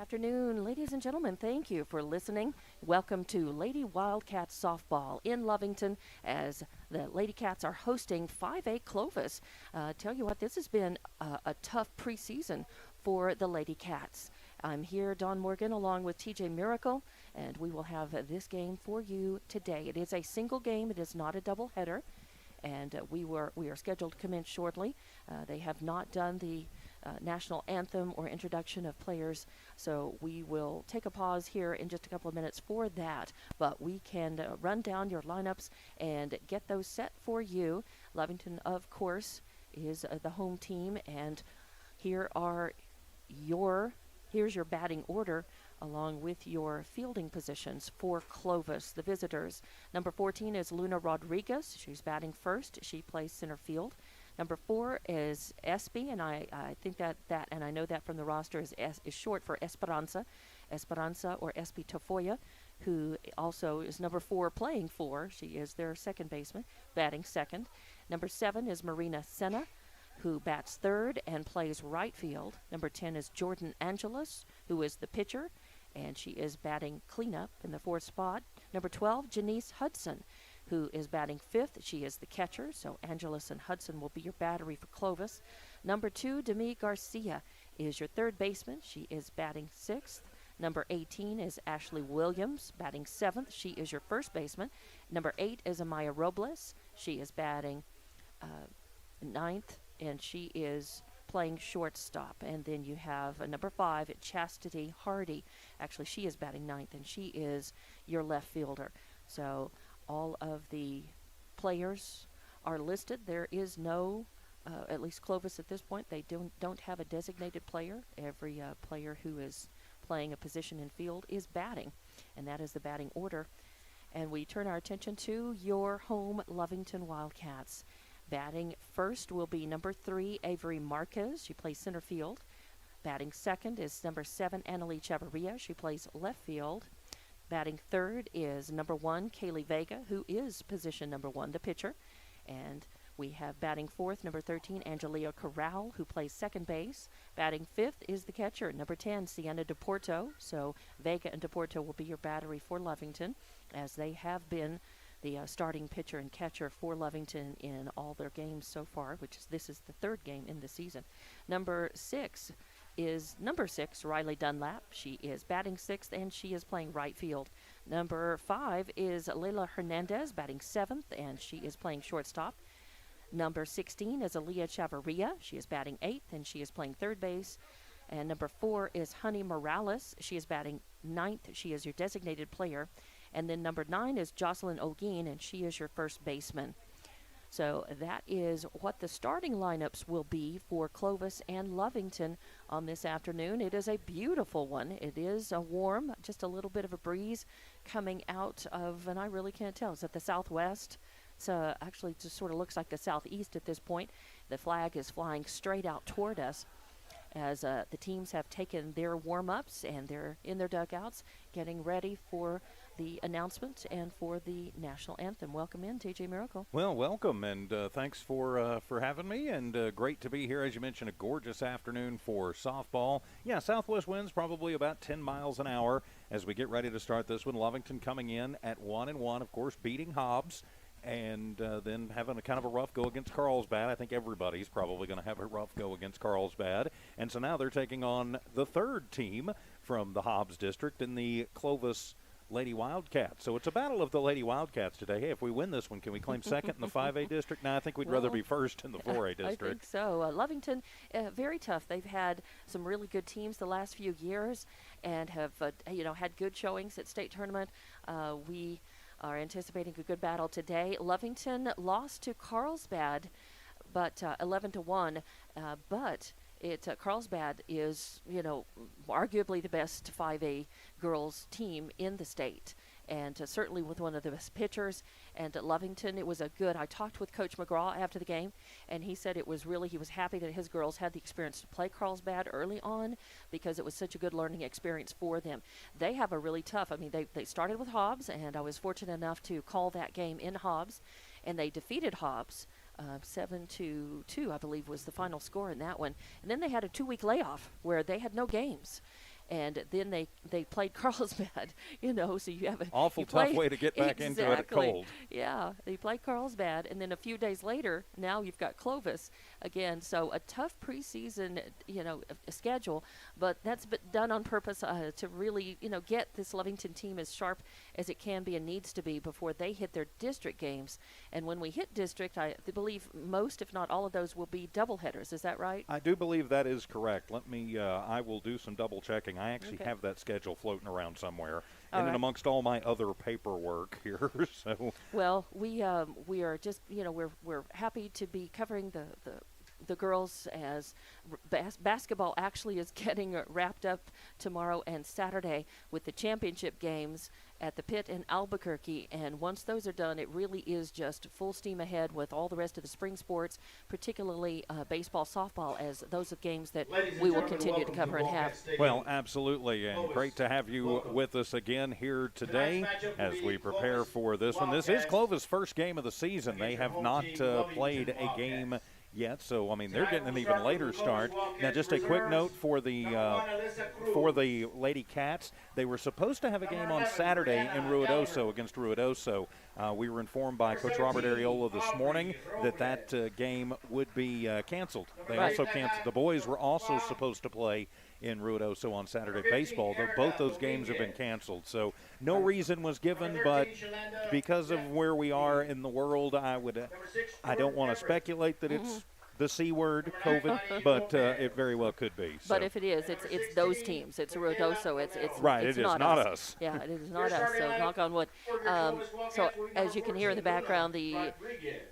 afternoon, ladies and gentlemen. Thank you for listening. Welcome to Lady Wildcats softball in Lovington as the Lady Cats are hosting 5A Clovis. Tell you what, this has been a tough preseason for the Lady Cats. I'm here, Dawn Morgan, along with TJ Miracle, and we will have this game for you today. It is a single game. It is not a doubleheader, and we are scheduled to commence shortly. They have not done the national anthem or introduction of players, so we will take a pause here in just a couple of minutes for that, but we can run down your lineups and get those set for you. Lovington, of course, is the home team, and here's your batting order along with your fielding positions for Clovis, the visitors. Number 14 is Luna Rodriguez. She's batting first. She plays center field. Number 4 is Espy, and I think that and I know that from the roster is short for Esperanza or Espy Tafoya, who also is number 4 playing 4. She is their second baseman, batting second. Number 7 is Marina Senna, who bats third and plays right field. Number 10 is Jordan Angeles, who is the pitcher, and she is batting cleanup in the 4th spot. Number 12, Janice Hudson, who is batting 5th. She is the catcher, so Angeles and Hudson will be your battery for Clovis. Number 2, Demi Garcia is your third baseman. She is batting 6th. Number 18 is Ashley Williams, batting 7th. She is your first baseman. Number 8 is Amaya Robles. She is batting 9th, and she is playing shortstop. And then you have number 5, Chastity Hardy. Actually, she is batting 9th, and she is your left fielder. So all of the players are listed. There is no, at least Clovis at this point, they don't have a designated player. Every player who is playing a position in field is batting, and that is the batting order. And we turn our attention to your home Lovington Wildcats. Batting first will be number 3, Avery Marquez. She plays center field. Batting second is number 7, Annaleigh Chavarria. She plays left field. Batting third is number 1, Kaylie Vega, who is position number 1, the pitcher. And we have batting fourth, number 13, Angelia Corral, who plays second base. Batting fifth is the catcher, number 10, Sienna Deporto. So Vega and Deporto will be your battery for Lovington, as they have been the starting pitcher and catcher for Lovington in all their games so far, this is the third game in the season. Number 6 is Riley Dunlap. She is batting 6th, and she is playing right field. Number 5 is Leila Hernandez, batting 7th, and she is playing shortstop. Number 16 is Aaliyah Chavarria. She is batting 8th, and she is playing third base. And number 4 is Honey Morales. She is batting 9th. She is your designated player. And then number 9 is Jocelyn Ogeen, and she is your first baseman. So that is what the starting lineups will be for Clovis and Lovington on this afternoon. It is a beautiful one. It is a warm, just a little bit of a breeze coming out of, and I really can't tell, is it the southwest? It's actually just sort of looks like the southeast at this point. The flag is flying straight out toward us as the teams have taken their warm-ups and they're in their dugouts getting ready for the announcement and for the national anthem. Welcome in, TJ Miracle. Well, welcome, and thanks for having me, and great to be here. As you mentioned, a gorgeous afternoon for softball. Yeah, southwest winds probably about 10 miles an hour as we get ready to start this one. Lovington coming in at 1-1, of course, beating Hobbs, and then having a kind of a rough go against Carlsbad. I think everybody's probably going to have a rough go against Carlsbad. And so now they're taking on the third team from the Hobbs district in the Clovis Lady Wildcats. So it's a battle of the Lady Wildcats today. Hey, if we win this one, can we claim second in the 5A district? No, I think we'd rather be first in the 4A district. I think so. Lovington, very tough. They've had some really good teams the last few years and have had good showings at state tournament. We are anticipating a good battle today. Lovington lost to Carlsbad, but 11-1. But Carlsbad is, arguably the best 5A girls team in the state, and certainly with one of the best pitchers. And at Lovington, it was I talked with Coach McGraw after the game, and he said he was happy that his girls had the experience to play Carlsbad early on because it was such a good learning experience for them. They have a really tough, they started with Hobbs, and I was fortunate enough to call that game in Hobbs, and they defeated Hobbs 7-2, I believe, was the final score in that one. And then they had a 2-week layoff where they had no games. and then they played Carlsbad, so you have awful tough way to get back into it cold. Yeah, they played Carlsbad, and then a few days later, now you've got Clovis again. So a tough preseason, schedule, but that's been done on purpose to really, get this Lovington team as sharp as it can be and needs to be before they hit their district games. And when we hit district, I believe most, if not all of those, will be doubleheaders. Is that right? I do believe that is correct. Let me, I will do some double checking. I actually have that schedule floating around somewhere, and amongst all my other paperwork here. So. Well, we are just, we're happy to be covering the girls as basketball actually is getting wrapped up tomorrow and Saturday with the championship games at the Pit in Albuquerque, and once those are done, it really is just full steam ahead with all the rest of the spring sports, particularly baseball, softball, as those are games that we will continue to cover and have. Well, absolutely, and great to have you with us again here today as we prepare for this one. This is Clovis' first game of the season. They have not played a game yet, so they're getting an even later start. Now, just a quick note for the Lady Cats. They were supposed to have a game on Saturday in Ruidoso against Ruidoso. We were informed by Coach Robert Areola this morning that game would be canceled. They also canceled. The boys were also supposed to play in Ruidoso on Saturday baseball, though both those games have been canceled. So no reason was given, but because of where we are in the world, I don't want to speculate that it's the C word, COVID, but it very well could be. So. But if it is, it's those teams. It's Ruidoso. It's right. It's it not is not us. us. Yeah, it is not us. So knock on wood. So as you can hear in the background, the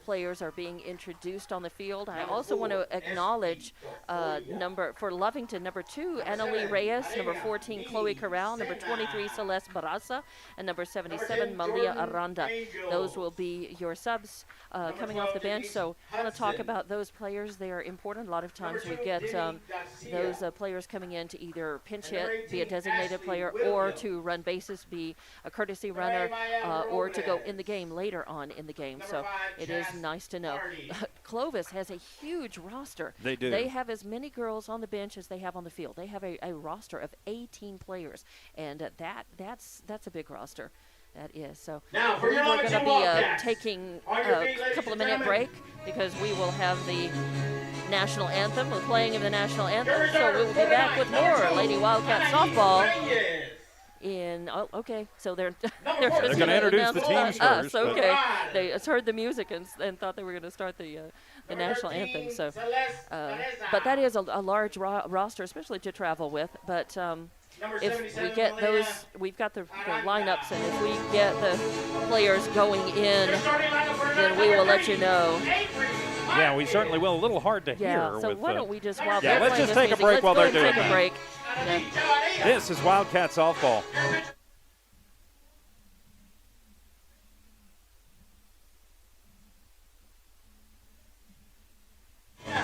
players are being introduced on the field. I also want to acknowledge for Lovington, number 2, Annaleigh Reyes, number 14, Chloe Corral, number 23, Celeste Barraza, and number 77, Malia Aranda. Those will be your subs coming off the bench. So I want to talk about those players. They are important. A lot of times we get those players coming in to either pinch hit, be a designated player, or to run bases, be a courtesy runner, or to go in the game later on in the game. So it is nice to know. Clovis has a huge roster. They do. They have as many girls on the bench as they have on the field. They have a roster of 18 players, and that's a big roster. That is. So we're going to be taking a couple of minute break because we will have the national anthem. We're playing of the national anthem. So we will be back with more Lady Wildcat softball. So they're going to introduce the teams first. Okay, they heard the music and thought they were going to start the national anthem. So, but that is a large roster, especially to travel with. But if we get those, we've got the lineups, and if we get the players going in, then we will let you know. Yeah, we certainly will. A little hard to hear. So why don't we just let's just take a break while they're doing that. Take a break. This is Wildcat Softball.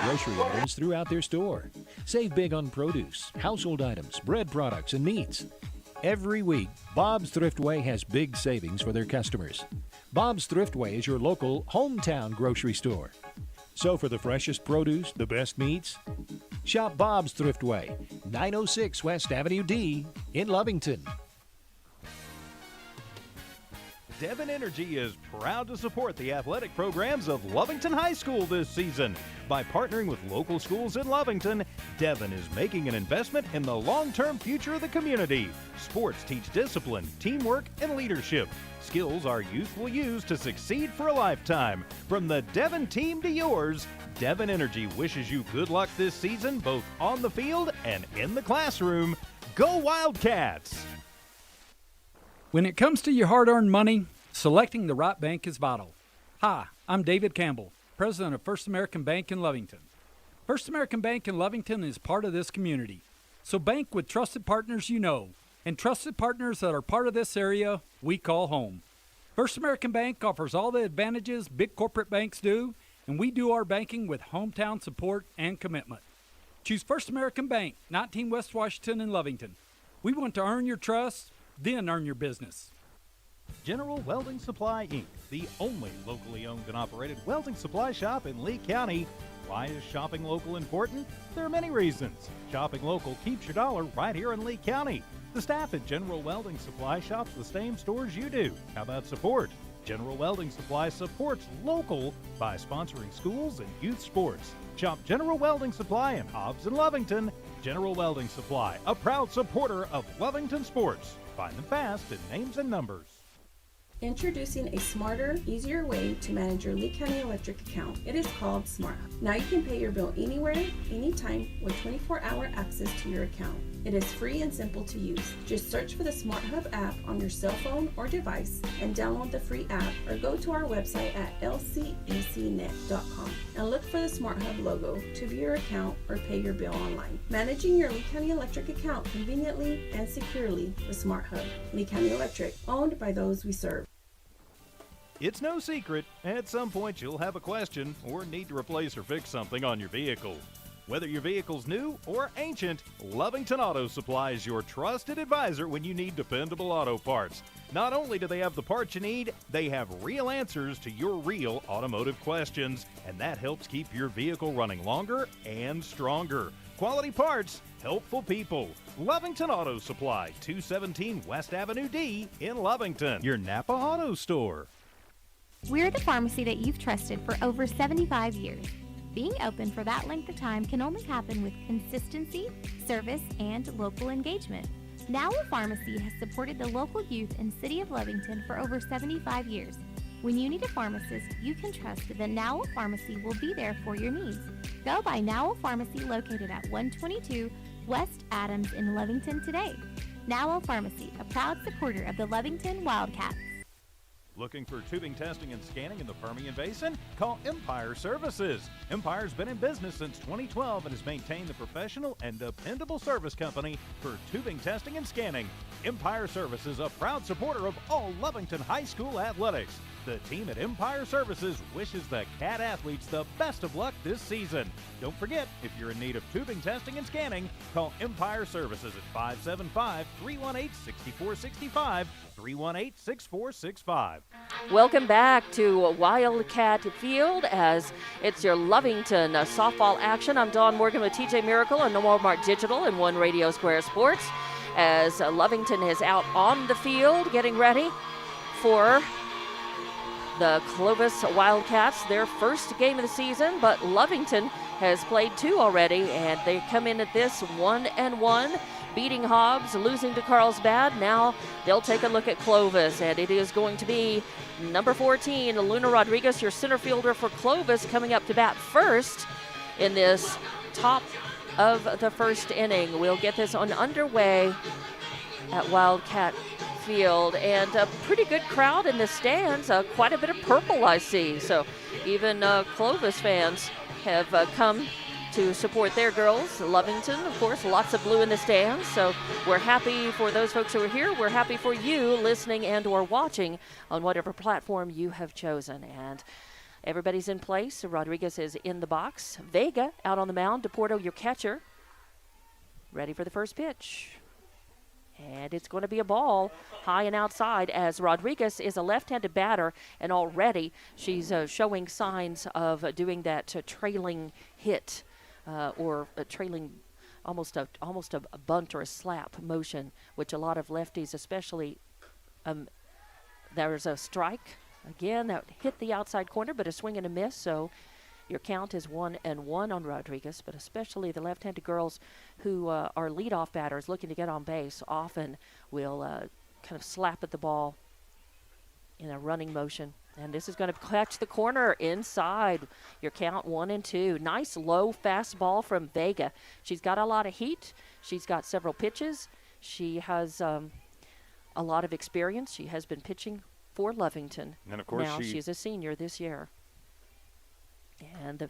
Grocery items throughout their store. Save big on produce, household items, bread products, and meats. Every week, Bob's Thriftway has big savings for their customers. Bob's Thriftway is your local hometown grocery store. So for the freshest produce, the best meats, shop Bob's Thriftway, 906 West Avenue D in Lovington. Devon Energy is proud to support the athletic programs of Lovington High School this season. By partnering with local schools in Lovington, Devon is making an investment in the long-term future of the community. Sports teach discipline, teamwork, and leadership. Skills our youth will use to succeed for a lifetime. From the Devon team to yours, Devon Energy wishes you good luck this season, both on the field and in the classroom. Go Wildcats! When it comes to your hard-earned money, selecting the right bank is vital. Hi, I'm David Campbell, president of First American Bank in Lovington. First American Bank in Lovington is part of this community. So bank with trusted partners you know, and trusted partners that are part of this area we call home. First American Bank offers all the advantages big corporate banks do, and we do our banking with hometown support and commitment. Choose First American Bank, 19 West Washington in Lovington. We want to earn your trust, then earn your business. General Welding Supply, Inc., the only locally owned and operated welding supply shop in Lee County, Why is shopping local important? There are many reasons. Shopping local keeps your dollar right here in Lee County. The staff at General Welding Supply shops the same stores you do. How about support? General Welding Supply supports local by sponsoring schools and youth sports. Shop General Welding Supply in Hobbs and Lovington. General Welding Supply, a proud supporter of Lovington sports. Find them fast in names and numbers. Introducing a smarter, easier way to manage your Lee County Electric account. It is called SmartHub. Now you can pay your bill anywhere, anytime, with 24-hour access to your account. It is free and simple to use. Just search for the SmartHub app on your cell phone or device and download the free app, or go to our website at lcecnet.com and look for the SmartHub logo to view your account or pay your bill online. Managing your Lee County Electric account conveniently and securely with SmartHub. Lee County Electric, owned by those we serve. It's no secret, at some point you'll have a question or need to replace or fix something on your vehicle. Whether your vehicle's new or ancient, Lovington Auto Supply is your trusted advisor when you need dependable auto parts. Not only do they have the parts you need, they have real answers to your real automotive questions, and that helps keep your vehicle running longer and stronger. Quality parts, helpful people. Lovington Auto Supply, 217 West Avenue D in Lovington, your Napa Auto Store. We're the pharmacy that you've trusted for over 75 years. Being open for that length of time can only happen with consistency, service, and local engagement. Nowell Pharmacy has supported the local youth in City of Lovington for over 75 years. When you need a pharmacist, you can trust that Nowell Pharmacy will be there for your needs. Go by Nowell Pharmacy, located at 122 West Adams in Lovington today. Nowell Pharmacy, a proud supporter of the Lovington Wildcats. Looking for tubing testing and scanning in the Permian Basin? Call Empire Services. Empire's been in business since 2012 and has maintained the professional and dependable service company for tubing testing and scanning. Empire Services, a proud supporter of all Lovington High School athletics. The team at Empire Services wishes the Cat athletes the best of luck this season. Don't forget, if you're in need of tubing testing and scanning, call Empire Services at 575-318-6465, 318-6465. Welcome back to Wildcat Field as it's your Lovington softball action. I'm Dawn Morgan with TJ Miracle and Walmart Digital and One Radio Square Sports as Lovington is out on the field getting ready for the Clovis Wildcats, their first game of the season, but Lovington has played two already, and they come in at this 1-1, beating Hobbs, losing to Carlsbad. Now they'll take a look at Clovis, and it is going to be number 14, Luna Rodriguez, your center fielder for Clovis, coming up to bat first in this top of the first inning. We'll get this on underway at Wildcat Field, and a pretty good crowd in the stands. Quite a bit of purple I see, so even Clovis fans have come to support their girls. Lovington, of course, lots of blue in the stands, so we're happy for those folks who are here. We're happy for you listening and or watching on whatever platform you have chosen. And everybody's in place. Rodriguez is in the box. Vega out on the mound. Deporto, your catcher, ready for the first pitch. And it's going to be a ball high and outside, as Rodriguez is a left-handed batter, and already she's showing signs of doing that trailing hit or a trailing, almost a bunt or a slap motion, which a lot of lefties, especially, there's a strike again that hit the outside corner, but a swing and a miss. So your count is 1-1 on Rodriguez, but especially the left-handed girls who are leadoff batters looking to get on base often will kind of slap at the ball in a running motion. And this is going to catch the corner inside. Your count 1-2. Nice low fastball from Vega. She's got a lot of heat. She's got several pitches. She has a lot of experience. She has been pitching for Lovington. And of course, now she's a senior this year. And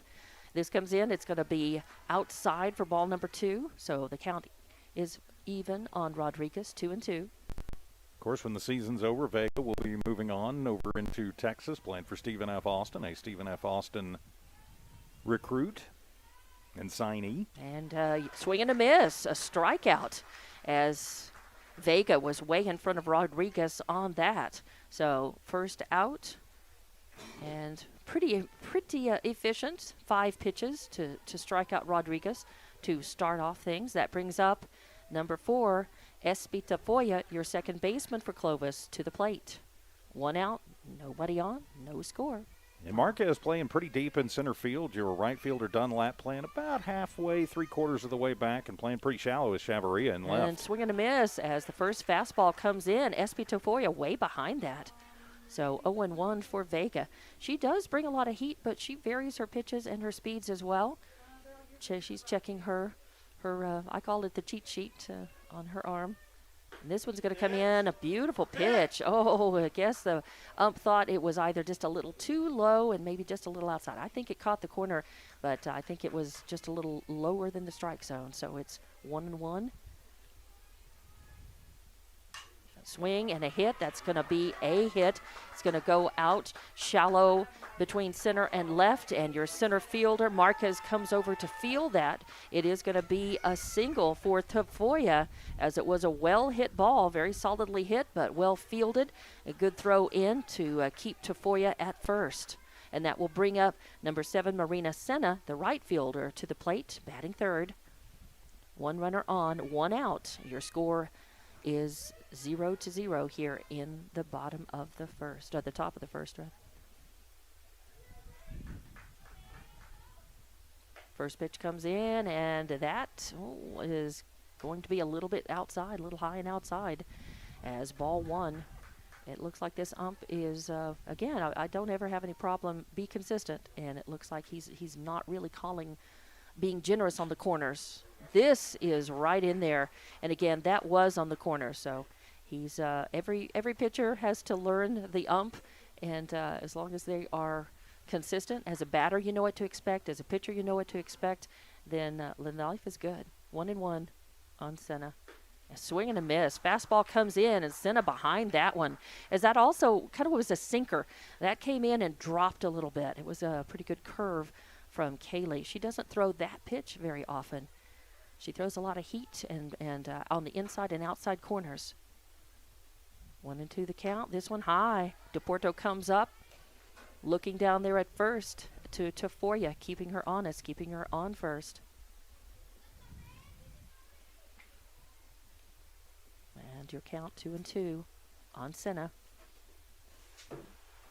this comes in. It's going to be outside for ball number 2. So the count is even on Rodriguez, 2-2. Of course, when the season's over, Vega will be moving on over into Texas, playing for Stephen F. Austin, a Stephen F. Austin recruit and signee. And swing and a miss, a strikeout, as Vega was way in front of Rodriguez on that. So first out And pretty efficient. 5 pitches to strike out Rodriguez to start off things. That brings up number 4, Espi Tafoya, your second baseman for Clovis, to the plate. 1 out, nobody on, no score. And Marquez playing pretty deep in center field. Your right fielder Dunlap playing about halfway, 3/4 of the way back, and playing pretty shallow with Chavarria in left. And swing and a miss as the first fastball comes in. Espi Tafoya way behind that. So 0-1 for Vega. She does bring a lot of heat, but she varies her pitches and her speeds as well. She's checking her I call it the cheat sheet on her arm. And this one's going to come in, a beautiful pitch. Oh, I guess the ump thought it was either just a little too low and maybe just a little outside. I think it caught the corner, but I think it was just a little lower than the strike zone. So it's 1-1. Swing and a hit. That's going to be a hit. It's going to go out shallow between center and left, and your center fielder Marquez comes over to field that. It is going to be a single for Tafoya, as it was a well-hit ball, very solidly hit, but well fielded. A good throw in to keep Tafoya at first. And that will bring up number 7, Marina Senna, the right fielder, to the plate, batting third. 1 runner on, 1 out. Your score is 0-0 here in the bottom of the first, or the top of the first, rather. First pitch comes in, and that is going to be a little bit outside, a little high and outside, as ball 1. It looks like this ump is, again, I don't ever have any problem. Be consistent, and it looks like he's not really being generous on the corners. This is right in there, and again, that was on the corner. So he's every pitcher has to learn the ump, and as long as they are consistent, as a batter you know what to expect, as a pitcher you know what to expect, then life is good. 1-1 on Senna. A swing and a miss. Fastball comes in, and Senna behind that one. As that also kind of was a sinker. That came in and dropped a little bit. It was a pretty good curve from Kaylie. She doesn't throw that pitch very often. She throws a lot of heat and on the inside and outside corners. 1-2 the count. This one high. Deporto comes up, looking down there at first to Tafoya, keeping her honest, keeping her on first. And your count 2-2 on Senna.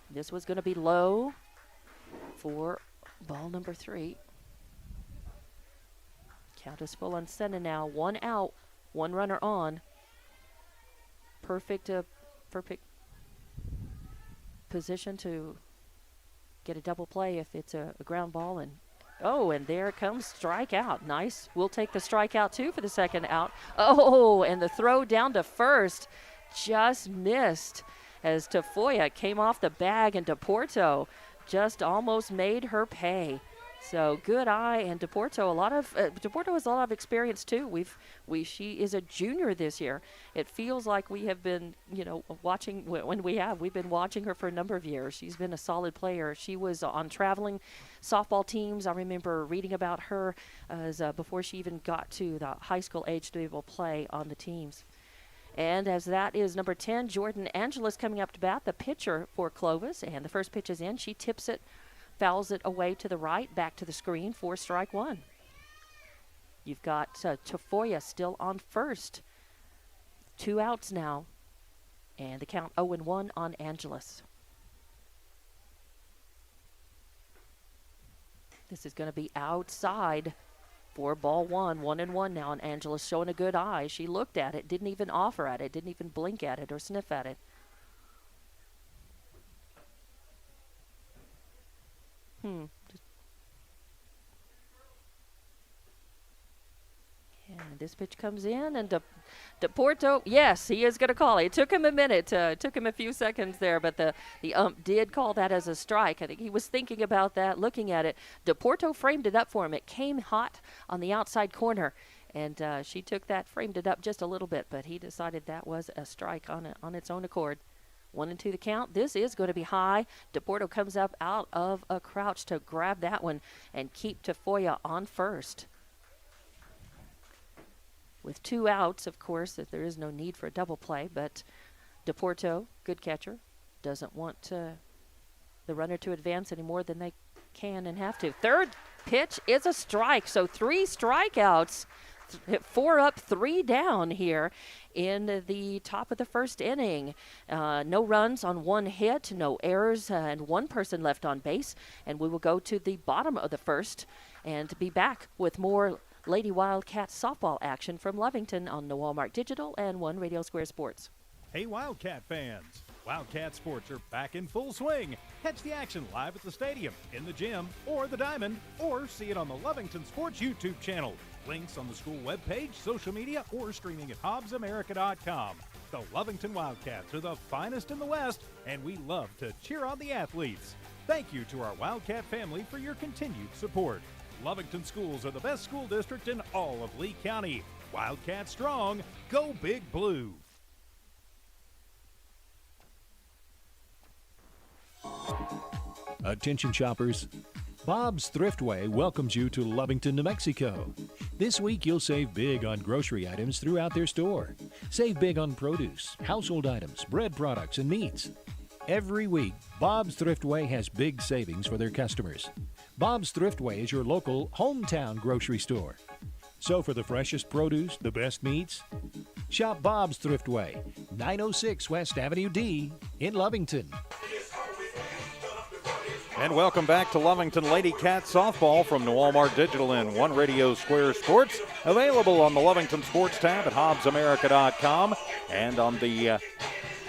This was going to be low for ball number 3. Count is full on Senna now. 1 out, 1 runner on. Perfect position to get a double play if it's a ground ball. And there it comes, strikeout. Nice. We'll take the strikeout too for the second out. Oh, and the throw down to first just missed as Tafoya came off the bag, and Deporto just almost made her pay. So good eye, and Deporto has a lot of experience too. She is a junior this year. It feels like we have been, watching we've been watching her for a number of years. She's been a solid player. She was on traveling softball teams. I remember reading about her as before she even got to the high school age to be able to play on the teams. And as that is number 10, Jordan Angeles coming up to bat, the pitcher for Clovis, and the first pitch is in. She tips it, fouls it away to the right, back to the screen for strike 1. You've got Tafoya still on first. 2 outs now, and the count 0-1 on Angeles. This is going to be outside for ball 1. 1-1 now, and Angeles showing a good eye. She looked at it, didn't even offer at it, didn't even blink at it or sniff at it. And this pitch comes in, and Deporto, yes, he is going to call it. It took him a minute, took him a few seconds there, but the ump did call that as a strike. I think he was thinking about that, looking at it. Deporto framed it up for him. It came hot on the outside corner, and she took that, framed it up just a little bit, but he decided that was a strike on its own accord. 1-2 the count. This is going to be high. Deporto comes up out of a crouch to grab that one and keep Tafoya on first. With 2 outs, of course, that there is no need for a double play, but Deporto, good catcher, doesn't want the the runner to advance any more than they can and have to. Third pitch is a strike, so 3 strikeouts. 4 up, 3 down here in the top of the first inning. No runs on 1 hit, no errors, and 1 person left on base. And we will go to the bottom of the first and be back with more Lady Wildcats softball action from Lovington on the Walmart Digital and One Radio Square Sports. Hey, Wildcat fans! Wildcat sports are back in full swing. Catch the action live at the stadium, in the gym, or the diamond, or see it on the Lovington Sports YouTube channel. Links on the school webpage, social media, or streaming at hobbsamerica.com. The Lovington Wildcats are the finest in the West, and we love to cheer on the athletes. Thank you to our Wildcat family for your continued support. Lovington schools are the best school district in all of Lee County. Wildcat strong, go Big Blue. Attention shoppers, Bob's Thriftway welcomes you to Lovington, New Mexico. This week you'll save big on grocery items throughout their store. Save big on produce, household items, bread products, and meats. Every week, Bob's Thriftway has big savings for their customers. Bob's Thriftway is your local hometown grocery store. So for the freshest produce, the best meats, shop Bob's Thriftway, 906 West Avenue D in Lovington. And welcome back to Lovington Lady Cat Softball from the Walmart Digital and One Radio Square Sports. Available on the Lovington Sports tab at hobbsamerica.com and on the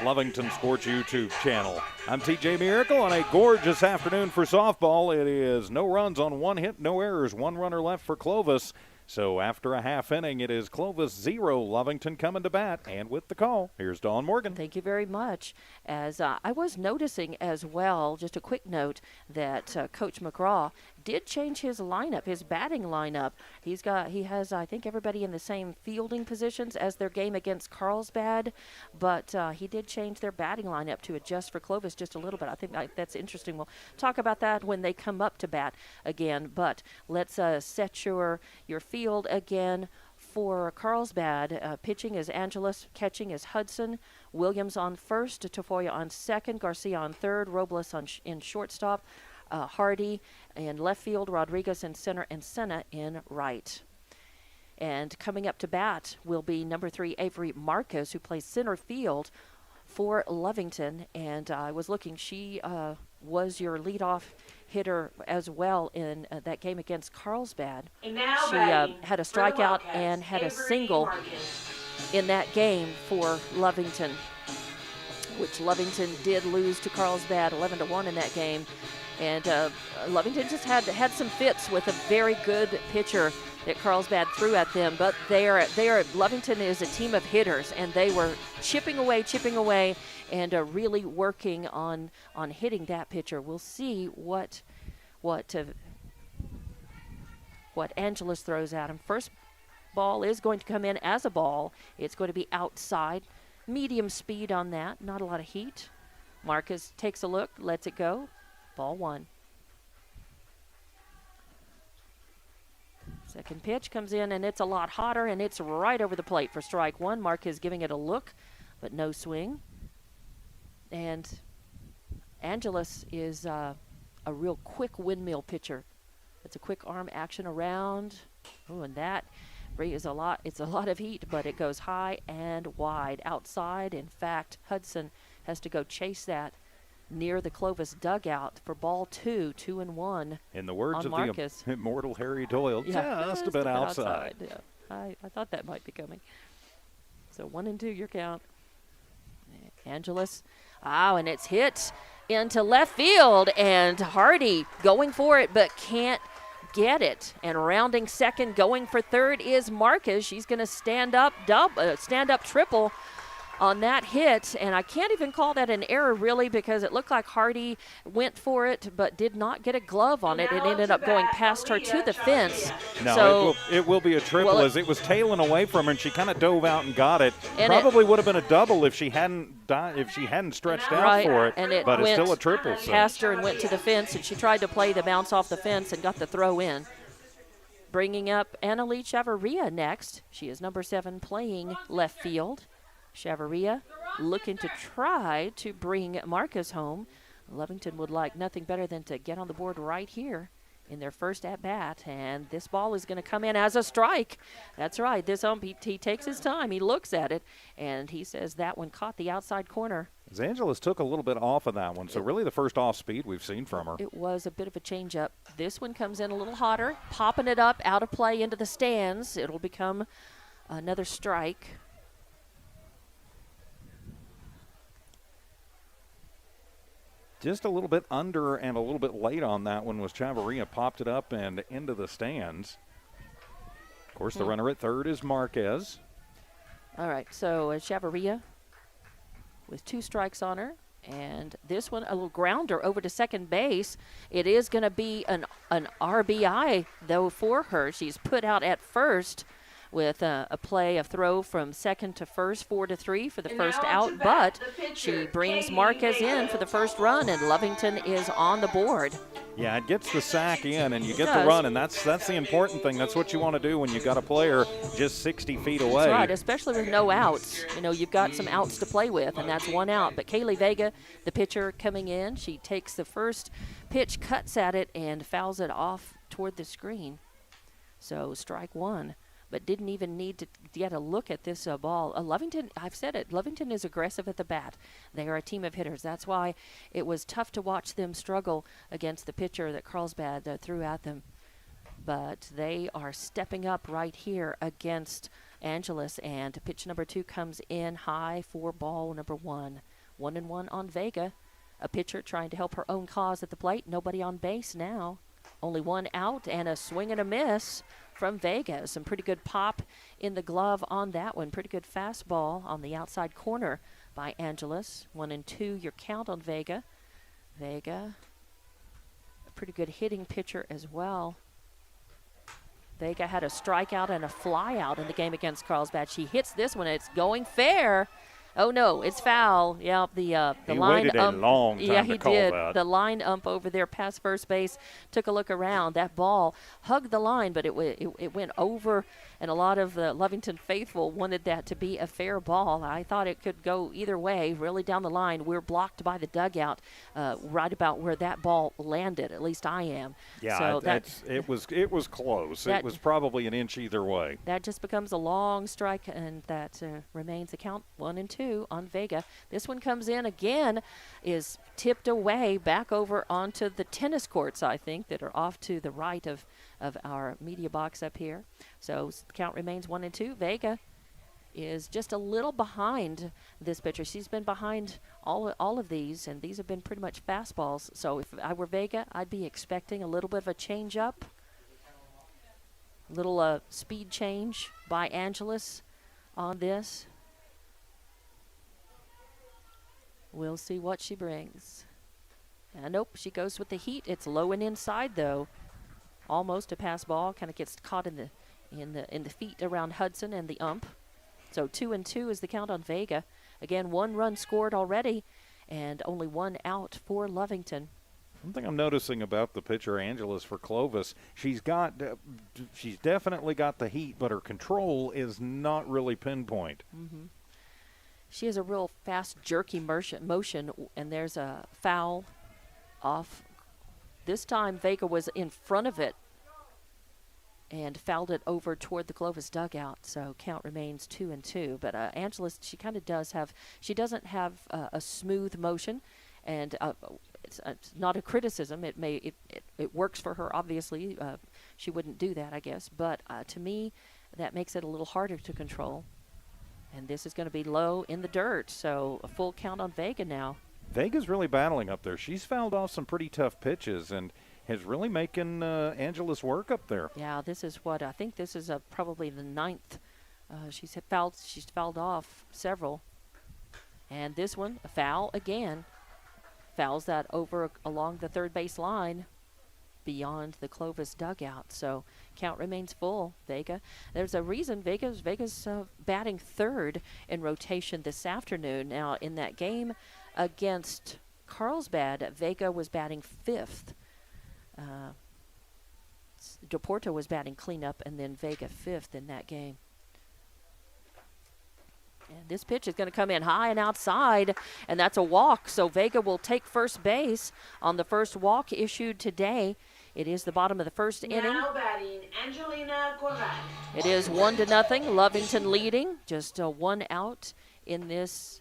Lovington Sports YouTube channel. I'm TJ Miracle on a gorgeous afternoon for softball. It is no runs on 1 hit, no errors, 1 runner left for Clovis. So after a half inning, it is Clovis 0, Lovington coming to bat. And with the call, here's Dawn Morgan. Thank you very much. As I was noticing as well, just a quick note, that Coach McGraw did change his lineup, his batting lineup. He has, I think, everybody in the same fielding positions as their game against Carlsbad, but he did change their batting lineup to adjust for Clovis just a little bit. I think that's interesting. We'll talk about that when they come up to bat again, but let's set your field again. For Carlsbad, pitching is Angeles, catching is Hudson, Williams on first, Tafoya on second, Garcia on third, Robles in shortstop, Hardy in left field, Rodriguez in center, and Senna in right. And coming up to bat will be number 3, Avery Marquez, who plays center field for Lovington. And I was looking, she was your leadoff hitter as well in that game against Carlsbad. She had a strikeout and had a single in that game for Lovington, which Lovington did lose to Carlsbad 11-1 in that game. And Lovington just had some fits with a very good pitcher that Carlsbad threw at them. But Lovington is a team of hitters, and they were chipping away, and really working on hitting that pitcher. We'll see what Angeles throws at him. First ball is going to come in as a ball. It's going to be outside. Medium speed on that, not a lot of heat. Marcus takes a look, lets it go. Ball 1. Second pitch comes in, and it's a lot hotter, and it's right over the plate for strike 1. Marquez giving it a look, but no swing. And Angeles is a real quick windmill pitcher. It's a quick arm action around. Oh, and that is a lot. It's a lot of heat, but it goes high and wide outside. In fact, Hudson has to go chase that near the Clovis dugout for ball 2, 2-1. In the words of Marcus. The immortal Harry Doyle, just a bit outside. Yeah. I thought that might be coming. So 1-2 your count. Angeles. And it's hit into left field, and Hardy going for it but can't get it. And rounding second, going for third is Marquez. She's going to stand up triple on that hit, and I can't even call that an error really, because it looked like Hardy went for it but did not get a glove on it. It ended up going past her to the fence. No, so it will be a triple, as it was tailing away from her, and she kind of dove out and got it. And probably would have been a double if she hadn't stretched out for it, and but it's still a triple. Past her and went to the fence, and she tried to play the bounce off the fence and got the throw in. Bringing up Annaleigh Chavarria next. She is number 7 playing left field. Chavarria looking to try to bring Marcus home. Lovington would like nothing better than to get on the board right here in their first at-bat, and this ball is going to come in as a strike. That's right. This ump, he takes his time. He looks at it, and he says that one caught the outside corner. Angeles took a little bit off of that one, so really the first off-speed we've seen from her. It was a bit of a change-up. This one comes in a little hotter, popping it up, out of play into the stands. It'll become another strike. Just a little bit under and a little bit late on that one was Chavarria. Popped it up and into the stands. Of course, the runner at third is Marquez. All right, so Chavarria with 2 strikes on her. And this one, a little grounder over to second base. It is going to be an RBI, though, for her. She's put out at first with a play of throw from second to first, 4-3 for the first out. But she brings Marquez in for the first run, and Lovington is on the board. Yeah, it gets the sack in, and you get the run, and that's the important thing. That's what you want to do when you've got a player just 60 feet away. That's right, especially with no outs. You know, you've got some outs to play with, and that's 1 out. But Kaylie Vega, the pitcher coming in, she takes the first pitch, cuts at it, and fouls it off toward the screen. So strike 1. But didn't even need to get a look at this ball. Lovington, I've said it, Lovington is aggressive at the bat. They are a team of hitters. That's why it was tough to watch them struggle against the pitcher that Carlsbad threw at them. But they are stepping up right here against Angeles, and pitch number 2 comes in high for ball number 1. 1-1 on Vega. A pitcher trying to help her own cause at the plate. Nobody on base now. Only 1 out and a swing and a miss from Vega. Some pretty good pop in the glove on that one. Pretty good fastball on the outside corner by Angeles. 1-2, your count on Vega. Vega, a pretty good hitting pitcher as well. Vega had a strikeout and a flyout in the game against Carlsbad. She hits this one. It's going fair. Oh, no, it's foul. Yeah, the line waited a long time yeah, to he call did. that. The line ump over there past first base took a look around. That ball hugged the line, but it went over, and a lot of the Lovington faithful wanted that to be a fair ball. I thought it could go either way, really down the line. We're blocked by the dugout right about where that ball landed. At least I am. Yeah, so it was close. It was probably an inch either way. That just becomes a long strike, and that remains the count 1-2 on Vega. This one comes in again, is tipped away back over onto the tennis courts, I think, that are off to the right of our media box up here. So the count remains 1-2. Vega is just a little behind this pitcher. She's been behind all of these, and these have been pretty much fastballs. So if I were Vega, I'd be expecting a little bit of a change-up, little speed change by Angeles on this. We'll see what she brings. Nope, she goes with the heat. It's low and inside, though. Almost a pass ball. Kind of gets caught in the feet around Hudson and the ump. So 2-2 is the count on Vega. Again, 1 run scored already, and only 1 out for Lovington. One thing I'm noticing about the pitcher Angeles for Clovis, she's definitely got the heat, but her control is not really pinpoint. Mm-hmm. She has a real fast, jerky motion, and there's a foul off. This time, Vega was in front of it and fouled it over toward the Clovis dugout, so count remains 2-2. But Angeles, she kind of she doesn't have a smooth motion, and it's not a criticism. It works for her, obviously. She wouldn't do that, I guess. But to me, that makes it a little harder to control. And this is going to be low in the dirt, so a full count on Vega now. Vega's really battling up there. She's fouled off some pretty tough pitches and is really making Angeles work up there. Yeah, this is what I think. This is probably the 9th. She's fouled off several, and this one a foul again. Fouls that over along the third base line, beyond the Clovis dugout. So count remains full. Vega. There's a reason Vega's batting third in rotation this afternoon. Now in that game against Carlsbad, Vega was batting 5th. Deporto was batting cleanup, and then Vega 5th in that game. And this pitch is going to come in high and outside, and that's a walk. So Vega will take first base on the first walk issued today. It is the bottom of the first inning. Now batting, Angelia Corral. It is 1-0. Lovington leading, just one out in this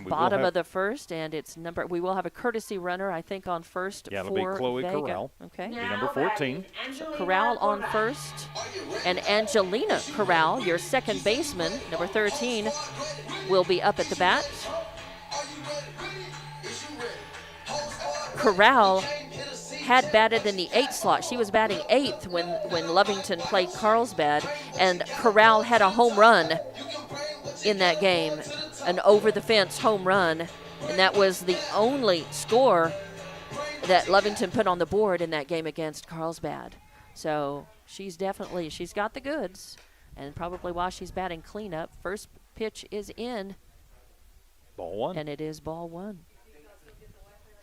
bottom of the first, and it's we will have a courtesy runner, I think, on first. Yeah, it'll for be Chloe Vega. Corral. Okay. Be number 14. So Corral on first, and Angelina Corral, your second baseman, number 13, will be up at the bat. Corral had batted in the 8th slot. She was batting 8th when Lovington played Carlsbad, and Corral had a home run in that game, an over-the-fence home run, and that was the only score that Lovington put on the board in that game against Carlsbad. So she's got the goods, and probably while she's batting cleanup, first pitch is in. Ball 1. And it is ball 1.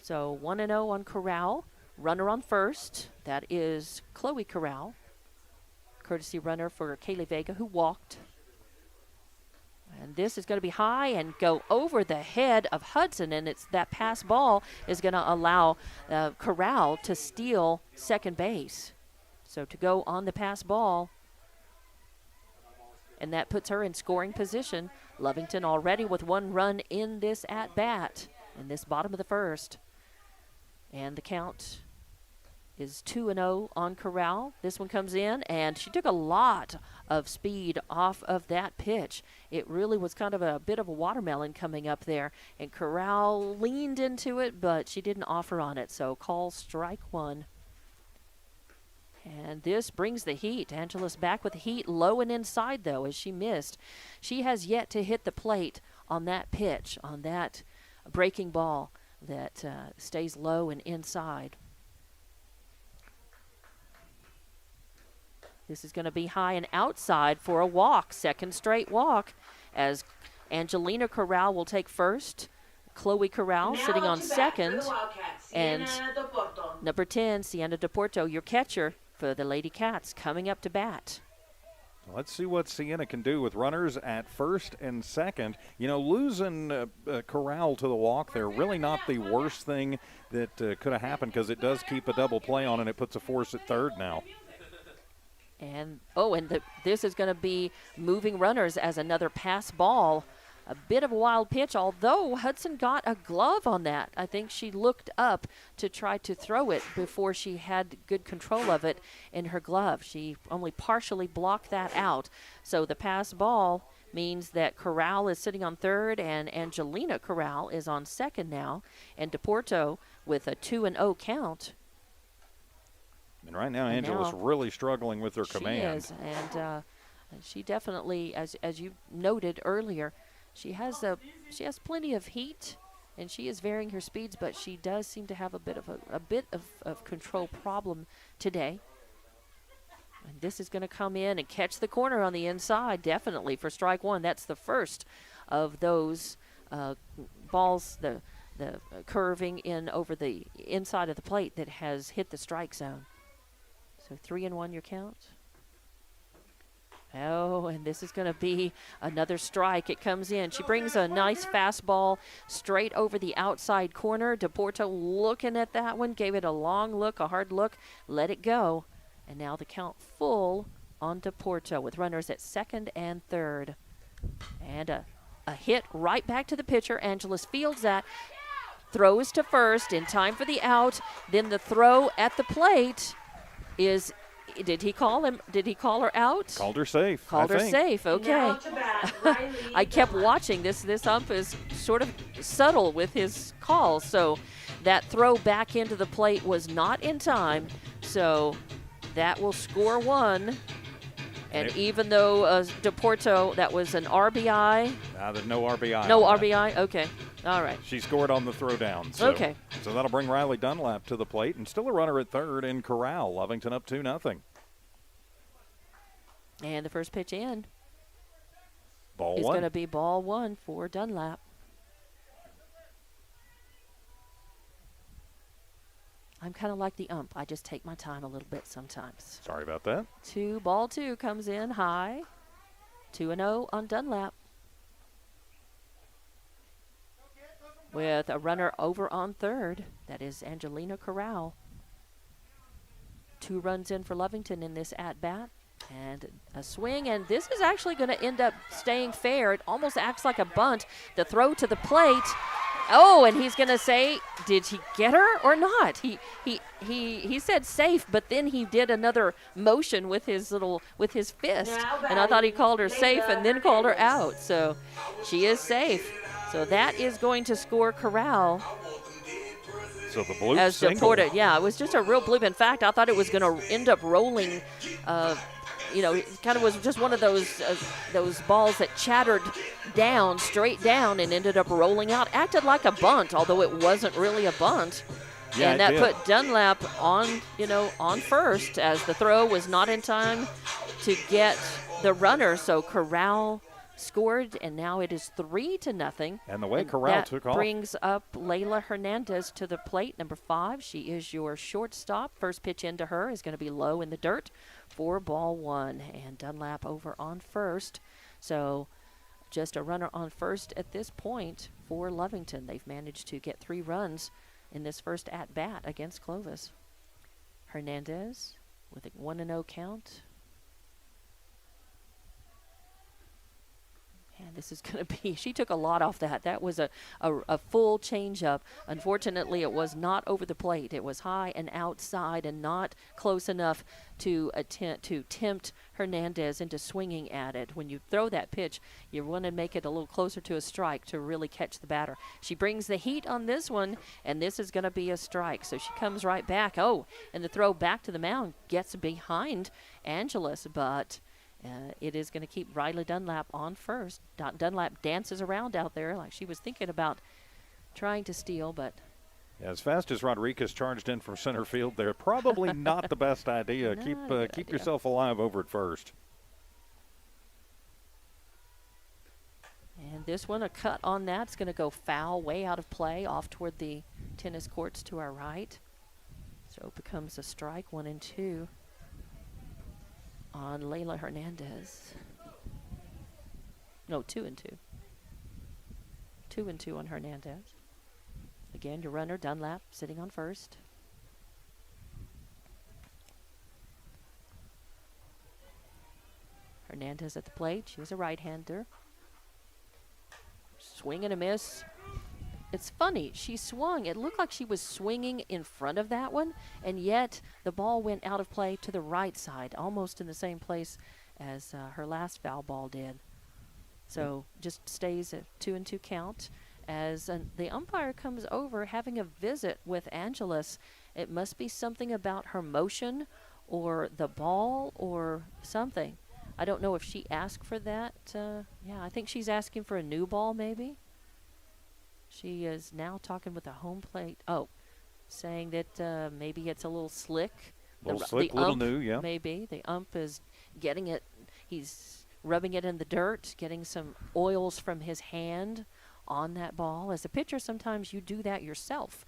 So 1-0 on Corral. Runner on first. That is Chloe Corral. Courtesy runner for Kaylie Vega, who walked. And this is going to be high and go over the head of Hudson, and it's that pass ball is going to allow Corral to steal second base. So to go on the pass ball, and that puts her in scoring position. Lovington already with 1 run in this at-bat in this bottom of the first. And the count is 2-0 on Corral. This one comes in, and she took a lot of speed off of that pitch. It really was kind of a bit of a watermelon coming up there, and Corral leaned into it, but she didn't offer on it, so call strike 1. And this brings the heat. Angelis back with the heat, low and inside, though, as she missed. She has yet to hit the plate on that pitch, on that breaking ball that stays low and inside. This is going to be high and outside for a walk, second straight walk, as Angelina Corral will take first. Chloe Corral Now sitting on to bat second. for the Wildcats, And Sienna Deporto. number 10, Sienna Deporto, your catcher for the Lady Cats, coming up to bat. Let's see what Sienna can do with runners at first and second. You know, losing Corral to the walk there, really not the worst thing that could have happened, because it does keep a double play on, and it puts a force at third now. And, this is going to be moving runners as another pass ball. A bit of a wild pitch, although Hudson got a glove on that. I think she looked up to try to throw it before she had good control of it in her glove. She only partially blocked that out. So the pass ball means that Corral is sitting on third, and Angelina Corral is on second now. And Deporto with a 2-0 count. And right now, Angela's really struggling with her command. She is, and she definitely, as you noted earlier, she has plenty of heat, and she is varying her speeds, but she does seem to have a bit of control problem today. And this is going to come in and catch the corner on the inside, definitely for strike 1. That's the first of those balls, the curving in over the inside of the plate that has hit the strike zone. So 3-1 your count. Oh, and this is going to be another strike. It comes in. She brings a nice fastball straight over the outside corner. Deporto looking at that one, gave it a long look, a hard look, let it go. And now the count full on Deporto with runners at second and third. And a hit right back to the pitcher. Angelis fields that. Throws to first in time for the out. Then the throw at the plate is... Did he call her out? Called her safe. Called her safe. Okay. Now to bat, Riley I kept Dunlap. watching this. This ump is sort of subtle with his calls. So that throw back into the plate was not in time. So that will score 1. And even though Deporto, that was an RBI. There's no RBI. No RBI? Okay. All right. She scored on the throw down. So, okay. So that'll bring Riley Dunlap to the plate, and still a runner at third in Corral. Lovington up 2-0. And the first pitch in Ball is 1. going to be ball 1 for Dunlap. I'm kind of like the ump. I just take my time a little bit sometimes. Sorry about that. Ball 2 comes in high. 2-0 on Dunlap. with a runner over on third. That is Angelia Corral. 2 runs in for Lovington in this at-bat. And a swing, and this is actually going to end up staying fair. It almost acts like a bunt. The throw to the plate. Oh, and he's going to say, did he get her or not? He said safe, but then he did another motion with his fist. And I thought he called her safe and then called her out. So she is safe. So that is going to score Corral. So the bloop as single. Deporto. Yeah, it was just a real bloop. In fact, I thought it was going to end up rolling. It kind of was just one of those balls that chattered down, straight down, and ended up rolling out. Acted like a bunt, although it wasn't really a bunt. Yeah, and that put Dunlap on first, as the throw was not in time to get the runner. So Corral scored, and now it is 3-0. And the way Corral took off brings up Layla Hernandez to the plate, number 5. She is your shortstop. First pitch into her is going to be low in the dirt for ball 1, and Dunlap over on first. So just a runner on first at this point for Lovington. They've managed to get 3 runs in this first at-bat against Clovis. Hernandez with a 1-0 count. And this is going to be, she took a lot off that. That was a full changeup. Unfortunately, it was not over the plate. It was high and outside and not close enough to tempt Hernandez into swinging at it. When you throw that pitch, you want to make it a little closer to a strike to really catch the batter. She brings the heat on this one, and this is going to be a strike. So she comes right back. Oh, and the throw back to the mound gets behind Angeles, but it is going to keep Riley Dunlap on first. Dunlap dances around out there like she was thinking about trying to steal, but as fast as Rodriguez charged in from center field, they're probably not the best idea. Keep yourself alive over at first. And this one, a cut on that's going to go foul, way out of play, off toward the tennis courts to our right. So it becomes a strike, 1-2. On Layla Hernandez. No, 2-2. 2-2 on Hernandez. Again, your runner, Dunlap, sitting on first. Hernandez at the plate. She was a right-hander. Swing and a miss. It's funny, she swung. It looked like she was swinging in front of that one, and yet the ball went out of play to the right side, almost in the same place as her last foul ball did. So just stays at 2-2 count as the umpire comes over having a visit with Angeles. It must be something about her motion or the ball or something. I don't know if she asked for that. I think she's asking for a new ball maybe. She is now talking with the home plate. Oh, saying that maybe it's a little slick. Little new, yeah. Maybe. The ump is getting it. He's rubbing it in the dirt, getting some oils from his hand on that ball. As a pitcher, sometimes you do that yourself.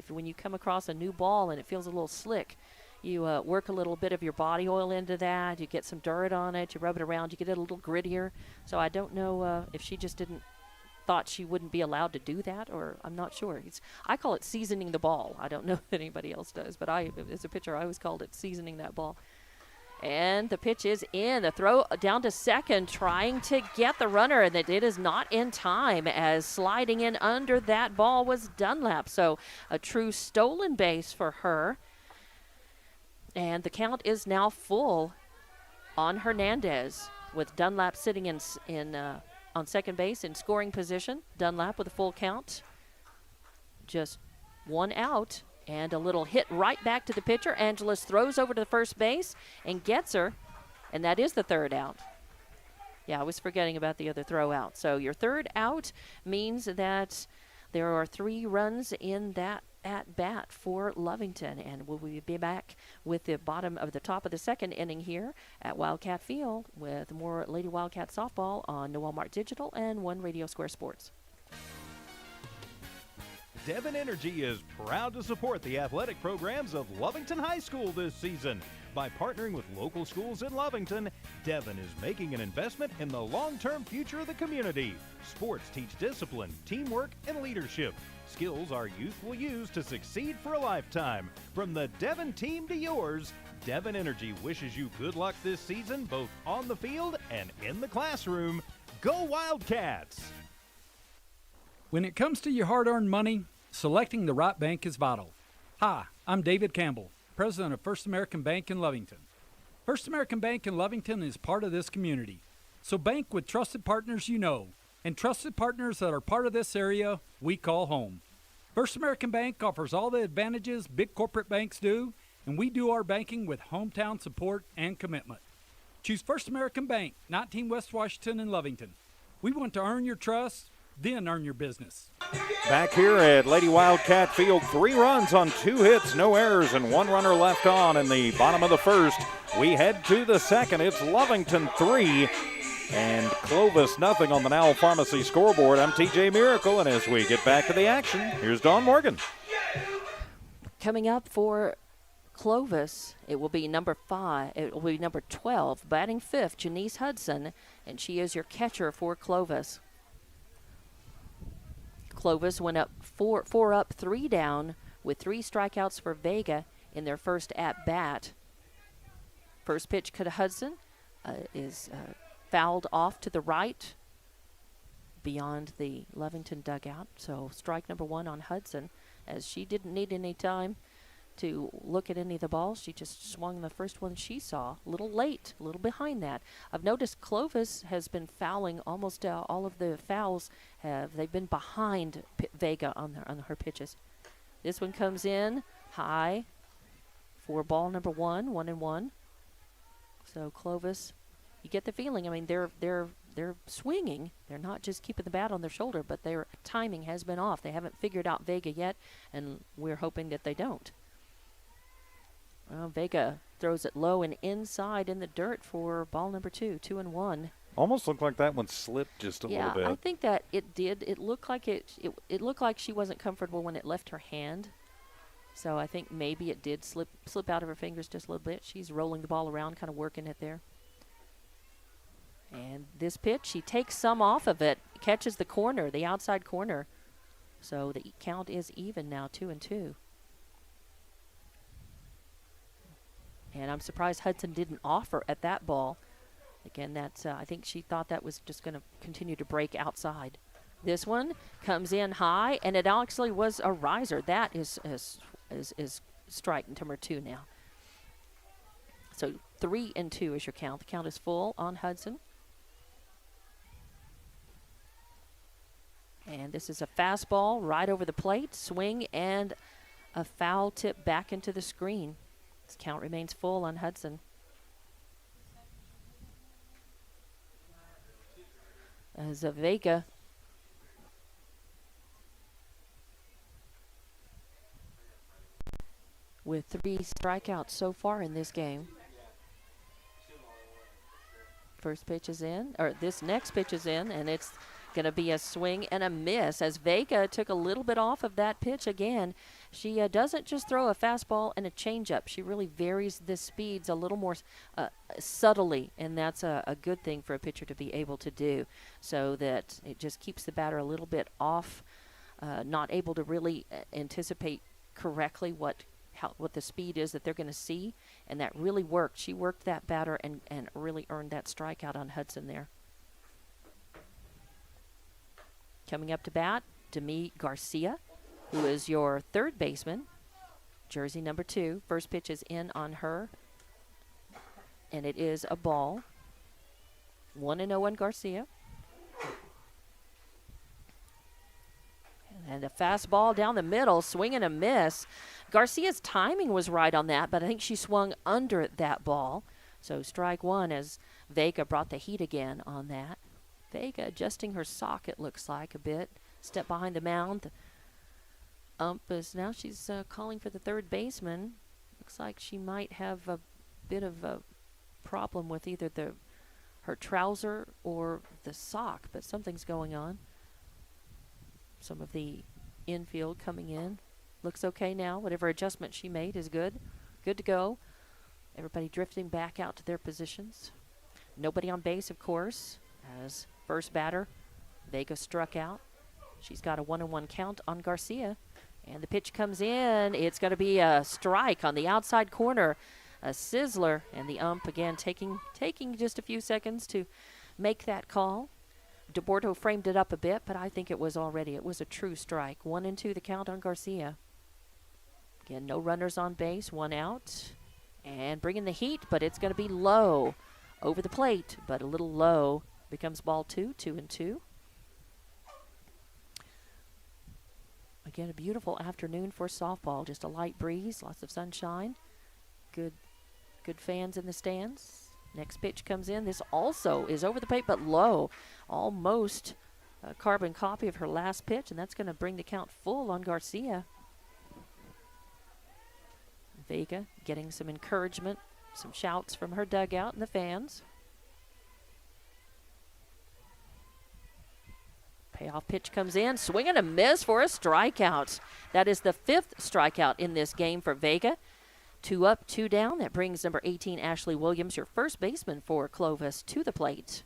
When you come across a new ball and it feels a little slick, you work a little bit of your body oil into that. You get some dirt on it. You rub it around. You get it a little grittier. So I don't know if she just thought she wouldn't be allowed to do that, or I'm not sure. I call it seasoning the ball. I don't know if anybody else does, but as a pitcher, I always called it seasoning that ball. And the pitch is in. The throw down to second, trying to get the runner, and it is not in time, as sliding in under that ball was Dunlap. So a true stolen base for her. And the count is now full on Hernandez, with Dunlap sitting on second base in scoring position. Dunlap with a full count. Just 1 out and a little hit right back to the pitcher. Angeles throws over to the first base and gets her, and that is the 3rd out. Yeah, I was forgetting about the other throw out. So your 3rd out means that there are 3 runs in that at bat for Lovington, and we'll be back with the top of the 2nd inning here at Wildcat Field with more Lady Wildcat softball on Noel Mart Digital and One Radio Square Sports. Devon Energy is proud to support the athletic programs of Lovington High School this season. By partnering with local schools in Lovington, Devon is making an investment in the long-term future of the community. Sports teach discipline, teamwork, and leadership. Skills our youth will use to succeed for a lifetime. From the Devon team to yours, Devon Energy wishes you good luck this season, both on the field and in the classroom. Go Wildcats! When it comes to your hard-earned money, selecting the right bank is vital. Hi, I'm David Campbell, president of First American Bank in Lovington. First American Bank in Lovington is part of this community. So bank with trusted partners you know, and trusted partners that are part of this area we call home. First American Bank offers all the advantages big corporate banks do, and we do our banking with hometown support and commitment. Choose First American Bank, 19 West Washington in Lovington. We want to earn your trust, then earn your business. Back here at Lady Wildcat Field, 3 runs on 2 hits, no errors, and 1 runner left on in the bottom of the first. We head to the second. It's Lovington 3 and Clovis nothing on the Now Pharmacy scoreboard. I'm TJ Miracle, and as we get back to the action, here's Dawn Morgan. Coming up for Clovis, it will be number 12, batting 5th, Janice Hudson, and she is your catcher for Clovis. Clovis went up 4 up, 3 down, with 3 strikeouts for Vega in their first at-bat. First pitch to Hudson is fouled off to the right beyond the Lovington dugout. So strike number 1 on Hudson, as she didn't need any time to look at any of the balls. She just swung the first one she saw. A little late, a little behind that. I've noticed Clovis has been fouling almost all of the fouls. They've been behind Vega on her pitches. This one comes in high for ball number 1, 1-1. So Clovis, you get the feeling. I mean, they're swinging. They're not just keeping the bat on their shoulder, but their timing has been off. They haven't figured out Vega yet, and we're hoping that they don't. Well, Vega throws it low and inside in the dirt for ball number 2, 2-1. Almost looked like that one slipped just a little bit. Yeah, I think that it did. It looked like it looked like she wasn't comfortable when it left her hand. So I think maybe it did slip out of her fingers just a little bit. She's rolling the ball around, kind of working it there. And this pitch, she takes some off of it, catches the corner, the outside corner. So the count is even now, 2-2. And I'm surprised Hudson didn't offer at that ball. Again, that's I think she thought that was just going to continue to break outside. This one comes in high, and it actually was a riser. That is strike number 2 now. So 3-2 is your count. The count is full on Hudson. And this is a fastball right over the plate, swing, and a foul tip back into the screen. This count remains full on Hudson. As Vega with 3 strikeouts so far in this game. First pitch is in, or this next pitch is in, and it's going to be a swing and a miss as Vega took a little bit off of that pitch again. She doesn't just throw a fastball and a changeup. She really varies the speeds a little more subtly, and that's a good thing for a pitcher to be able to do, so that it just keeps the batter a little bit off, not able to really anticipate correctly what the speed is that they're going to see, and that really worked. She worked that batter and really earned that strikeout on Hudson there. Coming up to bat, Demi Garcia, who is your third baseman, jersey number 2. First pitch is in on her, and it is a ball. 1-0 on Garcia. And a fastball down the middle, swing and a miss. Garcia's timing was right on that, but I think she swung under that ball. So strike 1 as Vega brought the heat again on that. Vega adjusting her sock, it looks like, a bit. Step behind the mound. Ump is now she's calling for the third baseman. Looks like she might have a bit of a problem with either her trouser or the sock, but something's going on. Some of the infield coming in. Looks okay now. Whatever adjustment she made is good. Good to go. Everybody drifting back out to their positions. Nobody on base, of course, as first batter, Vega struck out. She's got a 1-1 count on Garcia. And the pitch comes in. It's going to be a strike on the outside corner. A sizzler, and the ump again taking just a few seconds to make that call. Deporto framed it up a bit, but I think it was a true strike. 1-2 the count on Garcia. Again, no runners on base, 1 out. And bringing the heat, but it's going to be low over the plate, but a little low. Becomes ball 2, 2-2. Again, a beautiful afternoon for softball. Just a light breeze, lots of sunshine. Good fans in the stands. Next pitch comes in. This also is over the plate, but low. Almost a carbon copy of her last pitch, and that's going to bring the count full on Garcia. Vega getting some encouragement, some shouts from her dugout and the fans. Payoff pitch comes in, swing and a miss for a strikeout. That is the 5th strikeout in this game for Vega. 2 up, 2 down. That brings number 18, Ashley Williams, your first baseman for Clovis, to the plate.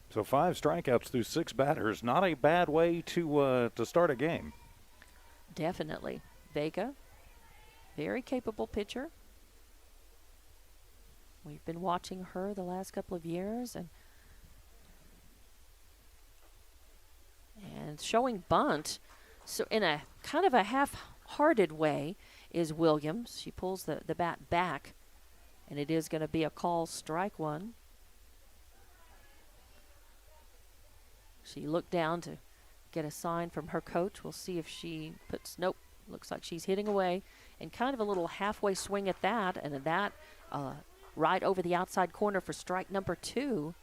So 5 strikeouts through 6 batters. Not a bad way to start a game. Definitely. Vega, very capable pitcher. We've been watching her the last couple of years, and showing bunt. So in a kind of a half-hearted way is Williams. She pulls the bat back, and it is going to be a call, strike 1. She looked down to get a sign from her coach. We'll see if she puts, nope, looks like she's hitting away, and kind of a little halfway swing at that, and that right over the outside corner for strike number 2.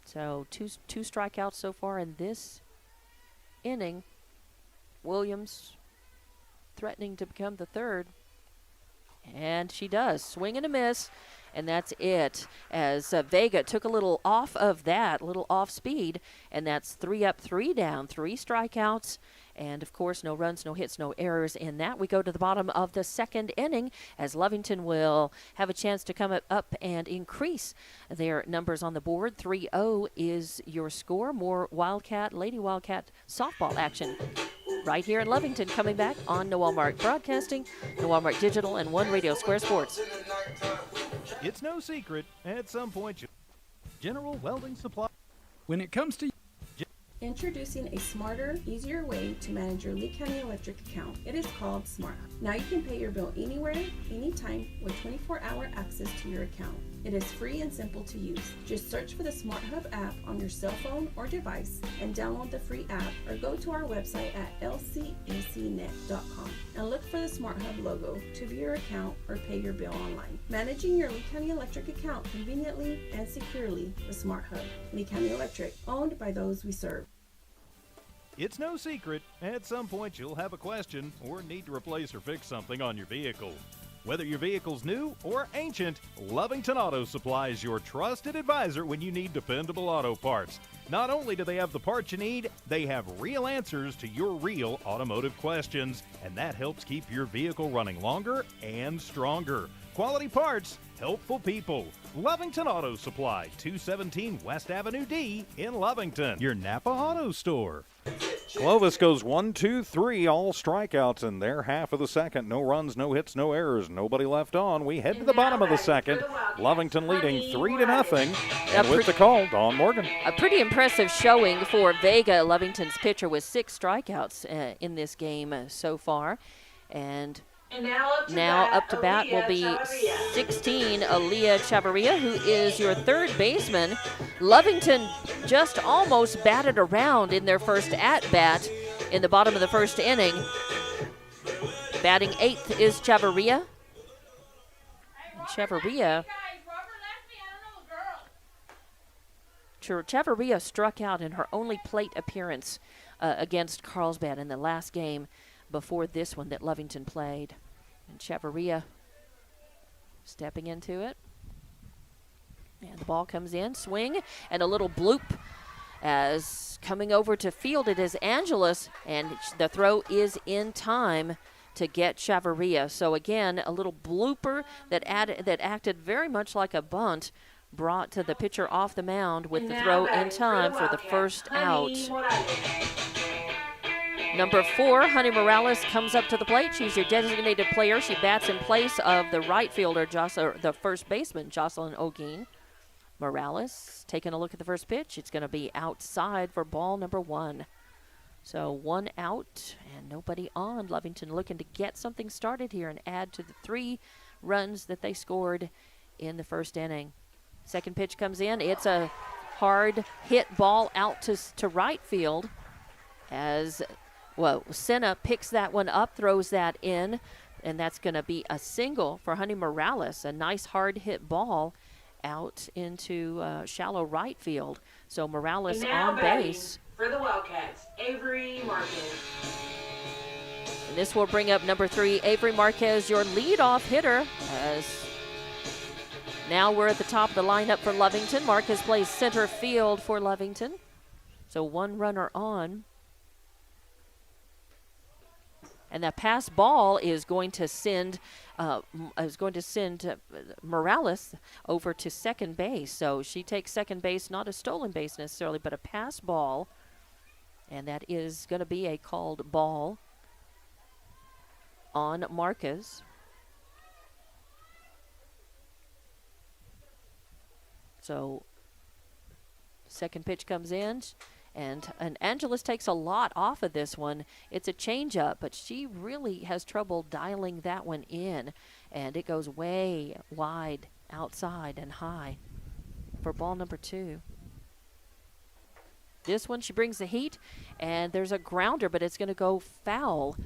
So two strikeouts so far in this inning. Williams threatening to become the 3rd. And she does. Swing and a miss. And that's it. As Vega took a little off of that, a little off speed. And that's 3 up, 3 down, 3 strikeouts. And, of course, no runs, no hits, no errors in that. We go to the bottom of the 2nd inning as Lovington will have a chance to come up and increase their numbers on the board. 3-0 is your score. More Lady Wildcat softball action right here in Lovington, coming back on Noel Mark Broadcasting, Noel Mark Digital, and One Radio Square Sports. It's no secret, at some point, General Welding Supply. When it comes to Introducing a smarter, easier way to manage your Lee County Electric account. It is called Smart Hub. Now you can pay your bill anywhere, anytime, with 24-hour access to your account. It is free and simple to use. Just search for the Smart Hub app on your cell phone or device and download the free app, or go to our website at lcecnet.com and look for the Smart Hub logo to view your account or pay your bill online. Managing your Lee County Electric account conveniently and securely with Smart Hub. Lee County Electric, owned by those we serve. It's no secret, at some point you'll have a question or need to replace or fix something on your vehicle. Whether your vehicle's new or ancient, Lovington Auto Supply is your trusted advisor when you need dependable auto parts. Not only do they have the parts you need, they have real answers to your real automotive questions, and that helps keep your vehicle running longer and stronger. Quality parts, helpful people. Lovington Auto Supply, 217 West Avenue D in Lovington, your Napa Auto Store. Clovis goes 1, 2, 3, all strikeouts in their half of the 2nd. No runs, no hits, no errors, nobody left on. We head to the bottom of the 2nd. Lovington leading 3-0. And with the call, Dawn Morgan. A pretty impressive showing for Vega, Lovington's pitcher, with 6 strikeouts in this game so far. And now up to bat will be 16, Aaliyah Chavarria, who is your 3rd baseman. Lovington just almost batted around in their first at-bat in the bottom of the 1st inning. Batting 8th is Chavarria. Chavarria struck out in her only plate appearance against Carlsbad in the last game before this one that Lovington played. And Chavarria stepping into it. And the ball comes in, swing, and a little bloop as coming over to field it is Angeles, and the throw is in time to get Chavarria. So again, a little blooper that acted very much like a bunt, brought to the pitcher off the mound with the throw in time for the first out. Number 4, Honey Morales, comes up to the plate. She's your designated player. She bats in place of the right fielder, the first baseman, Jocelyn O'Gean. Morales taking a look at the first pitch. It's going to be outside for ball number 1. So 1 out and nobody on. Lovington looking to get something started here and add to the 3 runs that they scored in the first inning. Second pitch comes in. It's a hard hit ball out to right field as, well, Senna picks that one up, throws that in, and that's going to be a single for Honey Morales. A nice hard hit ball out into shallow right field. So Morales on base. For the Wildcats, Avery Marquez. And this will bring up number 3, Avery Marquez, your leadoff hitter. As now we're at the top of the lineup for Lovington. Marquez plays center field for Lovington. So 1 runner on. And that pass ball is going to send Morales over to second base. So she takes second base, not a stolen base necessarily, but a pass ball. And that is going to be a called ball on Marquez. So second pitch comes in. And Angeles takes a lot off of this one. It's a changeup, but she really has trouble dialing that one in. And it goes way wide, outside, and high for ball number 2. This one, she brings the heat, and there's a grounder, but it's going to go foul.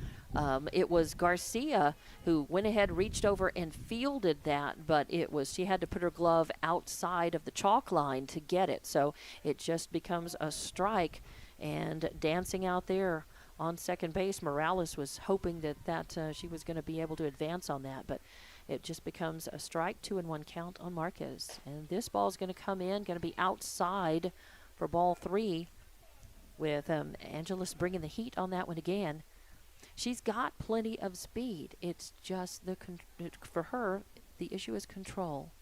It was Garcia who went ahead, reached over, and fielded that, but she had to put her glove outside of the chalk line to get it. So it just becomes a strike, and dancing out there on second base, Morales was hoping that she was going to be able to advance on that, but it just becomes a strike, 2-1 count on Marquez. And this ball is going to come in, going to be outside for ball 3 with Angeles bringing the heat on that one again. She's got plenty of speed. It's just for her, the issue is control.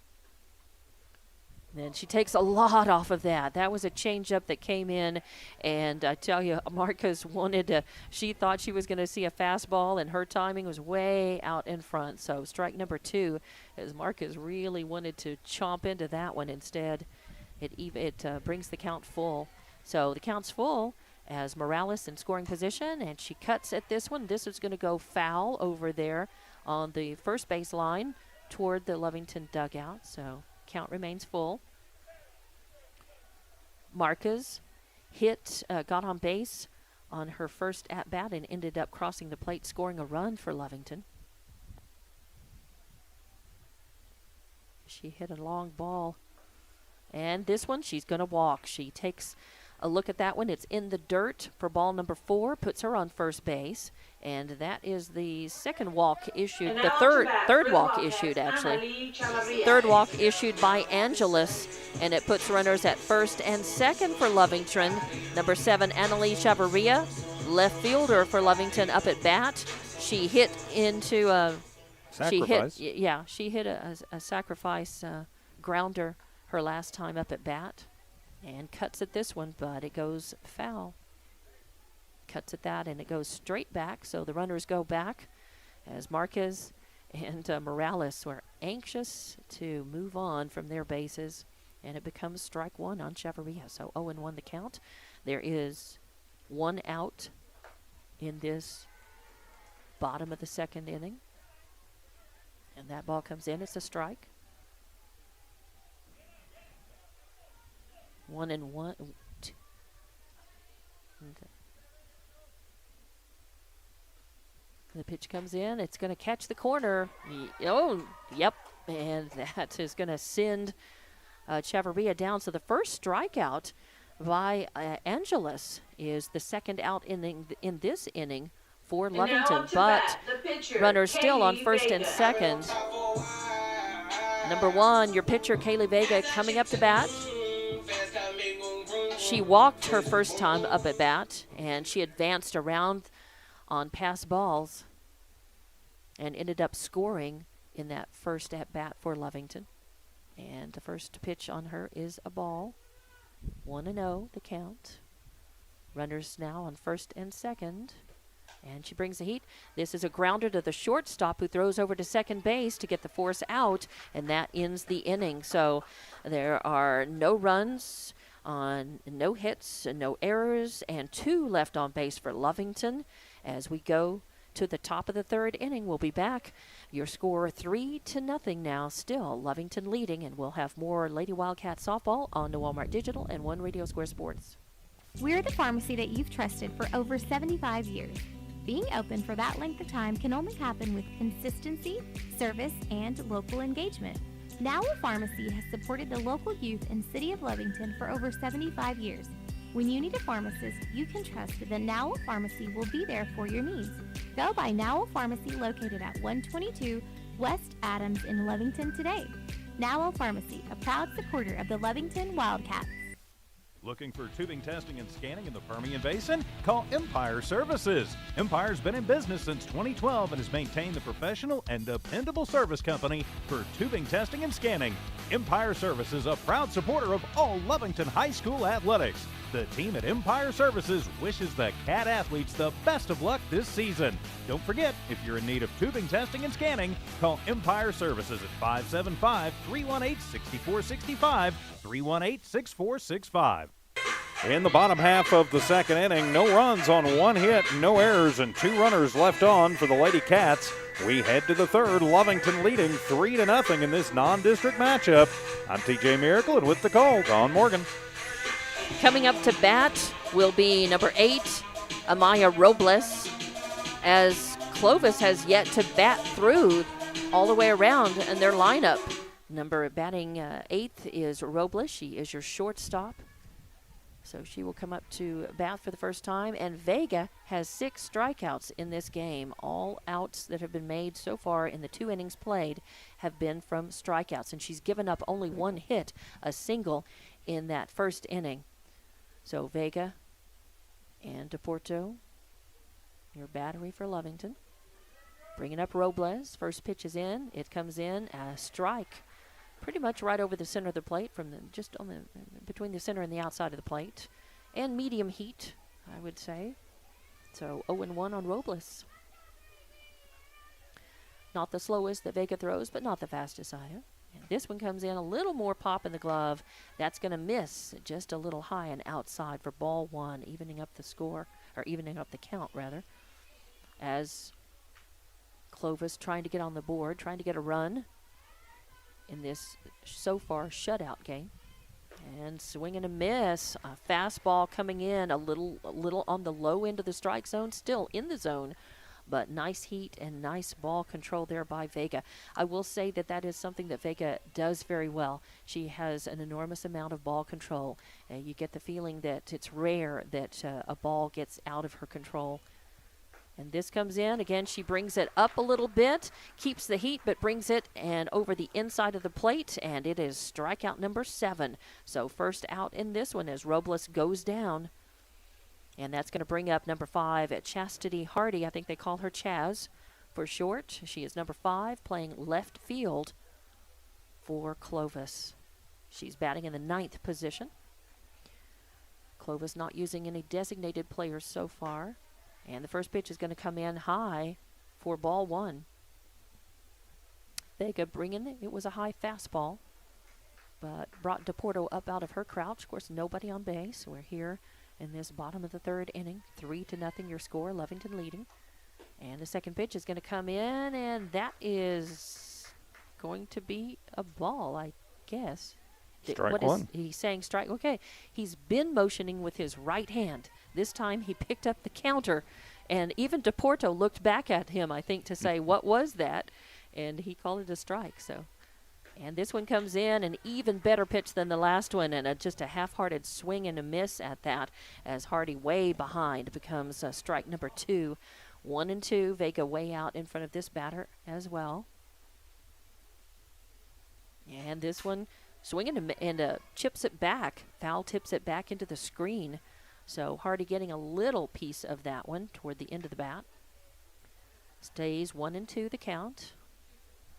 And she takes a lot off of that. That was a changeup that came in, and I tell you, Marquez she thought she was going to see a fastball, and her timing was way out in front. So strike number 2, as Marquez really wanted to chomp into that one. Instead, it brings the count full. So the count's full as Morales in scoring position, and she cuts at this one. This is going to go foul over there on the first base line toward the Lovington dugout. So count remains full. Marquez got on base on her first at-bat and ended up crossing the plate, scoring a run for Lovington. She hit a long ball. And this one, she's going to walk. She takes a look at that one. It's in the dirt for ball number 4, puts her on first base. And that is the second walk issued, the third walk issued, actually. Third walk issued by Angeles, and it puts runners at first and second for Lovington. Number 7, Annaleigh Chavarria, left fielder for Lovington, up at bat. She hit into a sacrifice. She hit a sacrifice grounder her last time up at bat, and cuts at this one, but it goes foul. Cuts at that, and it goes straight back, so the runners go back as Marquez and Morales were anxious to move on from their bases, and it becomes strike 1 on Chavarria. So 0-1 the count. There is 1 out in this bottom of the second inning, and that ball comes in. It's a strike. 1-1. The pitch comes in. It's going to catch the corner. Oh, yep. And that is going to send Chavarria down. So the first strikeout by Angeles is the second out in this inning for Lovington. But runners still on first and second. Number 1, your pitcher, Kaylie Vega, coming up to bat. She walked her first time up at bat, and she advanced around on pass balls. and ended up scoring in that first at-bat for Lovington. And the first pitch on her is a ball. 1-0 the count. Runners now on first and second. And she brings the heat. This is a grounder to the shortstop, who throws over to second base to get the force out, and that ends the inning. So there are no runs, on no hits, and no errors, and 2 left on base for Lovington. As we go to the top of the third inning, we'll be back. Your score 3-0 now, still Lovington leading, and we'll have more Lady Wildcat softball on the Walmart Digital and One Radio Square Sports. We're the pharmacy that you've trusted for over 75 years. Being open for that length of time can only happen with consistency, service, and local engagement. Now Pharmacy has supported the local youth in City of Lovington for over 75 years. When you need a pharmacist, you can trust that Now Pharmacy will be there for your needs. Go by Now Pharmacy, located at 122 West Adams in Lovington today. Now Pharmacy, a proud supporter of the Lovington Wildcats. Looking for tubing testing and scanning in the Permian Basin? Call Empire Services. Empire's been in business since 2012 and has maintained the professional and dependable service company for tubing testing and scanning. Empire Services, a proud supporter of all Lovington High School athletics. The team at Empire Services wishes the Cat athletes the best of luck this season. Don't forget, if you're in need of tubing testing and scanning, call Empire Services at 575-318-6465, 318-6465. In the bottom half of the second inning, no runs on 1 hit, no errors, and 2 runners left on for the Lady Cats. We head to the third, Lovington leading 3-0 in this non-district matchup. I'm TJ Miracle, and with the call, Don Morgan. Coming up to bat will be number 8, Amaya Robles, as Clovis has yet to bat through all the way around in their lineup. Batting 8th is Robles. She is your shortstop. So she will come up to bat for the first time. And Vega has 6 strikeouts in this game. All outs that have been made so far in the 2 innings played have been from strikeouts. And she's given up only 1 hit, a single, in that first inning. So Vega and Deporto, your battery for Lovington. Bringing up Robles. First pitch is in. It comes in. A strike. Pretty much right over the center of the plate, between the center and the outside of the plate. And medium heat, I would say. So 0-1 on Robles. Not the slowest that Vega throws, but not the fastest either. And this one comes in a little more pop in the glove. That's going to miss just a little high and outside for ball 1, evening up the score, or evening up the count, rather. As Clovis trying to get on the board, trying to get a run in this so far shutout game. And swing and a miss. A fastball coming in a little on the low end of the strike zone, still in the zone. But nice heat and nice ball control there by Vega. I will say that is something that Vega does very well. She has an enormous amount of ball control. You get the feeling that it's rare that a ball gets out of her control. And this comes in. Again, she brings it up a little bit, keeps the heat, but brings it and over the inside of the plate, and it is strikeout number 7. So first out in this one as Robles goes down. And that's going to bring up number 5 at Chastity Hardy. I think they call her Chaz for short. She is number 5, playing left field for Clovis. She's batting in the 9th position. Clovis not using any designated players so far. And the first pitch is going to come in high for ball 1. Vega bringing it was a high fastball, but brought Deporto up out of her crouch. Of course, nobody on base. We're here in this bottom of the third inning. 3-0 your score, Lovington leading. And the second pitch is going to come in, and that is going to be a ball, I guess. Strike 1. He's saying strike. Okay, he's been motioning with his right hand. This time he picked up the counter, and even Deporto looked back at him, I think, to say, what was that? And he called it a strike. So, and this one comes in, an even better pitch than the last one, and just a half-hearted swing and a miss at that, as Hardy way behind becomes strike number 2. 1-2, Vega way out in front of this batter as well. And this one swinging and chips it back. Foul tips it back into the screen. So Hardy getting a little piece of that one toward the end of the bat. Stays 1-2 the count.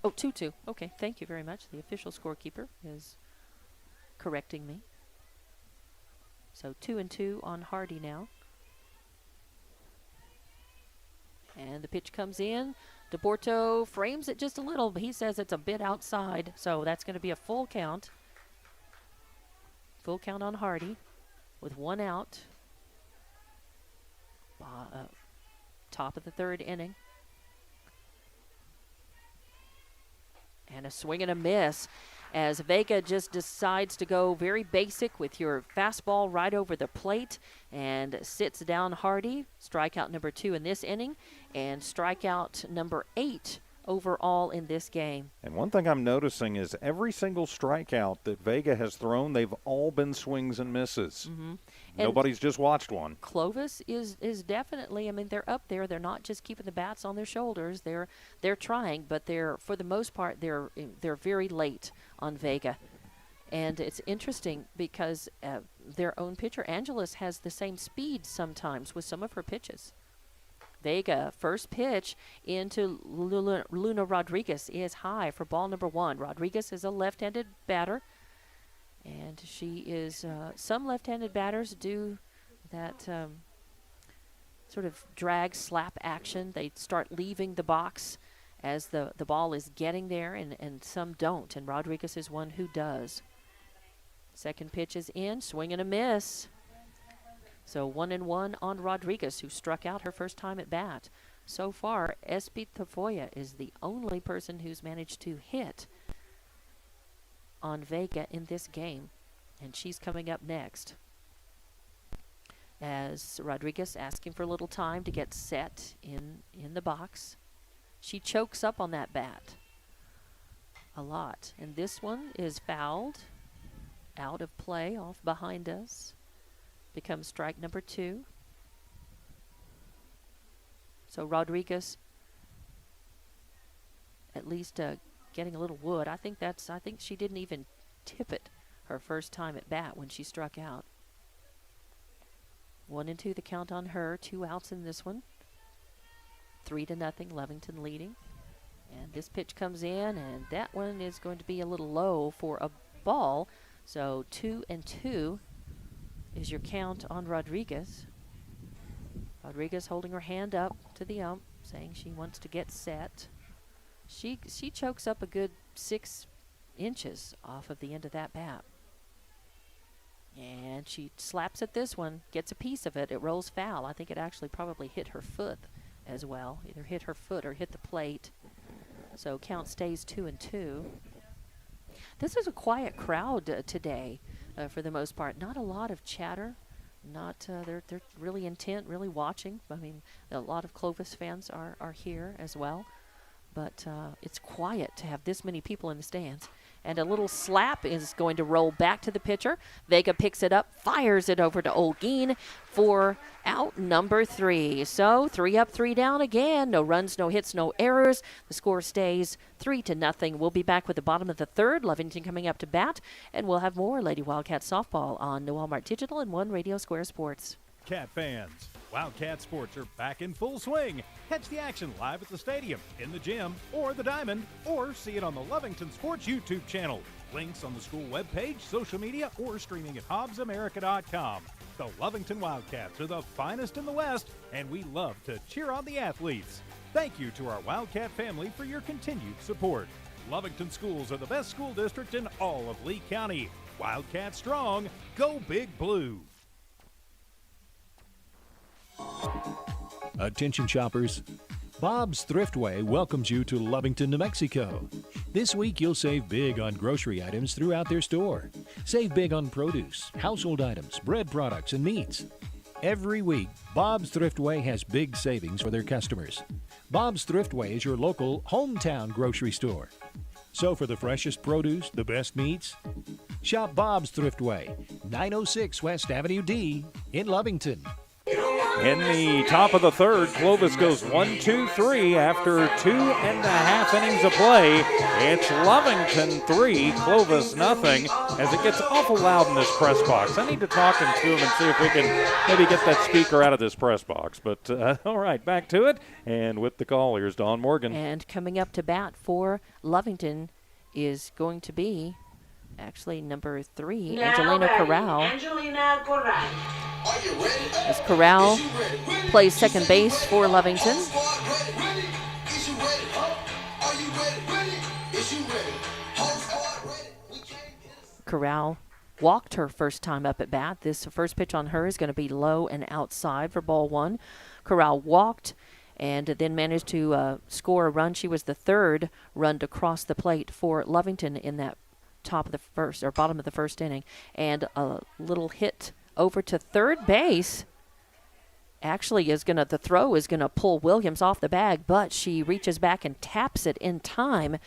Oh, 2-2. Okay, thank you very much. The official scorekeeper is correcting me. So 2-2 on Hardy now. And the pitch comes in. Deporto frames it just a little, but he says it's a bit outside. So that's going to be a full count. Full count on Hardy with 1 out. Top of the 3rd inning. And a swing and a miss as Vega just decides to go very basic with your fastball right over the plate and sits down Hardy. Strikeout number 2 in this inning and strikeout number 8 overall in this game. And one thing I'm noticing is every single strikeout that Vega has thrown, they've all been swings and misses. Mm-hmm. Nobody's just watched one. Clovis is definitely, I mean, they're up there. They're not just keeping the bats on their shoulders. They're trying, but they're, for the most part, they're very late on Vega. And it's interesting because their own pitcher, Angeles, has the same speed sometimes with some of her pitches. Vega, first pitch into Luna Rodriguez is high for ball number 1. Rodriguez is a left-handed batter, and she is, some left-handed batters do that sort of drag slap action. They start leaving the box as the ball is getting there, and some don't, and Rodriguez is one who does. Second pitch is in, swing and a miss. So 1-1 on Rodriguez, who struck out her first time at bat. So far, Espi Tafoya is the only person who's managed to hit on Vega in this game, and she's coming up next. As Rodriguez asking for a little time to get set in the box. She chokes up on that bat a lot, and this one is fouled, out of play, off behind us. Becomes strike number 2. So Rodriguez at least getting a little wood. I think she didn't even tip it her first time at bat when she struck out. 1-2 the count on her. 2 outs in this one. 3-0 Lovington leading. And this pitch comes in, and that one is going to be a little low for a ball. So 2-2 is your count on Rodriguez. Rodriguez holding her hand up to the ump, saying she wants to get set. She chokes up a good 6 inches off of the end of that bat. And she slaps at this one, gets a piece of it. It rolls foul. I think it actually probably hit her foot as well. Either hit her foot or hit the plate. So count stays 2-2. This is a quiet crowd today. For the most part, not a lot of chatter. Not they're really intent, really watching. I mean, a lot of Clovis fans are here as well, but it's quiet to have this many people in the stands. And a little slap is going to roll back to the pitcher. Vega picks it up, fires it over to Olguin for out number 3. So 3 up, 3 down again. No runs, no hits, no errors. The score stays 3-0. We'll be back with the bottom of the 3rd. Lovington coming up to bat, and we'll have more Lady Wildcat softball on New Walmart Digital and One Radio Square Sports. Cat fans, Wildcat sports are back in full swing. Catch the action live at the stadium, in the gym, or the diamond, or see it on the Lovington Sports YouTube channel. Links on the school webpage, social media, or streaming at HobbsAmerica.com. The Lovington Wildcats are the finest in the West, and we love to cheer on the athletes. Thank you to our Wildcat family for your continued support. Lovington schools are the best school district in all of Lee County. Wildcat strong, go Big Blue. Attention shoppers, Bob's Thriftway welcomes you to Lovington, New Mexico. This week you'll save big on grocery items throughout their store. Save big on produce, household items, bread products, and meats. Every week, Bob's Thriftway has big savings for their customers. Bob's Thriftway is your local hometown grocery store. So for the freshest produce, the best meats, shop Bob's Thriftway, 906 West Avenue D in Lovington. You don't want In the top of the third, Clovis goes 1-2-3 after 2.5 innings of play. It's Lovington 3, Clovis nothing, as it gets awful loud in this press box. I need to talk to him and see if we can maybe get that speaker out of this press box. But all right, back to it. And with the call, here's Dawn Morgan. And coming up to bat for Lovington is going to be actually number 3, Angelia Corral. Angelia Corral. As Corral plays second base for Lovington. Corral walked her first time up at bat. This first pitch on her is going to be low and outside for ball 1. Corral walked and then managed to score a run. She was the third run to cross the plate for Lovington in that top of the first or bottom of the first inning, and a little hit over to third base. Actually, the throw is gonna pull Williams off the bag, but she reaches back and taps it in time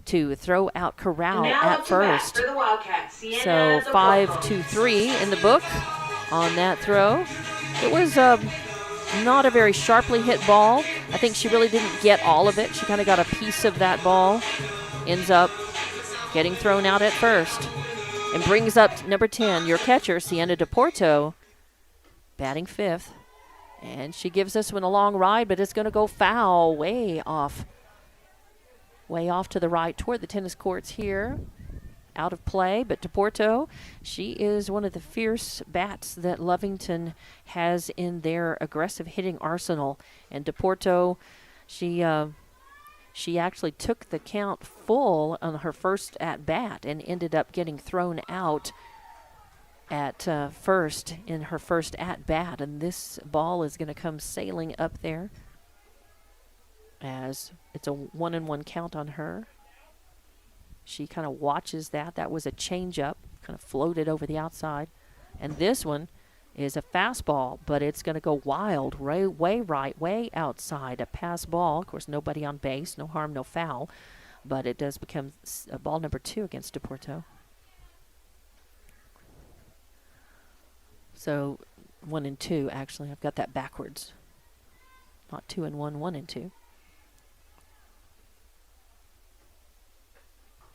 to throw out Corral at first. So 5-2-3 in the book on that throw. It was not a very sharply hit ball. I think she really didn't get all of it. She kind of got a piece of that ball. Ends up getting thrown out at first. And brings up number 10, your catcher, Sienna Deporto, batting 5th. And she gives this one a long ride, but it's going to go foul way off to the right toward the tennis courts here. Out of play, but Deporto, she is one of the fierce bats that Lovington has in their aggressive hitting arsenal. And Deporto, she actually took the count full on her first at-bat and ended up getting thrown out at first in her first at-bat. And this ball is going to come sailing up there as it's a 1-1 count on her. She kind of watches that. That was a changeup, kind of floated over the outside. And this one is a fastball, but it's going to go wild, way right, way outside. A pass ball. Of course, nobody on base, no harm, no foul. But it does become ball number 2 against Deporto. So 1-2, actually. I've got that backwards. Not 2-1, 1-2.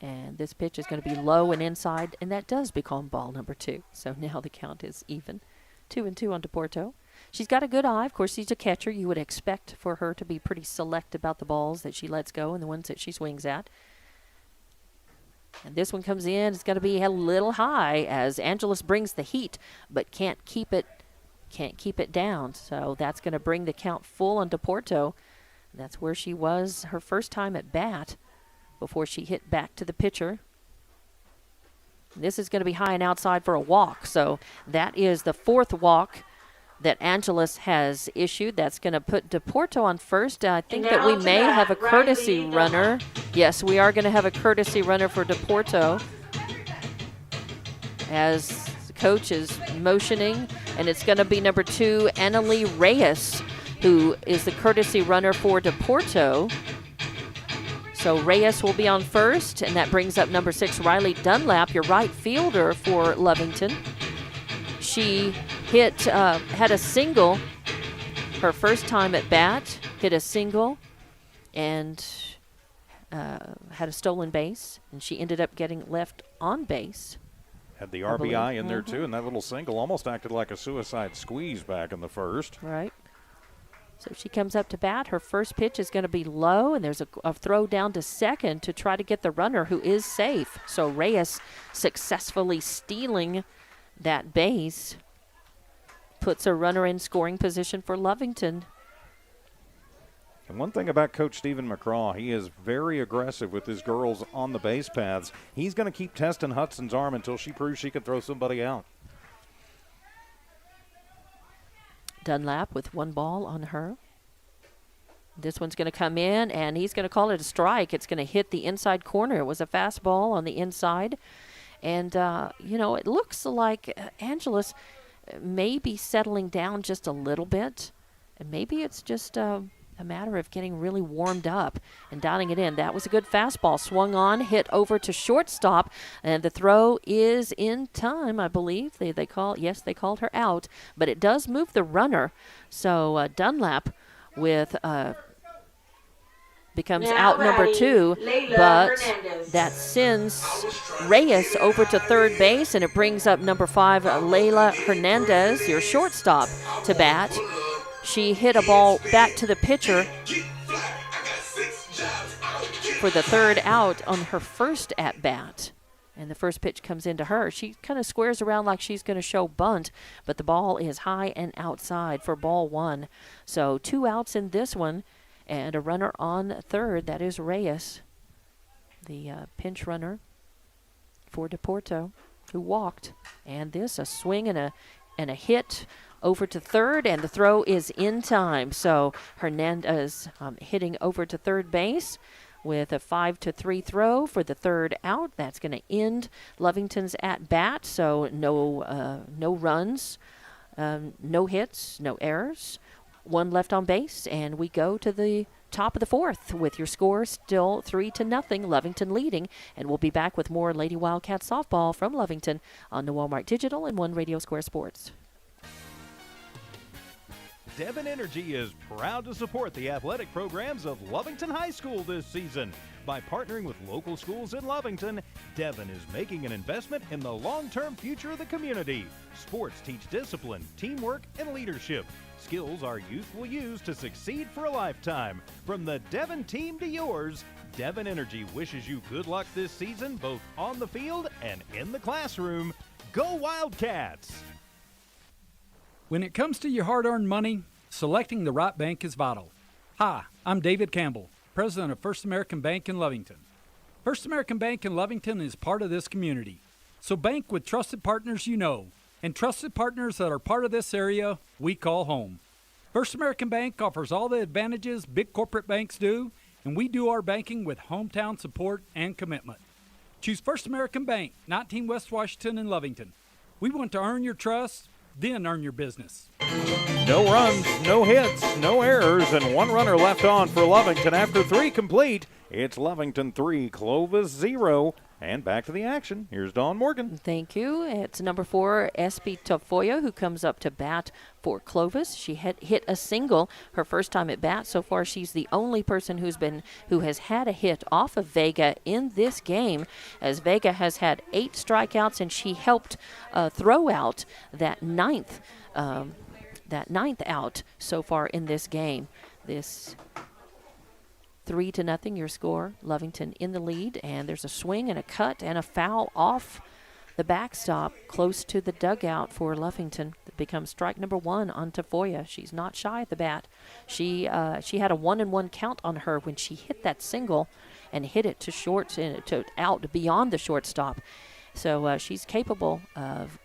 And this pitch is going to be low and inside, and that does become ball number 2. So now the count is even. 2-2 on Deporto. She's got a good eye. Of course, she's a catcher. You would expect for her to be pretty select about the balls that she lets go and the ones that she swings at. And this one comes in. It's going to be a little high as Angeles brings the heat, but can't keep it down. So that's going to bring the count full on Deporto. That's where she was her first time at bat before she hit back to the pitcher. This is going to be high and outside for a walk. So that is the 4th walk that Angeles has issued. That's going to put Deporto on first. I think that we may have a courtesy runner. Yes, we are going to have a courtesy runner for Deporto as the coach is motioning. And it's going to be number 2, Annaleigh Reyes, who is the courtesy runner for Deporto. So Reyes will be on first, and that brings up number 6, Riley Dunlap, your right fielder for Lovington. She had a single her first time at bat, hit a single, and had a stolen base, and she ended up getting left on base. Had the RBI in there, too, and that little single almost acted like a suicide squeeze back in the first. Right. So she comes up to bat. Her first pitch is going to be low, and there's a throw down to second to try to get the runner who is safe. So Reyes successfully stealing that base puts a runner in scoring position for Lovington. And one thing about Coach Stephen McCraw, he is very aggressive with his girls on the base paths. He's going to keep testing Hudson's arm until she proves she can throw somebody out. Dunlap with 1 ball on her. This one's going to come in, and he's going to call it a strike. It's going to hit the inside corner. It was a fastball on the inside. And, it looks like Angeles may be settling down just a little bit. And maybe it's just a a matter of getting really warmed up and dialing it in. That was a good fastball. Swung on, hit over to shortstop, and the throw is in time, I believe. They called her out, but it does move the runner. So Dunlap with becomes Now out number batting, 2, Layla but Hernandez. that sends Reyes over to third base, and it brings up number 5, Layla Hernandez, your shortstop, to bat. She hit a ball back to the pitcher for the third out on her first at-bat. And the first pitch comes into her. She kind of squares around like she's going to show bunt, but the ball is high and outside for ball 1. So 2 outs in this one, and a runner on third. That is Reyes, the pinch runner for Deporto, who walked. And this, a swing and a hit over to third, and the throw is in time. So Hernandez hitting over to third base with a 5-3 throw for the third out. That's going to end Lovington's at bat. So no runs, no hits, no errors. 1 left on base, and we go to the top of the 4th with your score still 3-0, Lovington leading. And we'll be back with more Lady Wildcat softball from Lovington on the Walmart Digital and One Radio Square Sports. Devon Energy is proud to support the athletic programs of Lovington High School this season. By partnering with local schools in Lovington, Devon is making an investment in the long-term future of the community. Sports teach discipline, teamwork, and leadership. Skills our youth will use to succeed for a lifetime. From the Devon team to yours, Devon Energy wishes you good luck this season, both on the field and in the classroom. Go Wildcats! When it comes to your hard-earned money, selecting the right bank is vital. Hi, I'm David Campbell, president of First American Bank in Lovington. First American Bank in Lovington is part of this community. So bank with trusted partners you know, and trusted partners that are part of this area we call home. First American Bank offers all the advantages big corporate banks do, and we do our banking with hometown support and commitment. Choose First American Bank, 19 West Washington in Lovington. We want to earn your trust, then earn your business. No runs, no hits, no errors, and 1 runner left on for Lovington after 3 complete. It's Lovington 3, Clovis 0. And back to the action. Here's Dawn Morgan. Thank you. It's number 4, Espi Tafoya, who comes up to bat for Clovis. She hit a single her first time at bat. So far, she's the only person who has had a hit off of Vega in this game, as Vega has had 8 strikeouts, and she helped throw out that ninth out so far in this game. This 3-0 your score. Lovington in the lead, and there's a swing and a cut and a foul off the backstop close to the dugout for Lovington. It becomes strike number 1 on Tafoya. She's not shy at the bat. She had a 1-1 count on her when she hit that single and hit it to short, to out beyond the shortstop. So she's capable of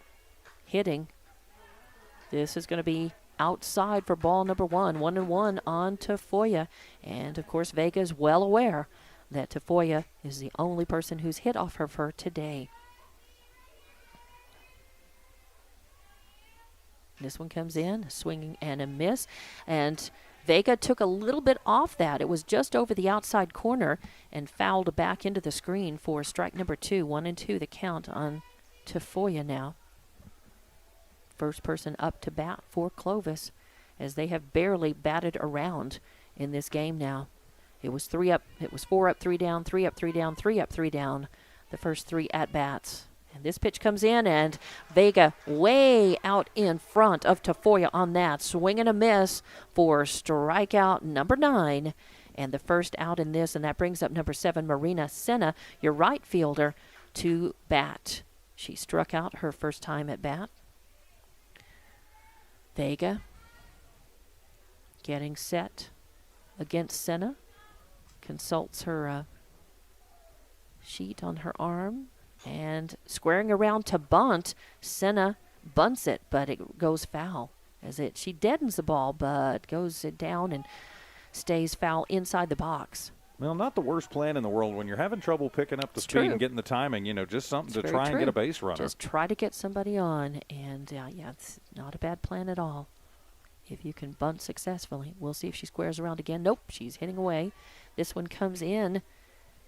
hitting. This is going to be outside for ball number 1, 1-1 on Tafoya. And, of course, Vega is well aware that Tafoya is the only person who's hit off of her today. This one comes in, a swinging and a miss. And Vega took a little bit off that. It was just over the outside corner and fouled back into the screen for strike number 2. 1-2 the count on Tafoya now. First person up to bat for Clovis, as they have barely batted around in this game now. It was 4 up, 3 down, 3 up, 3 down, 3 up, 3 down, the first 3 at-bats. And this pitch comes in, and Vega way out in front of Tafoya on that. Swing and a miss for strikeout number 9, and the first out in this, and that brings up number 7, Marina Senna, your right fielder, to bat. She struck out her first time at bat. Vega getting set against Senna. Consults her sheet on her arm. And squaring around to bunt, Senna bunts it, but it goes foul. She deadens the ball, but goes down and stays foul inside the box. Well, not the worst plan in the world when you're having trouble picking up the speed and getting the timing, just something to try and get a base runner. Just try to get somebody on, and it's not a bad plan at all. if you can bunt successfully. We'll see if she squares around again. Nope, she's hitting away. This one comes in,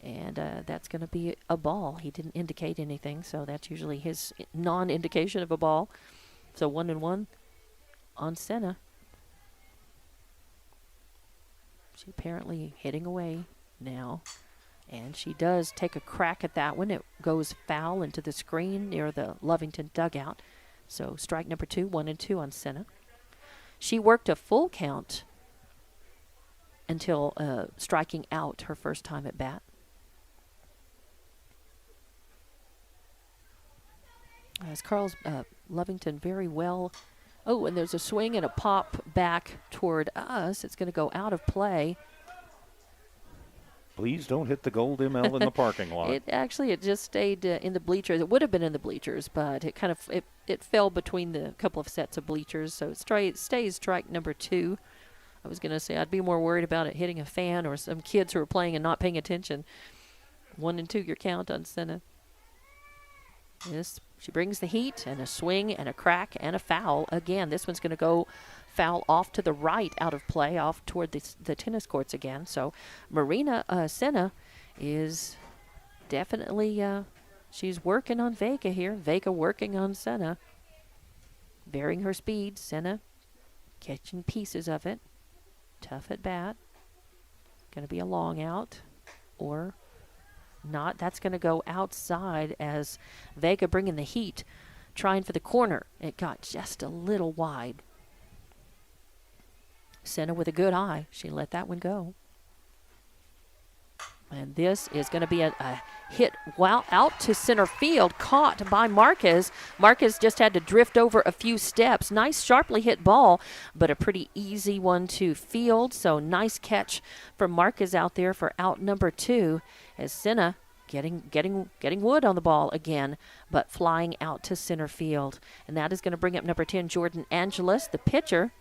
and that's going to be a ball. He didn't indicate anything, so that's usually his non-indication of a ball. So 1-1 on Senna. She's apparently hitting away now. And she does take a crack at that one. It goes foul into the screen near the Lovington dugout. So strike number 2, 1-2 on Senna. She worked a full count until striking out her first time at bat. As Carl's Lovington very well. Oh, and there's a swing and a pop back toward us. It's going to go out of play. Please don't hit the gold ML in the parking lot. It just stayed in the bleachers. It would have been in the bleachers, but it kind of it fell between the couple of sets of bleachers. So it stays strike number 2. I was going to say I'd be more worried about it hitting a fan or some kids who are playing and not paying attention. 1-2 your count on Senna. Yes, she brings the heat and a swing and a crack and a foul. Again, this one's going to go foul off to the right out of play, off toward the tennis courts again. So Marina Senna is definitely, she's working on Vega here. Vega working on Senna. Varying her speed. Senna catching pieces of it. Tough at bat. Going to be a long out or not. That's going to go outside as Vega bringing the heat, trying for the corner. It got just a little wide. Senna with a good eye. She let that one go. And this is going to be a hit out to center field, caught by Marquez. Marquez just had to drift over a few steps. Nice, sharply hit ball, but a pretty easy one to field. So nice catch from Marquez out there for out number 2 as Senna getting wood on the ball again, but flying out to center field. And that is going to bring up number 10, Jordan Angeles, the pitcher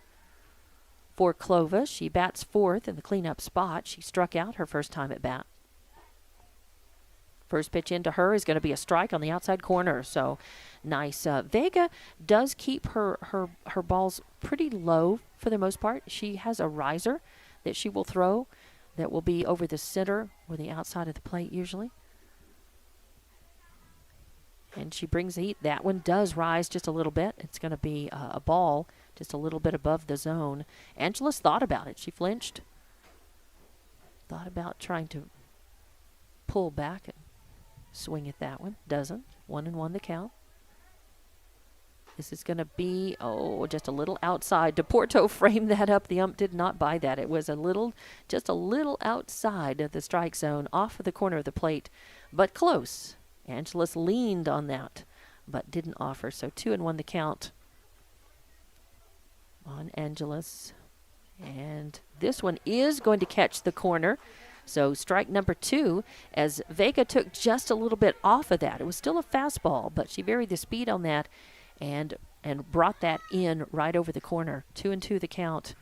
for Clovis. She bats 4th in the cleanup spot. She struck out her first time at bat. First pitch into her is going to be a strike on the outside corner. So nice. Vega does keep her balls pretty low for the most part. She has a riser that she will throw that will be over the center or the outside of the plate usually. And she brings the heat. That one does rise just a little bit. It's going to be a ball just a little bit above the zone. Angeles thought about it. She flinched. Thought about trying to pull back and swing at that one. Doesn't. 1-1 the count. This is going to be, just a little outside. Deporto framed that up. The ump did not buy that. It was just a little outside of the strike zone, off of the corner of the plate, but close. Angeles leaned on that, but didn't offer. So 2-1 the count on Angeles. And this one is going to catch the corner. So strike number 2 as Vega took just a little bit off of that. It was still a fastball, but she varied the speed on that and brought that in right over the corner. 2-2 the count.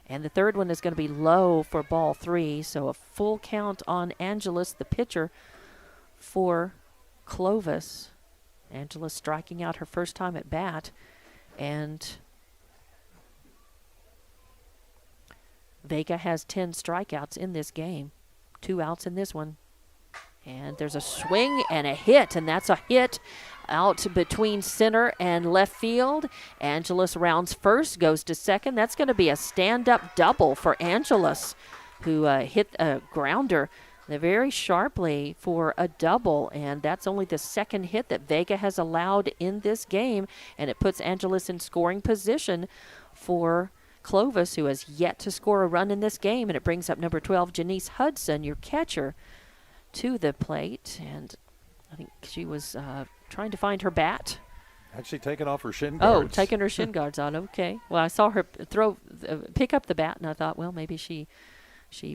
And the third one is going to be low for ball 3. So a full count on Angeles, the pitcher for Clovis. Angeles striking out her first time at bat. And Vega has 10 strikeouts in this game. 2 outs in this one. And there's a swing and a hit, and that's a hit out between center and left field. Angeles rounds first, goes to second. That's going to be a stand-up double for Angeles, who hit a grounder very sharply for a double, and that's only the second hit that Vega has allowed in this game, and it puts Angeles in scoring position for Clovis, who has yet to score a run in this game, and it brings up number 12, Janice Hudson, your catcher, to the plate. And I think she was trying to find her bat. Actually taking off her shin guards. Oh, taking her shin guards on. Okay. Well, I saw her pick up the bat, and I thought, well, maybe she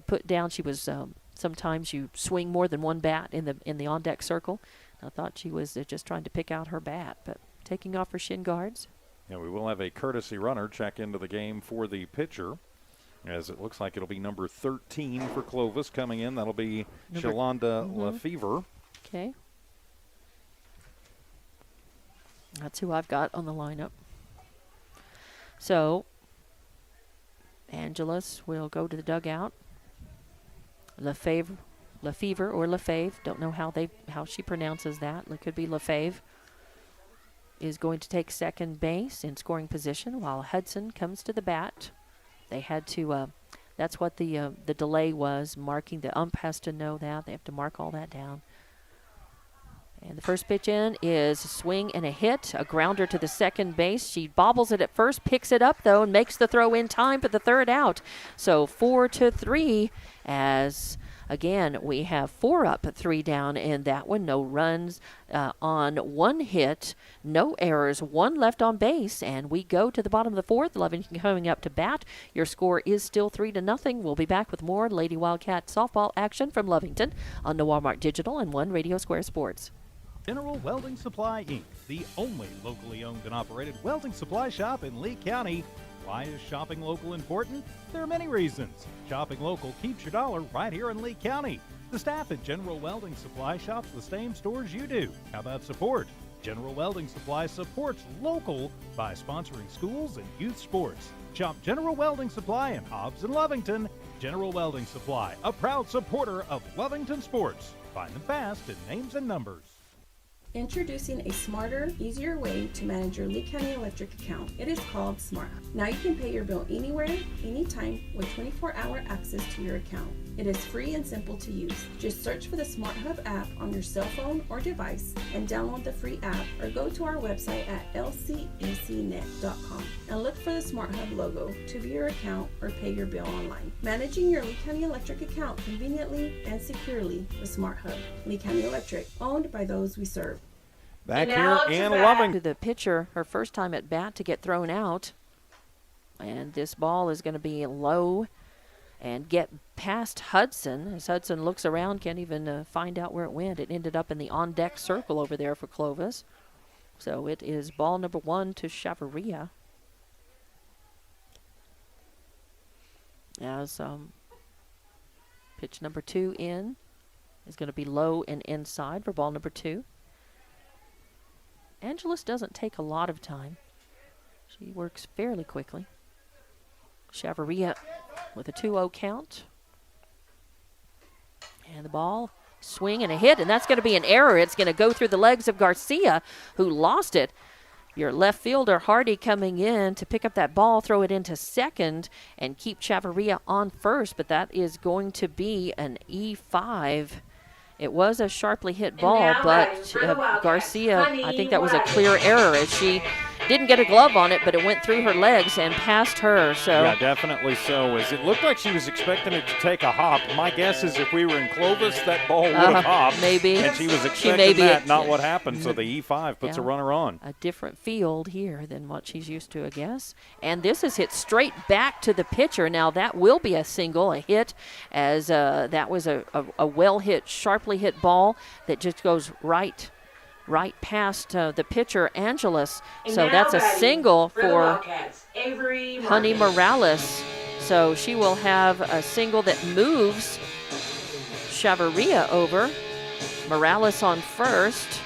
put down. She was sometimes you swing more than one bat in the on-deck circle. I thought she was just trying to pick out her bat, but taking off her shin guards. Yeah, we will have a courtesy runner check into the game for the pitcher, as it looks like it'll be number 13 for Clovis coming in. That'll be Shalonda Lefevre. Okay. That's who I've got on the lineup. So Angeles will go to the dugout. Lefevre or Lefebvre, don't know how she pronounces that. It could be Lefebvre, is going to take second base in scoring position while Hudson comes to the bat. They had to, that's what the delay was, marking. The ump has to know that. They have to mark all that down. And the first pitch in is a swing and a hit, a grounder to the second base. She bobbles it at first, picks it up, though, and makes the throw in time for the third out. So 4-3 as, again, we have 4 up, 3 down in that one. No runs on 1 hit, no errors, 1 left on base, and we go to the bottom of the 4th. Lovington coming up to bat. Your score is still 3-0. We'll be back with more Lady Wildcat softball action from Lovington on the Walmart Digital and One Radio Square Sports. General Welding Supply, Inc., the only locally owned and operated welding supply shop in Lee County. Why is shopping local important? There are many reasons. Shopping local keeps your dollar right here in Lee County. The staff at General Welding Supply shops the same stores you do. How about support? General Welding Supply supports local by sponsoring schools and youth sports. Shop General Welding Supply in Hobbs and Lovington. General Welding Supply, a proud supporter of Lovington sports. Find them fast in names and numbers. Introducing a smarter, easier way to manage your Lee County Electric account. It is called Smart Hub. Now you can pay your bill anywhere, anytime with 24-hour access to your account. It is free and simple to use. Just search for the Smart Hub app on your cell phone or device and download the free app, or go to our website at lcecnet.com and look for the Smart Hub logo to view your account or pay your bill online. Managing your Lee County Electric account conveniently and securely with Smart Hub. Lee County Electric, owned by those we serve. Back here Now in to Lovington. To the pitcher, her first time at bat to get thrown out. And this ball is going to be low and get past Hudson. As Hudson looks around, can't even find out where it went. It ended up in the on-deck circle over there for Clovis. So it is ball number 1 to Chavarria. As pitch number 2 in is going to be low and inside for ball number 2. Angeles doesn't take a lot of time. She works fairly quickly. Chavarria with a 2-0 count. And the ball, swing and a hit, and that's going to be an error. It's going to go through the legs of Garcia, who lost it. Your left fielder, Hardy, coming in to pick up that ball, throw it into second, and keep Chavarria on first, but that is going to be an E5. It was a sharply hit ball, but Garcia, I think that was a clear error as she didn't get a glove on it, but it went through her legs and past her. So yeah, definitely so. As it looked like she was expecting it to take a hop. My guess is if we were in Clovis, that ball would have hopped. Maybe. And she was expecting that, not what happened. So the E5 puts a Yeah. runner on. A different field here than what she's used to, I guess. And this is hit straight back to the pitcher. Now that will be a single, a hit, as that was a well-hit, sharply hit ball that just goes right past the pitcher, Angeles. So that's a single for Honey Morales. So she will have a single that moves Chavarria over. Morales on first.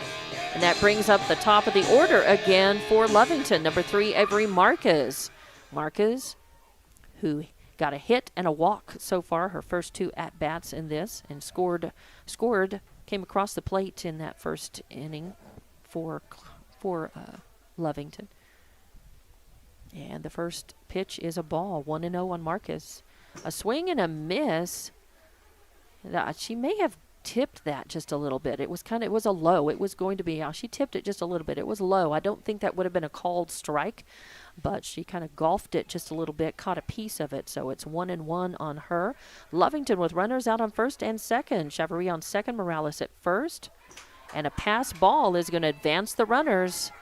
And that brings up the top of the order again for Lovington. Number 3, Avery Marquez. Marquez, who got a hit and a walk so far, her first 2 at-bats in this, and scored, came across the plate in that first inning for Lovington. And the first pitch is a ball, 1-0 on Marquez. A swing and a miss. She may have tipped that just a little bit. It was a low. It was going to be, she tipped it just a little bit. It was low. I don't think that would have been a called strike, but she kind of golfed it just a little bit, caught a piece of it. So it's 1-1 on her. Lovington with runners out on first and second. Chavarria on second, Morales at first. And a pass ball is going to advance the runners.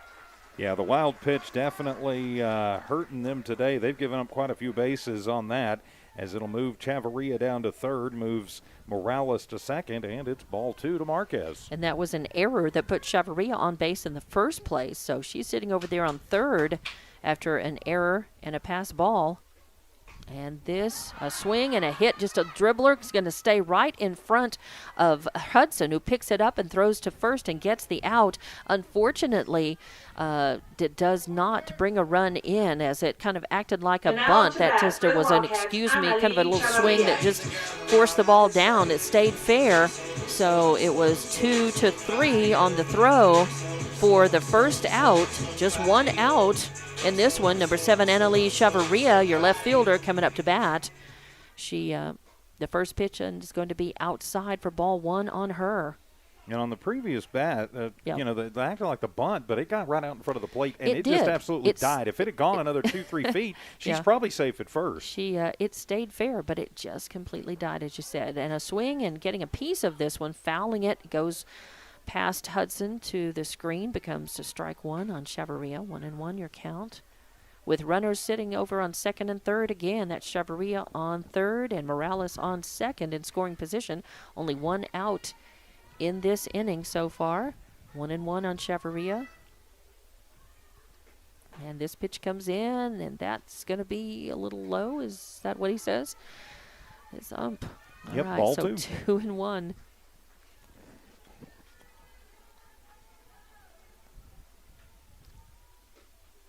Yeah, the wild pitch definitely hurting them today. They've given up quite a few bases on that, as it'll move Chavarria down to third, moves Morales to second, and it's ball 2 to Marquez. And that was an error that put Chavarria on base in the first place. So she's sitting over there on third after an error and a pass ball. And this, a swing and a hit, just a dribbler. Is going to stay right in front of Hudson, who picks it up and throws to first and gets the out. Unfortunately, it does not bring a run in, as it kind of acted like a bunt. That just was an, kind of a little swing that just forced the ball down. It stayed fair, so it was 2-3 on the throw for the first out. Just one out in this one. Number 7, Annaleigh Chavarria, your left fielder, coming up to bat. She, the first pitch is going to be outside for ball 1 on her. And on the previous bat, Yep. you know, they acted like the bunt, but it got right out in front of the plate, and it did. just absolutely died. If it had gone another 2-3 feet, she's probably safe at first. It stayed fair, but it just completely died, as you said. And a swing and getting a piece of this one, fouling it, goes past Hudson to the screen, becomes a strike 1 on Chavarria. 1-1 your count. With runners sitting over on second and third again. That's Chavarria on third and Morales on second in scoring position. Only one out in this inning so far. 1-1 on Chavarria. And this pitch comes in, and that's going to be a little low. Is that what he says? It's ump. All Yep, right, ball so 2. 2-1.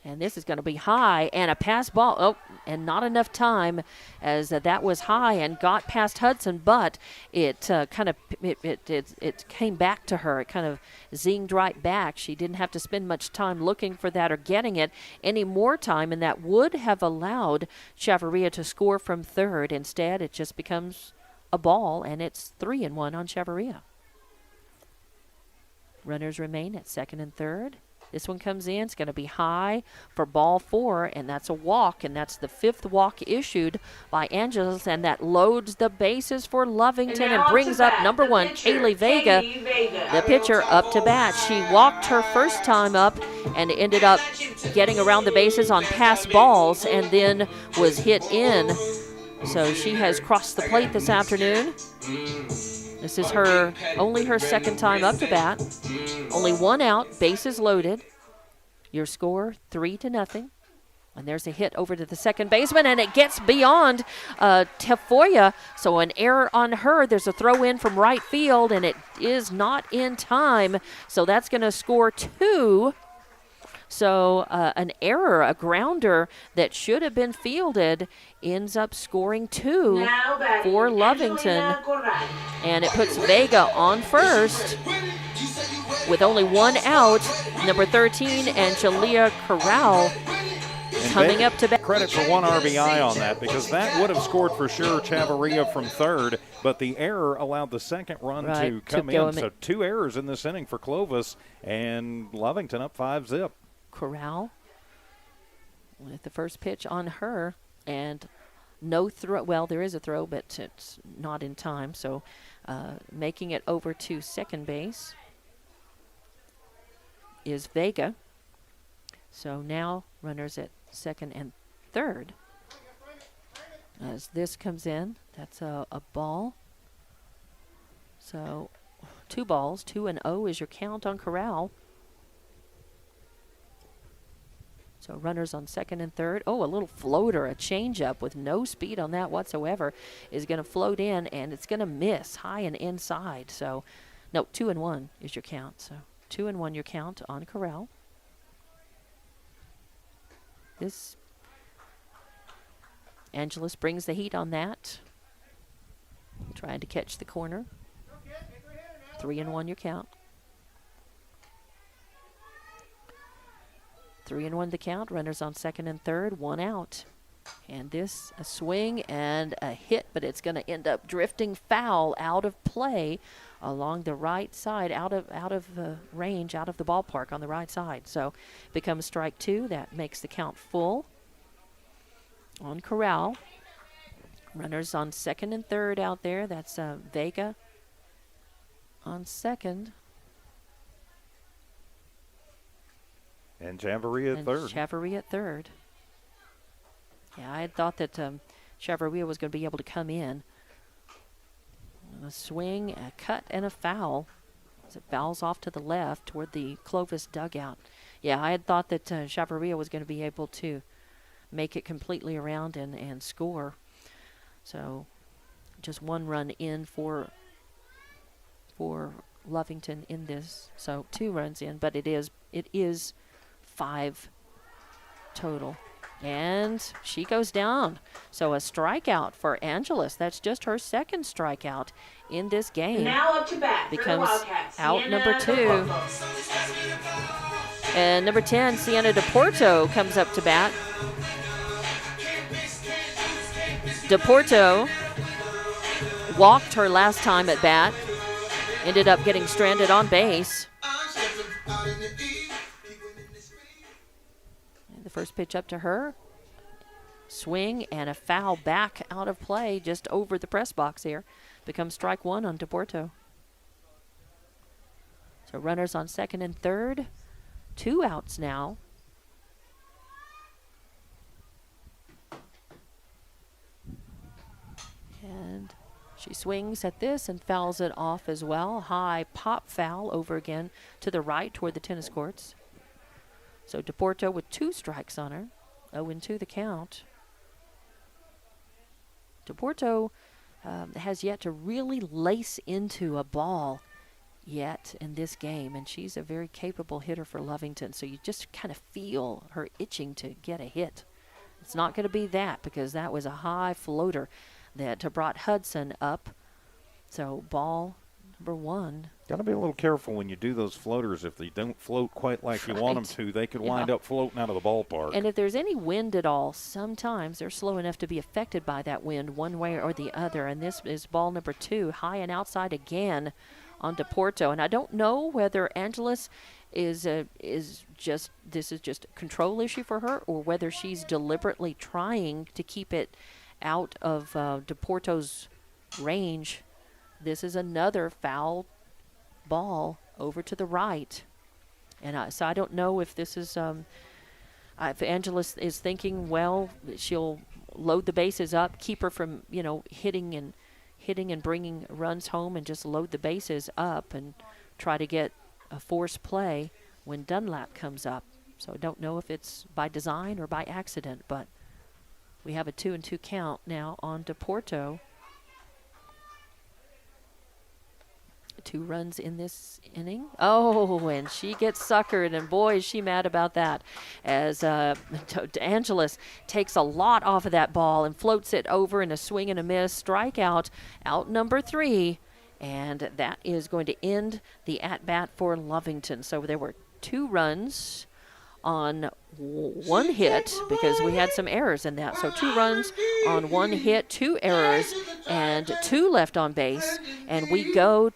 And this is going to be high, and a pass ball. Oh, and not enough time, as that was high and got past Hudson, but it it came back to her. It kind of zinged right back. She didn't have to spend much time looking for that or getting it any more time, and that would have allowed Chavarria to score from third. Instead, it just becomes a ball, and it's 3-1 on Chavarria. Runners remain at second and third. This one comes in. It's going to be high for ball 4, and that's a walk, and that's the 5th walk issued by Angeles, and that loads the bases for Lovington and brings up number 1, Kaylie Vega, the pitcher, up to bat. She walked her first time up and ended up getting around the bases on pass balls and then was hit in. So she has crossed the plate this afternoon. This is only her second time up to bat. Only one out, bases loaded. Your score, 3-0. And there's a hit over to the second baseman, and it gets beyond Tafoya. So an error on her. There's a throw in from right field, and it is not in time. So that's going to score 2. So an error, a grounder that should have been fielded, ends up scoring 2 for Lovington. And it puts Vega on first with only one out. Number 13, Angelia Corral, coming up to bat. Credit for one RBI on that, because that would have scored for sure Chavarria from third, but the error allowed the second run to come in. So 2 errors in this inning for Clovis, and Lovington up 5-0. Corral with the first pitch on her, and no throw. Well, there is a throw, but it's not in time. So making it over to second base is Vega. So now runners at second and third. As this comes in, that's a ball. So 2 balls, 2-0 is your count on Corral. So runners on second and third. Oh, a little floater, a changeup with no speed on that whatsoever is going to float in, and it's going to miss high and inside. So, no, 2-1 is your count. So 2-1 your count on Corral. This Angeles brings the heat on that. Trying to catch the corner. 3-1 your count. 3-1 the count. Runners on second and third. 1 out. And this, a swing and a hit, but it's going to end up drifting foul out of play along the right side, out of range, out of the ballpark on the right side. So becomes strike 2. That makes the count full on Corral. Runners on second and third out there. That's Vega on second. And Chavarria at third. Chavarria at third. Yeah, I had thought that Chavarria was going to be able to come in. A swing, a cut, and a foul. As it fouls off to the left toward the Clovis dugout. Yeah, I had thought that Chavarria was going to be able to make it completely around and score. So just 1 run in for Lovington in this. So 2 runs in, but it is 5 total. And she goes down. So a strikeout for Angeles. That's just her 2nd strikeout in this game. Now up to bat becomes for the Wildcats, out Sienna number 2. Deporto. And number 10, Sienna Deporto, comes up to bat. Deporto walked her last time at bat. Ended up getting stranded on base. The first pitch up to her. Swing and a foul back out of play just over the press box here. Becomes strike 1 on Deporto. So runners on 2nd and 3rd. 2 outs now. And she swings at this and fouls it off as well. High pop foul over again to the right toward the tennis courts. So Deporto with 2 strikes on her. 0-2 the count. Deporto has yet to really lace into a ball yet in this game, and she's a very capable hitter for Lovington, so you just kind of feel her itching to get a hit. It's not going to be that, because that was a high floater that brought Hudson up. So ball number 1. Got to be a little careful when you do those floaters. If they don't float quite like you want them to, they could wind up floating out of the ballpark. And if there's any wind at all, sometimes they're slow enough to be affected by that wind one way or the other. And this is ball number 2, high and outside again on Deporto. And I don't know whether Angeles is just a control issue for her, or whether she's deliberately trying to keep it out of Deporto's range. This is another foul ball over to the right. And so I don't know if this is if Angeles is thinking, well, she'll load the bases up, keep her from, hitting and bringing runs home, and just load the bases up and try to get a force play when Dunlap comes up. So I don't know if it's by design or by accident, but we have a 2-2 count now on Deporto. 2 runs in this inning. Oh, and she gets suckered, and boy, is she mad about that, as Angeles takes a lot off of that ball and floats it over in a swing and a miss. Strikeout, out number 3, and that is going to end the at-bat for Lovington. So there were 2 runs on 1 hit, because we had some errors in that. So 2 runs on 1 hit, 2 errors, and 2 left on base. And we are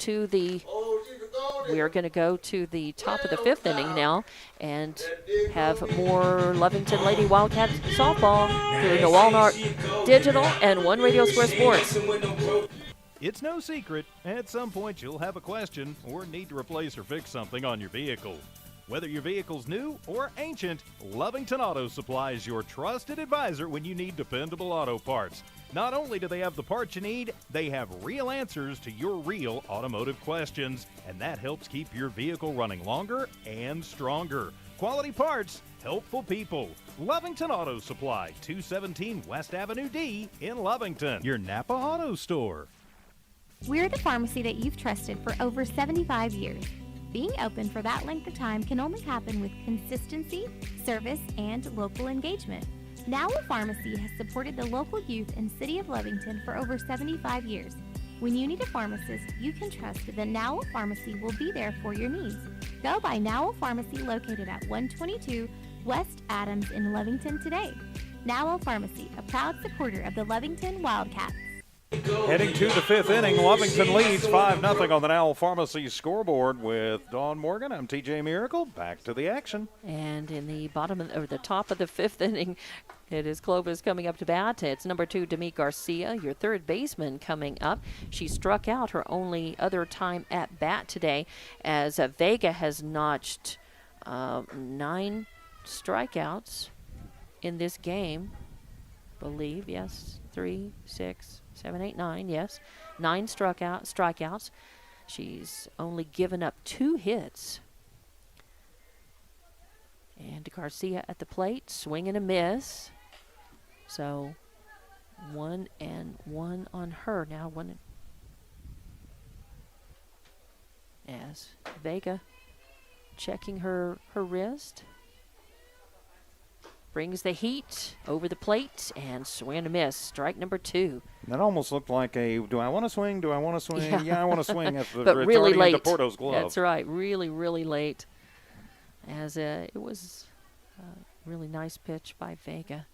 going to go to the top of the 5th inning now and have more Lovington Lady Wildcat softball through the Walmart Digital and One Radio Square Sports. It's no secret, at some point you'll have a question or need to replace or fix something on your vehicle. Whether your vehicle's new or ancient, Lovington Auto Supply is your trusted advisor when you need dependable auto parts. Not only do they have the parts you need, they have real answers to your real automotive questions, and that helps keep your vehicle running longer and stronger. Quality parts, helpful people. Lovington Auto Supply, 217 West Avenue D in Lovington, your Napa Auto Store. We're the pharmacy that you've trusted for over 75 years. Being open for that length of time can only happen with consistency, service, and local engagement. Now a Pharmacy has supported the local youth in City of Lovington for over 75 years. When you need a pharmacist, you can trust that Now a Pharmacy will be there for your needs. Go by Now a Pharmacy, located at 122 West Adams in Lovington today. Now a Pharmacy, a proud supporter of the Lovington Wildcats. Heading to the 5th inning, Lovington leads 5-0 on the Now Pharmacy scoreboard with Dawn Morgan. I'm TJ Miracle. Back to the action. And in the the top of the 5th inning, it is Clovis coming up to bat. It's number 2, Demi Garcia, your 3rd baseman, coming up. She struck out her only other time at bat today, as Vega has notched 9 strikeouts in this game. Believe, yes, 3, 6, 7, 8, 9, yes. 9 strikeouts. She's only given up 2 hits. And Garcia at the plate, swing and a miss. So 1-1 on her now. As Vega checking her wrist. Brings the heat over the plate and swing and a miss. Strike number 2. That almost looked like a, do I want to swing? Do I want to swing? Yeah, I want to swing. But really late. In Deporto's glove. That's right. Really, really late. As it was a really nice pitch by Vega.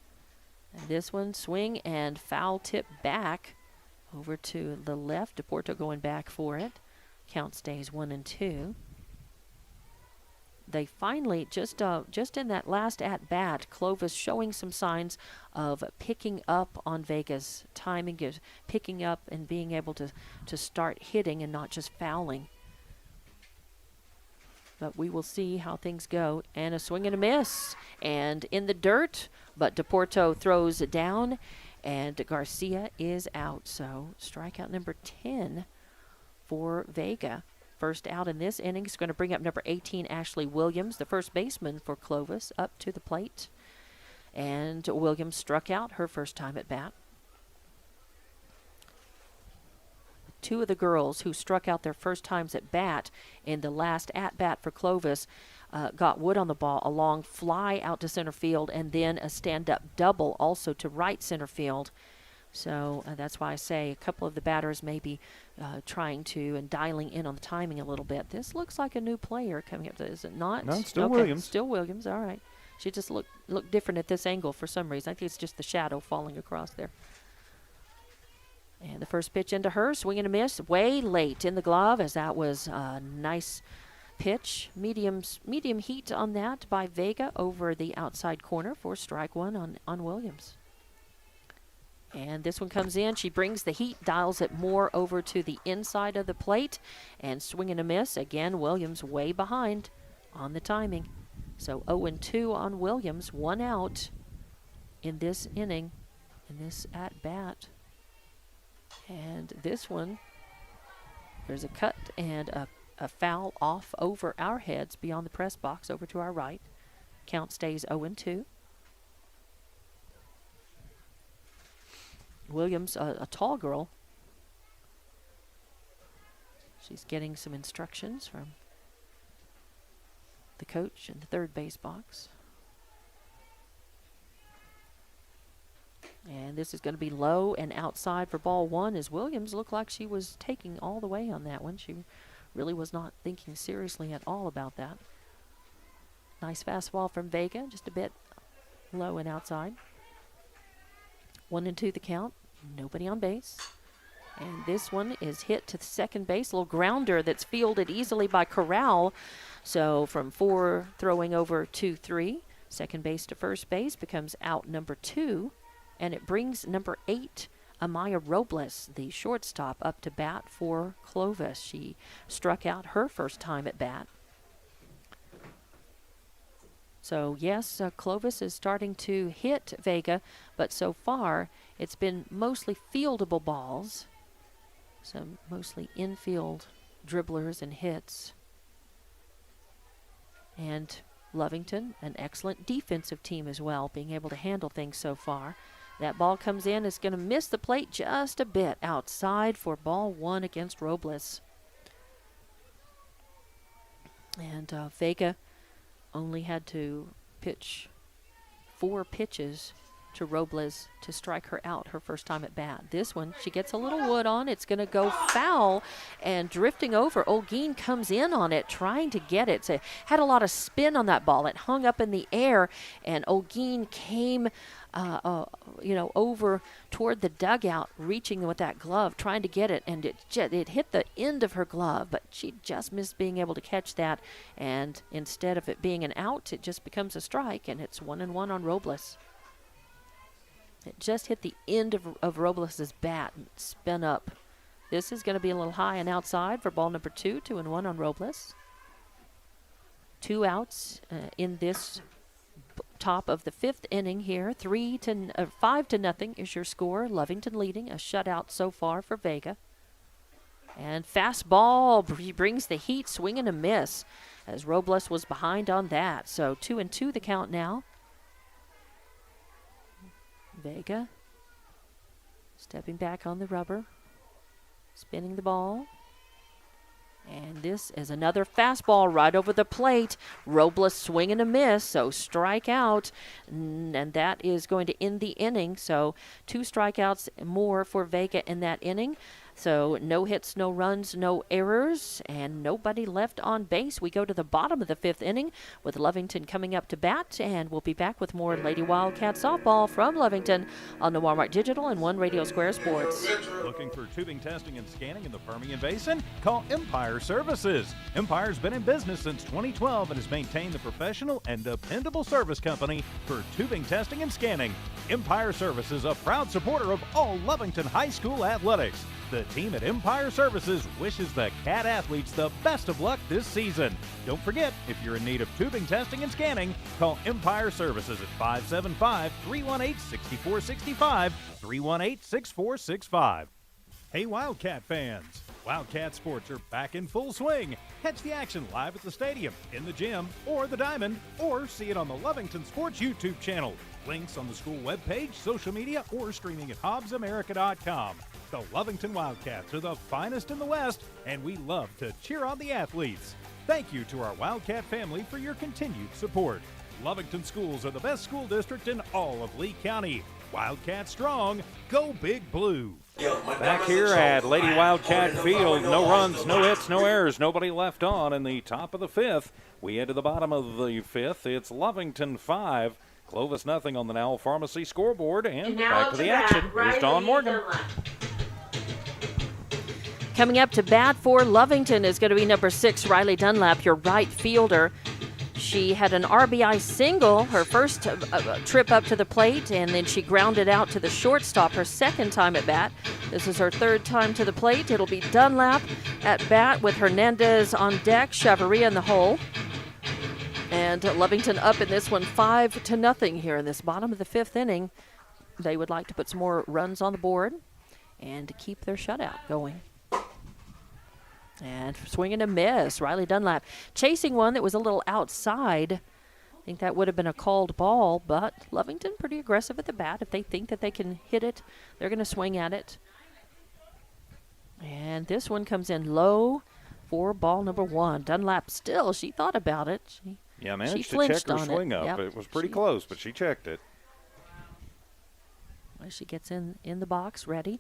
And this one, swing and foul tip back over to the left. Deporto going back for it. Count stays 1-2. They finally, just in that last at-bat, Clovis showing some signs of picking up on Vega's timing, picking up and being able to start hitting and not just fouling. But we will see how things go. And a swing and a miss. And in the dirt, but Deporto throws it down, and Garcia is out. So strikeout number 10 for Vega. First out in this inning is going to bring up number 18, Ashley Williams, the first baseman for Clovis, up to the plate. And Williams struck out her first time at bat. Two of the girls who struck out their first times at bat in the last at-bat for Clovis got wood on the ball, a long fly out to center field, and then a stand-up double also to right center field. So that's why I say a couple of the batters may be trying to and dialing in on the timing a little bit. This looks like a new player coming up. Is it not? No, it's still okay, Williams. Still Williams. All right. She just looked different at this angle for some reason. I think it's just the shadow falling across there. And the first pitch into her, swing and a miss, way late in the glove, as that was a nice pitch. Medium heat on that by Vega over the outside corner for strike 1 on Williams. And this one comes in. She brings the heat, dials it more over to the inside of the plate, and swing and a miss. Again, Williams way behind on the timing. So 0-2 on Williams, 1 out in this inning, in this at-bat. And this one, there's a cut and a foul off over our heads beyond the press box over to our right. Count stays 0-2. Williams, a tall girl. She's getting some instructions from the coach in the third base box. And this is going to be low and outside for ball 1, as Williams looked like she was taking all the way on that one. She really was not thinking seriously at all about that. Nice fastball from Vega, just a bit low and outside. 1-2 the count, nobody on base. And this one is hit to the second base, a little grounder that's fielded easily by Corral. So from 4 throwing over 2-3, second base to first base becomes out number 2. And it brings number 8, Amaya Robles, the shortstop, up to bat for Clovis. She struck out her first time at bat. So, yes, Clovis is starting to hit Vega, but so far it's been mostly fieldable balls, some mostly infield dribblers and hits. And Lovington, an excellent defensive team as well, being able to handle things so far. That ball comes in, it's going to miss the plate just a bit outside for ball 1 against Robles. And Vega only had to pitch 4 pitches to Robles to strike her out her first time at bat. This one, she gets a little wood on. It's going to go foul, and drifting over, Olguin comes in on it, trying to get it. So had a lot of spin on that ball. It hung up in the air, and Olguin came over toward the dugout, reaching with that glove, trying to get it, and it hit the end of her glove, but she just missed being able to catch that, and instead of it being an out, it just becomes a strike, and it's 1-1 on Robles. It just hit the end of Robles' bat and spin up. This is going to be a little high and outside for ball number 2, 2-1 on Robles. 2 outs in this top of the 5th inning here. 5-0 is your score. Lovington leading, a shutout so far for Vega. And fastball, he brings the heat, swing and a miss, as Robles was behind on that. So 2-2 the count now. Vega stepping back on the rubber, spinning the ball. And this is another fastball right over the plate. Robles swing and a miss, so strike out. And that is going to end the inning. So 2 strikeouts more for Vega in that inning. So no hits, no runs, no errors, and nobody left on base. We go to the bottom of the 5th inning with Lovington coming up to bat, and we'll be back with more Lady Wildcat softball from Lovington on the Walmart Digital and One Radio Square Sports. Looking for tubing testing and scanning in the Permian Basin? Call Empire Services. Empire's been in business since 2012 and has maintained the professional and dependable service company for tubing testing and scanning. Empire Services, a proud supporter of all Lovington High School athletics. The team at Empire Services wishes the Cat athletes the best of luck this season. Don't forget, if you're in need of tubing testing and scanning, call Empire Services at 575-318-6465, 318-6465. Hey Wildcat fans! Wildcat sports are back in full swing. Catch the action live at the stadium, in the gym, or the diamond, or see it on the Lovington Sports YouTube channel. Links on the school webpage, social media, or streaming at HobbsAmerica.com. The Lovington Wildcats are the finest in the West, and we love to cheer on the athletes. Thank you to our Wildcat family for your continued support. Lovington schools are the best school district in all of Lee County. Wildcat strong, go Big Blue. Back here at Lady Wildcat Field, no runs, no hits, no errors, nobody left on in the top of the 5th. We head to the bottom of the 5th. It's Lovington 5, Clovis nothing on the Now Pharmacy scoreboard, and back to the action. Here's Dawn Morgan. Coming up to bat for Lovington is going to be number 6, Riley Dunlap, your right fielder. She had an RBI single her first trip up to the plate, and then she grounded out to the shortstop her second time at bat. This is her 3rd time to the plate. It'll be Dunlap at bat with Hernandez on deck, Chavarria in the hole. And Lovington up in this one 5-0 here in this bottom of the 5th inning. They would like to put some more runs on the board and to keep their shutout going. And swing and a miss. Riley Dunlap chasing one that was a little outside. I think that would have been a called ball, but Lovington pretty aggressive at the bat. If they think that they can hit it, they're going to swing at it. And this one comes in low for ball number 1. Dunlap still, she thought about it. Managed to check her swing up. Yep. It was pretty close, but she checked it. Well, she gets in the box, ready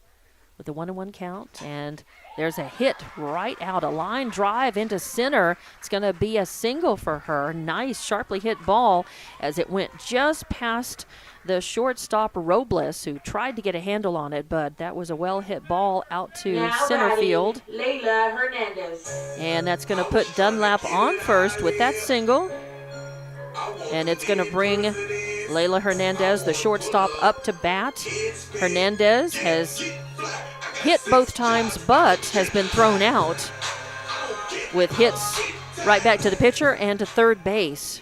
with a 1-1 count, and there's a hit right out, a line drive into center. It's going to be a single for her. Nice, sharply hit ball as it went just past the shortstop Robles, who tried to get a handle on it, but that was a well-hit ball out to center field. Layla Hernandez. And that's going to put Dunlap on first with that single, and it's going to bring Layla Hernandez, the shortstop, up to bat. Hernandez has hit both times, but has been thrown out with hits right back to the pitcher and to third base.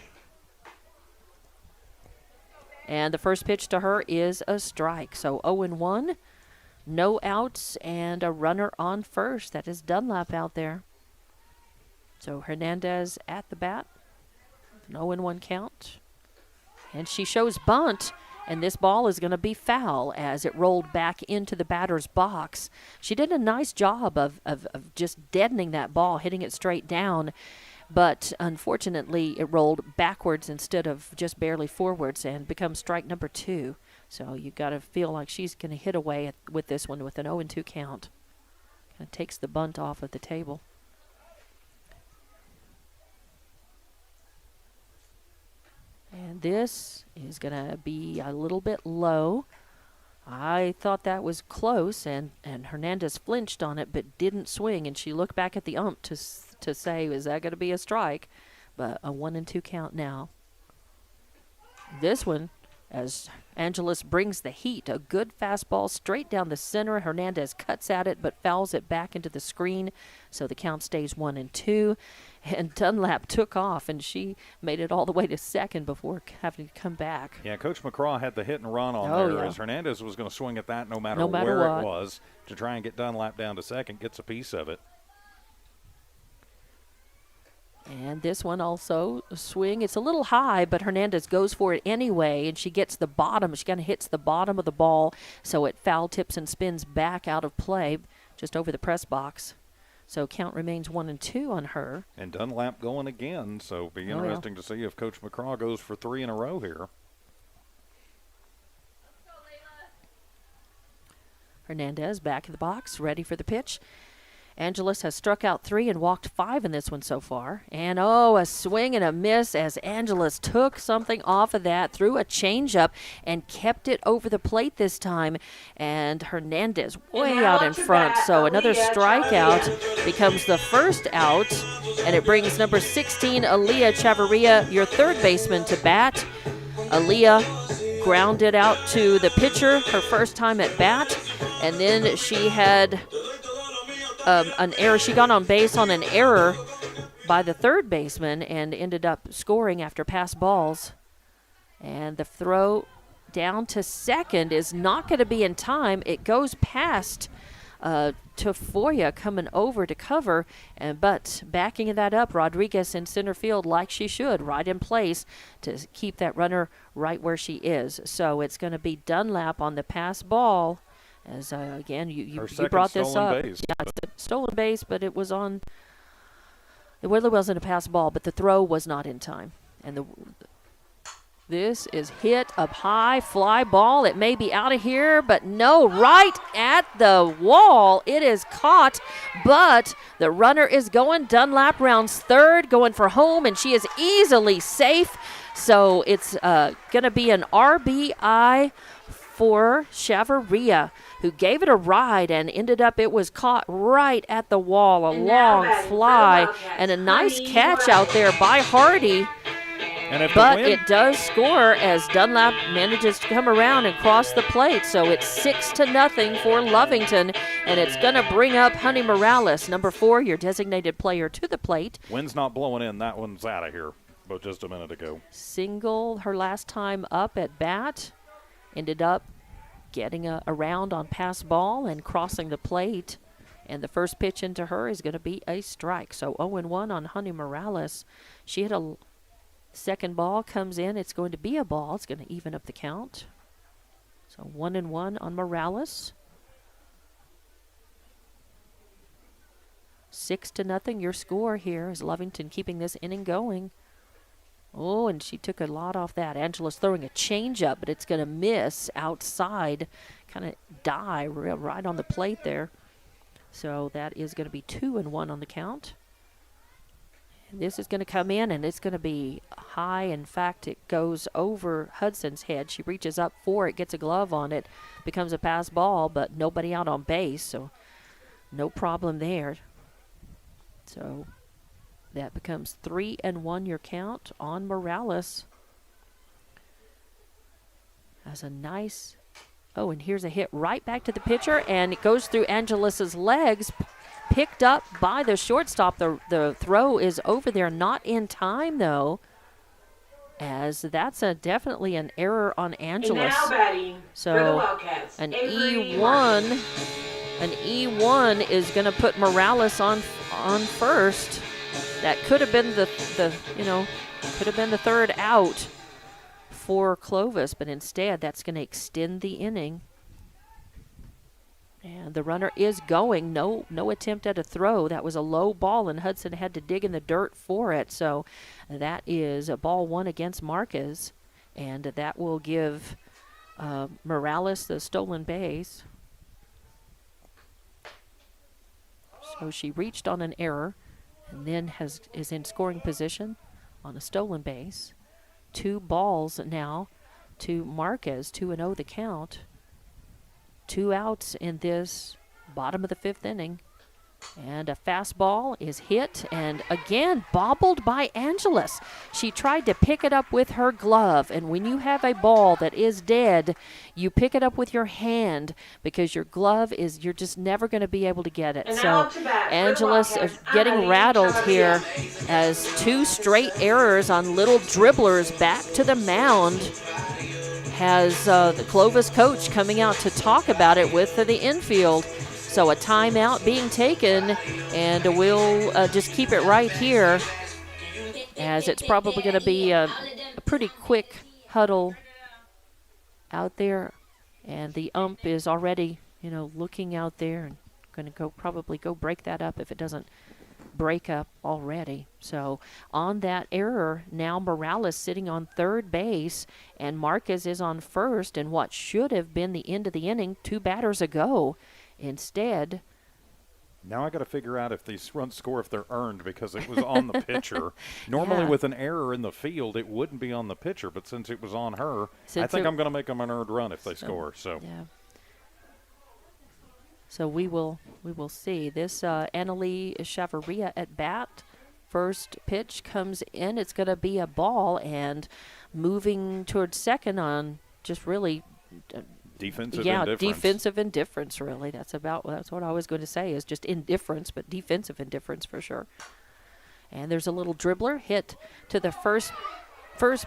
And the first pitch to her is a strike. So 0-1, no outs, and a runner on first. That is Dunlap out there. So Hernandez at the bat, an 0-1 count. And she shows bunt, and this ball is going to be foul as it rolled back into the batter's box. She did a nice job of just deadening that ball, hitting it straight down, but unfortunately it rolled backwards instead of just barely forwards and becomes strike number 2. So you've got to feel like she's going to hit away with this one with an 0-2 count. Kind of takes the bunt off of the table. And this is going to be a little bit low. I thought that was close, and Hernandez flinched on it but didn't swing, and she looked back at the ump to say, is that going to be a strike? But a 1-2 count now. This one, as Angeles brings the heat, a good fastball straight down the center. Hernandez cuts at it but fouls it back into the screen, so the count stays 1-2. And Dunlap took off, and she made it all the way to second before having to come back. Yeah, Coach McCraw had the hit and run on there as Hernandez was going to swing at that no matter where it was to try and get Dunlap down to second, gets a piece of it. And this one also a swing. It's a little high, but Hernandez goes for it anyway, and she gets the bottom. She kind of hits the bottom of the ball, so it foul tips and spins back out of play just over the press box. So count remains 1-2 on her. And Dunlap going again, so be interesting to see if Coach McCraw goes for 3 in a row here. Hernandez back in the box, ready for the pitch. Angeles has struck out 3 and walked 5 in this one so far. And, a swing and a miss as Angeles took something off of that, threw a changeup, and kept it over the plate this time. And Hernandez way out in front. So another strikeout becomes the first out. And it brings number 16, Aaliyah Chavarria, your third baseman, to bat. Aaliyah grounded out to the pitcher her first time at bat. And then she had an error. She got on base on an error by the third baseman and ended up scoring after pass balls. And the throw down to second is not going to be in time. It goes past Tafoya coming over to cover, but backing that up, Rodriguez in center field like she should, right in place to keep that runner right where she is. So it's going to be Dunlap on the pass ball. As, again, you brought this up. Base. Yeah, it's a stolen base, but it really wasn't a pass ball, but the throw was not in time. And this is hit up high, fly ball. It may be out of here, but no, right at the wall. It is caught, but the runner is going. Dunlap rounds third, going for home, and she is easily safe. So it's going to be an RBI for Chavarria, who gave it a ride and ended up, it was caught right at the wall. A long fly and a nice catch out there by Hardy. But it does score as Dunlap manages to come around and cross the plate. So it's 6-0 for Lovington, and it's going to bring up Honey Morales, number 4, your designated player, to the plate. Wind's not blowing in. That one's out of here, but just a minute ago. Single her last time up at bat. Ended up getting around on pass ball and crossing the plate. And the first pitch into her is going to be a strike. So 0-1 on Honey Morales. She had a second ball, comes in. It's going to be a ball. It's going to even up the count. So 1-1 on Morales. 6-0 your score here as Lovington keeping this inning going. Oh, and she took a lot off that. Angela's throwing a changeup, but it's going to miss outside, kind of die right on the plate there. So that is going to be 2-1 on the count. And this is going to come in, and it's going to be high. In fact, it goes over Hudson's head. She reaches up for it, gets a glove on it, becomes a pass ball, but nobody out on base, so no problem there. So that becomes 3-1 your count on Morales. That's a nice, and here's a hit right back to the pitcher, and it goes through Angelis's legs, picked up by the shortstop. The throw is over there, not in time though, as that's definitely an error on Angelis. And now batting so for the Wildcats, an Avery E1, an E1 is going to put Morales on first. That could have been the third out for Clovis, but instead that's going to extend the inning. And the runner is going. No attempt at a throw. That was a low ball, and Hudson had to dig in the dirt for it. So that is a ball 1 against Marquez, and that will give Morales the stolen base. So she reached on an error, and then is in scoring position on a stolen base. 2 balls now to Marquez, 2-0 the count. 2 outs in this bottom of the 5th inning. And a fastball is hit and again bobbled by Angelis. She tried to pick it up with her glove, and when you have a ball that is dead, you pick it up with your hand because your glove you're just never going to be able to get it. And so Angelis is getting rattled here as 2 straight errors on little dribblers back to the mound. Has the Clovis coach coming out to talk about it with the infield. So a timeout being taken, and we'll just keep it right here as it's probably going to be a pretty quick huddle out there. And the ump is already, looking out there and going to probably go break that up if it doesn't break up already. So on that error, now Morales sitting on third base, and Marquez is on first, and what should have been the end of the inning 2 batters ago. Instead, now I got to figure out if these runs score if they're earned, because it was on the pitcher. Normally with an error in the field, it wouldn't be on the pitcher, but since it was on her, I think I'm going to make them an earned run if they score. So yeah. So we will see. This Annaleigh Chavarria at bat. First pitch comes in. It's going to be a ball, and moving towards second on just really defensive indifference. Defensive indifference, really. That's what I was going to say, is just indifference, but defensive indifference for sure. And there's a little dribbler hit to the first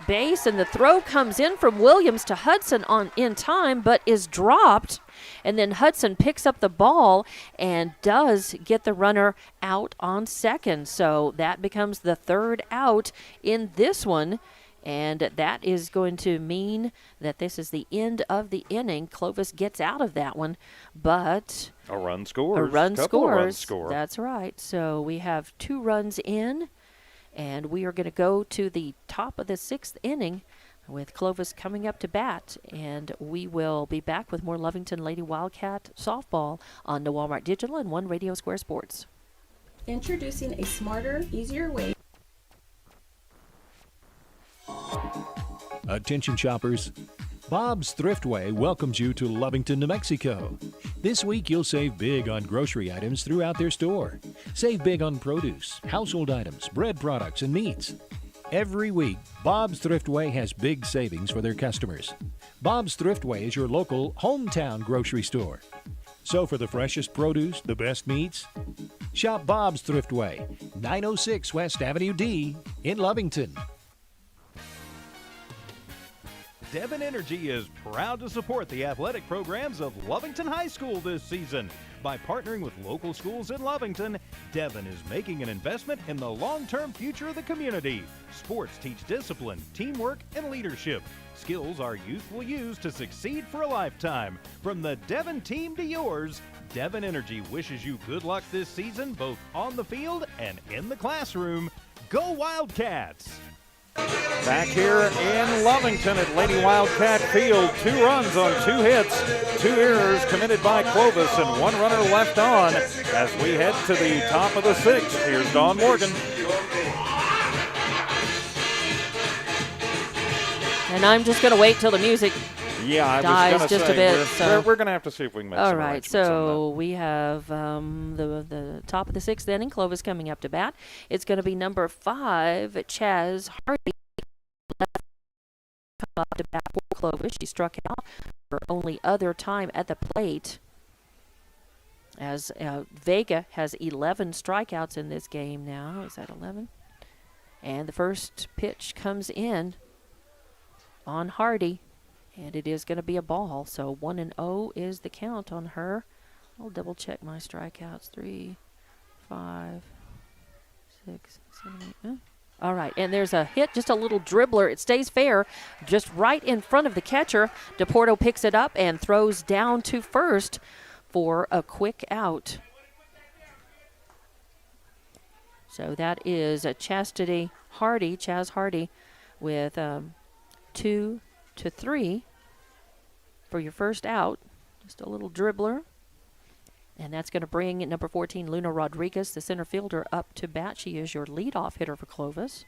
base, and the throw comes in from Williams to Hudson in time, but is dropped. And then Hudson picks up the ball and does get the runner out on second. So that becomes the third out in this one. And that is going to mean that this is the end of the inning. Clovis gets out of that one, but a run scores. A run Couple scores. Of runs score. That's right. So we have 2 runs in, and we are going to go to the top of the 6th inning with Clovis coming up to bat. And we will be back with more Lovington Lady Wildcat softball on the Walmart Digital and One Radio Square Sports. Introducing a smarter, easier way. Attention shoppers. Bob's Thriftway welcomes you to Lovington, New Mexico. This week you'll save big on grocery items throughout their store. Save big on produce, household items, bread products, and meats. Every week, Bob's Thriftway has big savings for their customers. Bob's Thriftway is your local hometown grocery store. So for the freshest produce, the best meats, shop Bob's Thriftway, 906 West Avenue D in Lovington. Devon Energy is proud to support the athletic programs of Lovington High School this season. By partnering with local schools in Lovington, Devon is making an investment in the long-term future of the community. Sports teach discipline, teamwork, and leadership. Skills our youth will use to succeed for a lifetime. From the Devon team to yours, Devon Energy wishes you good luck this season, both on the field and in the classroom. Go Wildcats! Back here in Lovington at Lady Wildcat Field, 2 runs on 2 hits, 2 errors committed by Clovis, and 1 runner left on as we head to the top of the 6th. Here's Dawn Morgan. And I'm just going to wait till the music dies just a bit. We're going to have to see if we can make all some right, arrangements on so we have the top of the 6th inning. Clovis coming up to bat. It's going to be number 5, Chaz Hardy. Come up to bat for Clovis. She struck out her only other time at the plate, as Vega has 11 strikeouts in this game now. Is that 11? And the first pitch comes in on Hardy, and it is going to be a ball. So 1-0 is the count on her. I'll double check my strikeouts. 3, 5, 6, 7, 8. All right, and there's a hit, just a little dribbler. It stays fair, just right in front of the catcher. Deporto picks it up and throws down to first for a quick out. So that is a Chaz Hardy, with 2-3 for your first out. Just a little dribbler. And that's going to bring number 14, Luna Rodriguez, the center fielder, up to bat. She is your leadoff hitter for Clovis.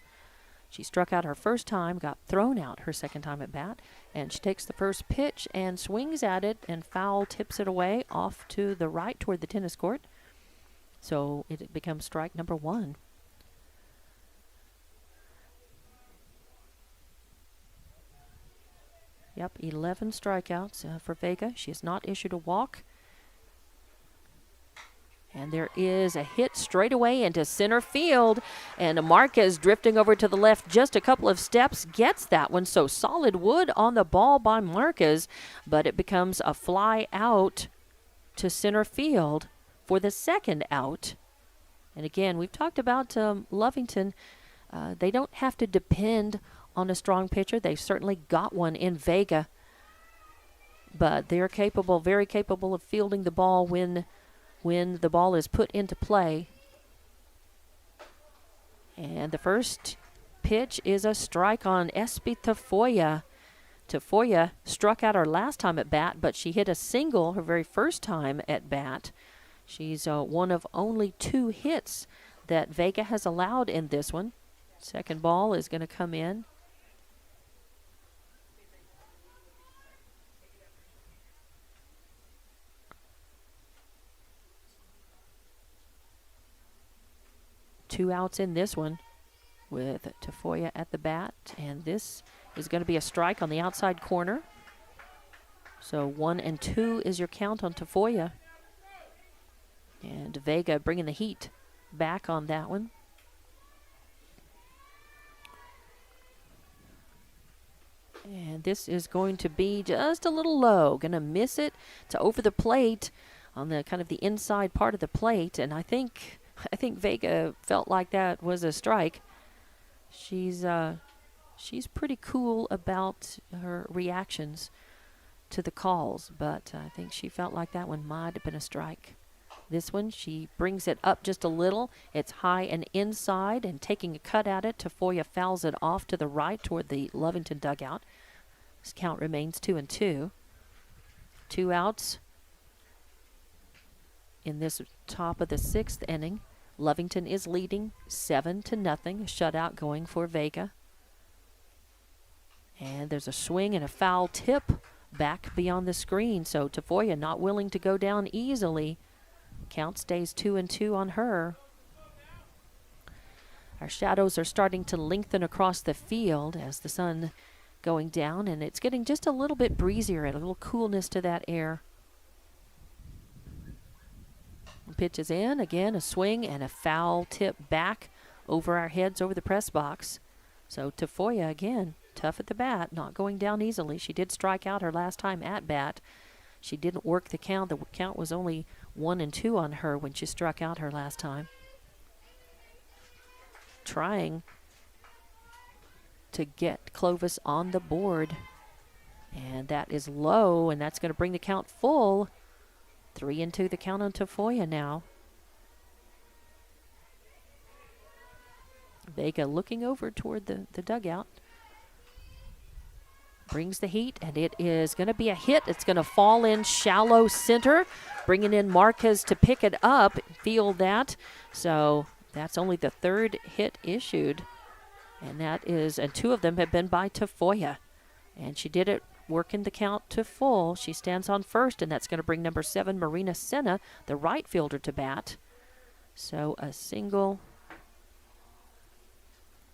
She struck out her first time, got thrown out her second time at bat, and she takes the first pitch and swings at it, and foul tips it away off to the right toward the tennis court. So it becomes strike number 1. Yep, 11 strikeouts for Vega. She has not issued a walk. And there is a hit straight away into center field. And Marquez drifting over to the left just a couple of steps gets that one. So solid wood on the ball by Marquez. But it becomes a fly out to center field for the second out. And again, we've talked about Lovington they don't have to depend on a strong pitcher. They've certainly got one in Vega. But they're capable, very capable of fielding the ball when the ball is put into play. And the first pitch is a strike on Espi Tafoya. Tafoya struck out her last time at bat, but she hit a single her very first time at bat. She's one of only 2 hits that Vega has allowed in this one. Second ball is going to come in. Two outs in this one with Tafoya at the bat, and this is going to be a strike on the outside corner. So 1-2 is your count on Tafoya. And Vega bringing the heat back on that one. And this is going to be just a little low. Going to miss it to over the plate on the kind of the inside part of the plate. And I think Vega felt like that was a strike. She's pretty cool about her reactions to the calls, but I think she felt like that one might have been a strike. This one, she brings it up just a little. It's high and inside, and taking a cut at it, Tafoya fouls it off to the right toward the Lovington dugout. This count remains 2-2. 2 outs in this top of the 6th inning. Lovington is leading 7-0, a shutout going for Vega. And there's a swing and a foul tip back beyond the screen, so Tafoya not willing to go down easily. Count stays 2-2 on her. Our shadows are starting to lengthen across the field as the sun going down, and it's getting just a little bit breezier and a little coolness to that air. Pitch is in, again a swing and a foul tip back over our heads over the press box. So Tafoya again, tough at the bat, not going down easily. She did strike out her last time at bat. She didn't work the count. The count was only 1-2 on her when she struck out her last time. Trying to get Clovis on the board. And that is low, and that's going to bring the count full. 3-2 the count on Tafoya now. Vega looking over toward the dugout. Brings the heat, and it is going to be a hit. It's going to fall in shallow center, bringing in Marquez to pick it up, field that. So that's only the 3rd hit issued, and 2 of them have been by Tafoya. And she did it working the count to full. She stands on first, and that's going to bring number 7, Marina Senna, the right fielder, to bat. So a single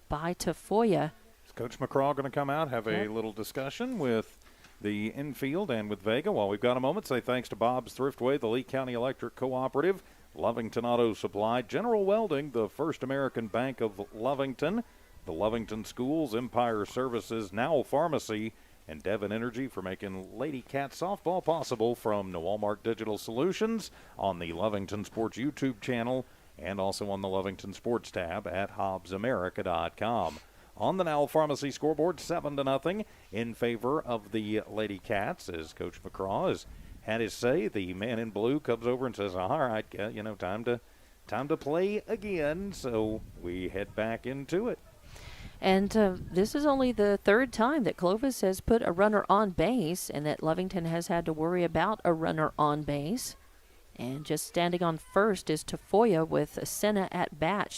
by Tafoya. Is Coach McCraw going to come out, have a little discussion with the infield and with Vega? While we've got a moment, say thanks to Bob's Thriftway, the Lee County Electric Cooperative, Lovington Auto Supply, General Welding, the First American Bank of Lovington, the Lovington Schools, Empire Services, Now Pharmacy, and Devon Energy for making Lady Cat softball possible from Walmart Digital Solutions on the Lovington Sports YouTube channel and also on the Lovington Sports tab at HobbsAmerica.com. On the Now Pharmacy scoreboard, 7-0 in favor of the Lady Cats as Coach McCraw has had his say. The man in blue comes over and says, all right, time to play again. So we head back into it. And this is only the 3rd time that Clovis has put a runner on base and that Lovington has had to worry about a runner on base. And just standing on first is Tafoya with Senna at bat.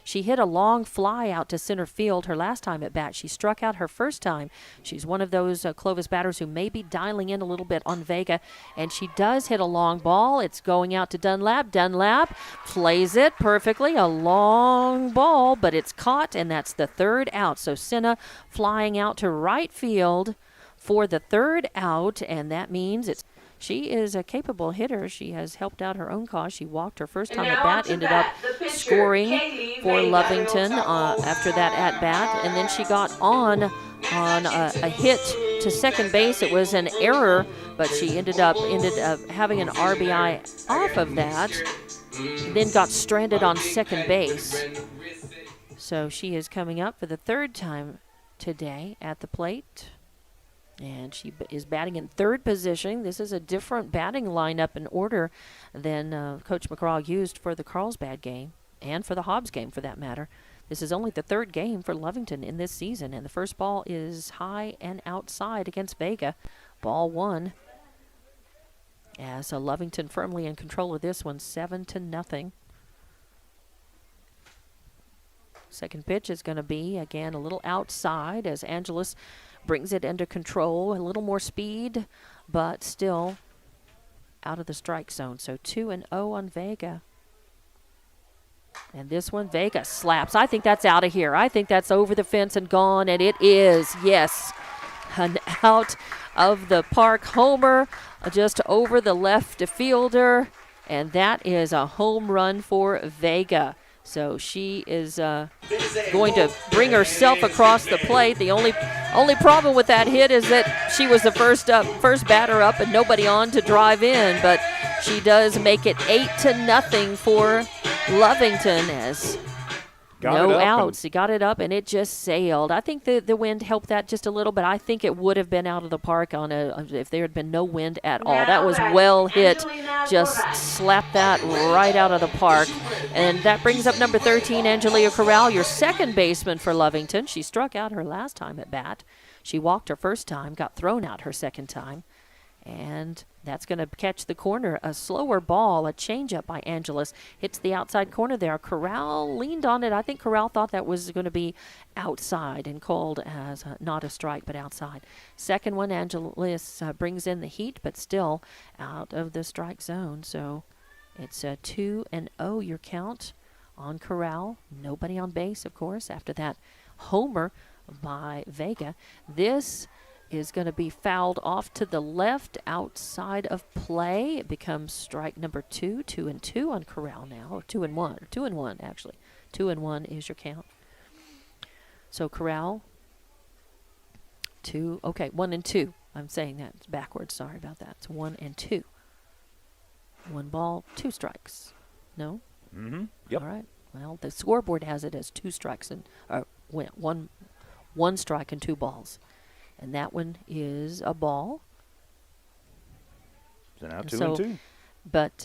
She hit a long fly out to center field her last time at bat. She struck out her first time. She's one of those Clovis batters who may be dialing in a little bit on Vega, and she does hit a long ball. It's going out to Dunlap. Dunlap plays it perfectly, a long ball, but it's caught, and that's the 3rd out. So Senna flying out to right field for the 3rd out, and that means she is a capable hitter. She has helped out her own cause. She walked her first time at bat, ended up scoring for Lovington after that at bat, and then she got on a hit to second base. It was an error, but she ended up having an RBI off of that, then got stranded on second base. So she is coming up for the third time today at the plate. And she is batting in third position. This is a different batting lineup and order than Coach McCraw used for the Carlsbad game and for the Hobbs game, for that matter. This is only the third game for Lovington in this season, and the first ball is high and outside against Vega. Ball 1. As Lovington firmly in control of this one, 7-0. Second pitch is going to be, again, a little outside as Angeles brings it under control. A little more speed, but still out of the strike zone. So 2-0 on Vega. And this one, Vega slaps. I think that's out of here. I think that's over the fence and gone, and it is, yes. An out of the park homer just over the left fielder, and that is a home run for Vega. So she is going to bring herself across the plate. The only problem with that hit is that she was the first batter up and nobody on to drive in. But she does make it 8-0 for Lovington as no outs. He got it up and it just sailed. I think the wind helped that just a little, but I think it would have been out of the park if there had been no wind at all. That was well hit. Just slapped that right out of the park. And that brings up number 13, Angelia Corral, your second baseman for Lovington. She struck out her last time at bat. She walked her first time, got thrown out her second time. And that's going to catch the corner. A slower ball, a changeup by Angeles. Hits the outside corner there. Corral leaned on it. I think Corral thought that was going to be outside and called as not a strike, but outside. Second one, Angeles brings in the heat, but still out of the strike zone. So it's a 2-0 your count on Corral. Nobody on base, of course, after that homer by Vega. This is going to be fouled off to the left outside of play. It becomes strike number 2, 2-2 on Corral now, or 2-1, 2-1 actually. 2-1 is your count. So Corral, 1-2. I'm saying that it's backwards. Sorry about that. It's 1-2. 1 ball, 2 strikes. No? Mm-hmm. Yep. All right. Well, the scoreboard has it as 2 strikes and one strike and 2 balls. And that one is a ball. So now 2-2. But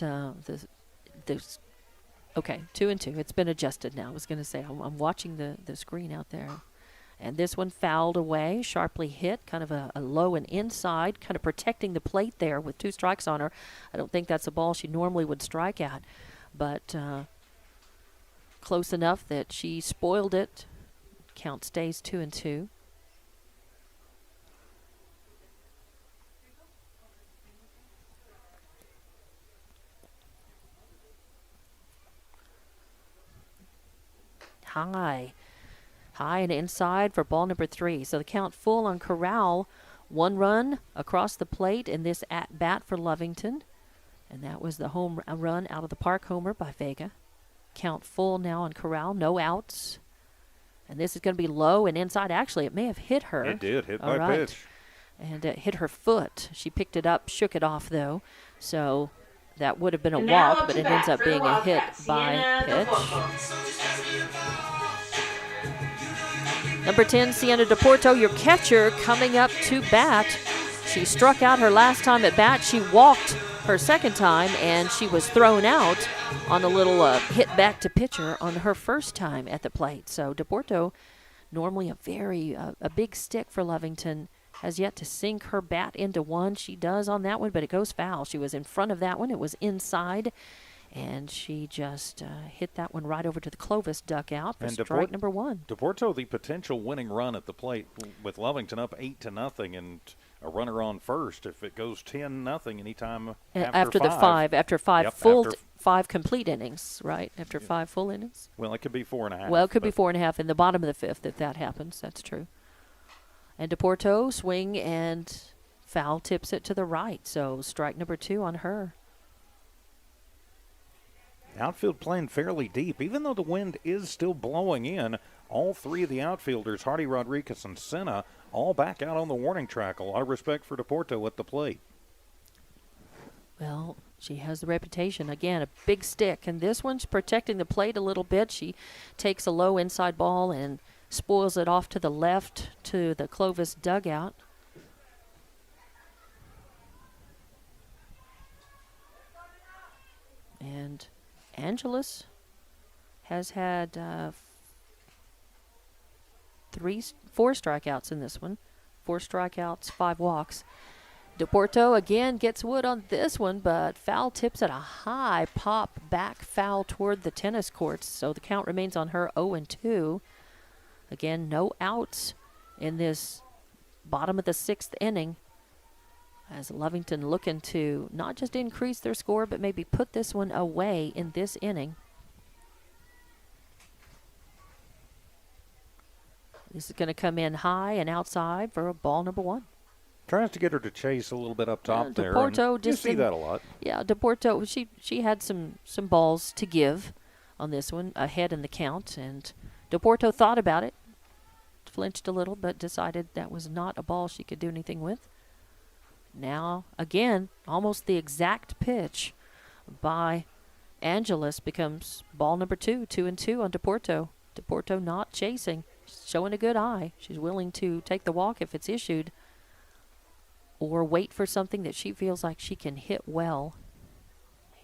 this 2-2. It's been adjusted now. I was going to say, I'm watching the screen out there. And this one fouled away, sharply hit, kind of a low and inside, kind of protecting the plate there with 2 strikes on her. I don't think that's a ball she normally would strike at. But close enough that she spoiled it. Count stays 2-2. High and inside for ball number 3. So the count full on Corral. 1 run across the plate in this at-bat for Lovington. And that was the home run out of the park homer by Vega. Count full now on Corral. No outs. And this is going to be low and inside. Actually, it may have hit her. It did. Hit by pitch. And it hit her foot. She picked it up, shook it off, though. So that would have been a walk, but it ends up being a hit by pitch. Number 10, Sienna Deporto, your catcher, coming up to bat. She struck out her last time at bat. She walked her second time, and she was thrown out on a little hit back to pitcher on her first time at the plate. So Deporto, normally a big stick for Lovington, has yet to sink her bat into one. She does on that one, but it goes foul. She was in front of that one. It was inside. And she just hit that one right over to the Clovis dugout for strike number 1. Deporto, the potential winning run at the plate with Lovington up 8-0 and a runner on first. If it goes 10-0 anytime after five complete innings, right? After 5 full innings. Well, it could be 4.5. Well, it could be 4.5 in the bottom of the 5th if that happens. That's true. And Deporto swing and foul tips it to the right. So strike number 2 on her. Outfield playing fairly deep. Even though the wind is still blowing in, all 3 of the outfielders, Hardy, Rodriguez, and Senna, all back out on the warning track. A lot of respect for Deporto at the plate. Well, She has the reputation. Again, a big stick. And this one's protecting the plate a little bit. She takes a low inside ball and spoils it off to the left to the Clovis dugout. And Angeles has had 4 strikeouts in this one. 4 strikeouts, 5 walks. Deporto again gets wood on this one, but foul tips at a high pop back foul toward the tennis courts. So the count remains on her 0-2. Again, no outs in this bottom of the 6th inning, as Lovington looking to not just increase their score, but maybe put this one away in this inning. This is going to come in high and outside for ball number 1. Tries to get her to chase a little bit up top there. Deporto You see that a lot. Yeah, Deporto, she had some balls to give on this one, ahead in the count, and Deporto thought about it, flinched a little, but decided that was not a ball she could do anything with. Now, again, almost the exact pitch by Angeles becomes ball number 2, 2-2 on Deporto. Deporto not chasing, showing a good eye. She's willing to take the walk if it's issued, or wait for something that she feels like she can hit well.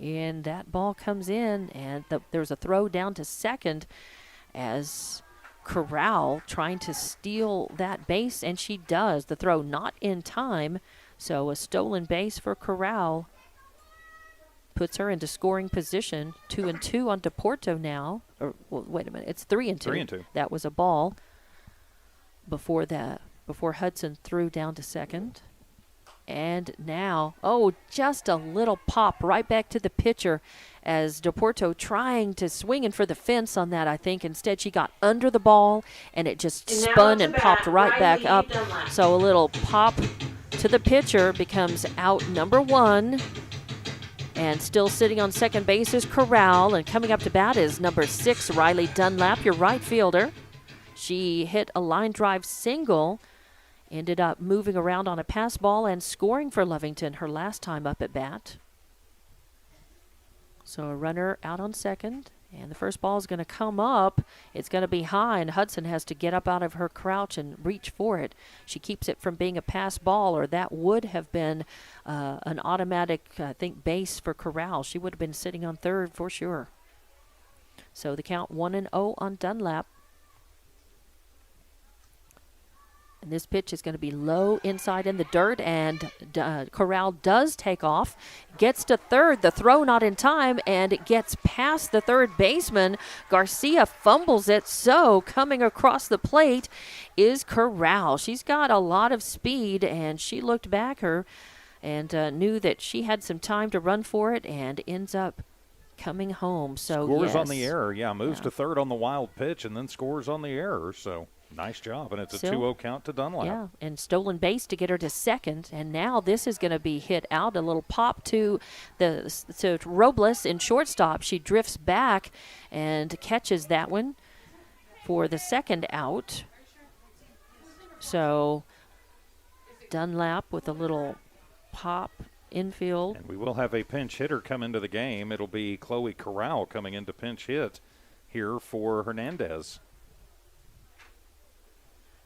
And that ball comes in, and there's a throw down to second as Corral trying to steal that base, and she does. The throw not in time, so a stolen base for Corral puts her into scoring position. 2-2 on Deporto now. Or well, wait a minute, it's 3-2. 3-2. That was a ball before Hudson threw down to second. And now, just a little pop right back to the pitcher as Deporto trying to swing in for the fence on that, I think. Instead, she got under the ball, and it just spun and popped right back up. So a little pop to the pitcher becomes out number 1. And still sitting on second base is Corral. And coming up to bat is number 6, Riley Dunlap, your right fielder. She hit a line drive single. Ended up moving around on a pass ball and scoring for Lovington her last time up at bat. So a runner out on second, and the first ball is going to come up. It's going to be high, and Hudson has to get up out of her crouch and reach for it. She keeps it from being a pass ball, or that would have been an automatic, I think, base for Corral. She would have been sitting on third for sure. So the count 1-0 on Dunlap. And this pitch is going to be low inside in the dirt, and Corral does take off, gets to third. The throw not in time, and it gets past the third baseman. Garcia fumbles it, so coming across the plate is Corral. She's got a lot of speed, and she looked back and knew that she had some time to run for it, and ends up coming home. So scores on the error, moves to third on the wild pitch, and then scores on the error, so nice job, and it's a 2-0 count to Dunlap. Yeah, and stolen base to get her to second, and now this is going to be hit out. A little pop to Robles in shortstop. She drifts back and catches that one for the second out. So Dunlap with a little pop infield. And we will have a pinch hitter come into the game. It'll be Chloe Corral coming in to pinch hit here for Hernandez.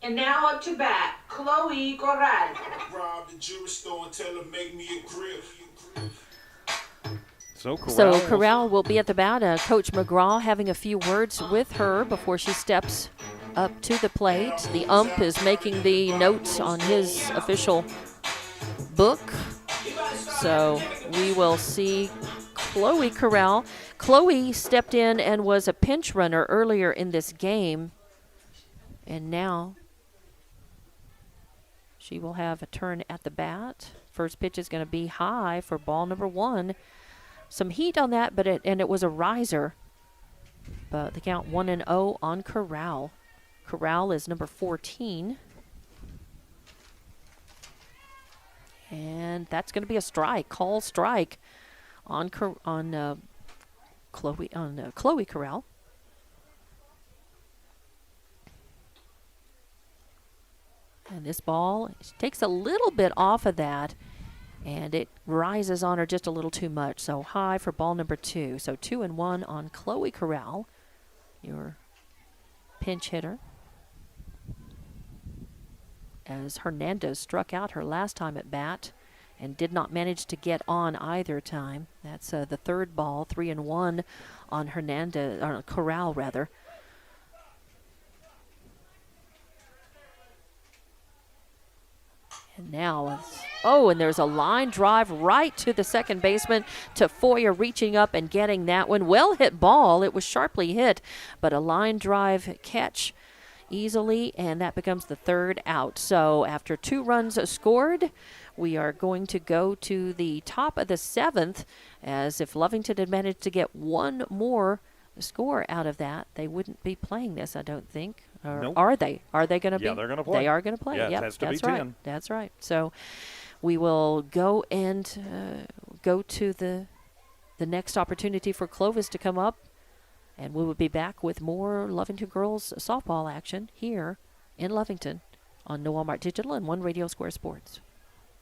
And now up to bat, Chloe Corral. Rob the jewelry store and tell her make me a grill. So Corral will be at the bat. Coach McGraw having a few words with her before she steps up to the plate. The ump is making the notes on his official book. So we will see Chloe Corral. Chloe stepped in and was a pinch runner earlier in this game. And now she will have a turn at the bat. First pitch is going to be high for ball number 1. Some heat on that, but it was a riser. But the count 1-0 on Corral. Corral is number 14. And that's going to be a strike, call strike on Chloe Corral. And this ball takes a little bit off of that, And it rises on her just a little too much. So high for ball number 2. So 2-1 on Kaylie Corral, your pinch hitter. As Hernandez struck out her last time at bat and did not manage to get on either time. That's the third ball, 3-1 on Hernandez, or Corral rather. And now, and there's a line drive right to the second baseman. Tafoya reaching up and getting that one. Well hit ball. It was sharply hit, but a line drive catch easily, and that becomes the third out. So after 2 runs scored, we are going to go to the top of the 7th, as if Lovington had managed to get one more score out of that, they wouldn't be playing this, I don't think. Or nope. Are they? Are they going to be? Yeah, they're going to play. They are going to play. Yeah, yep, it has to that's be right. 10. That's right. So we will go and go to the next opportunity for Clovis to come up, and we will be back with more Lovington girls softball action here in Lovington on No Walmart Digital and One Radio Square Sports.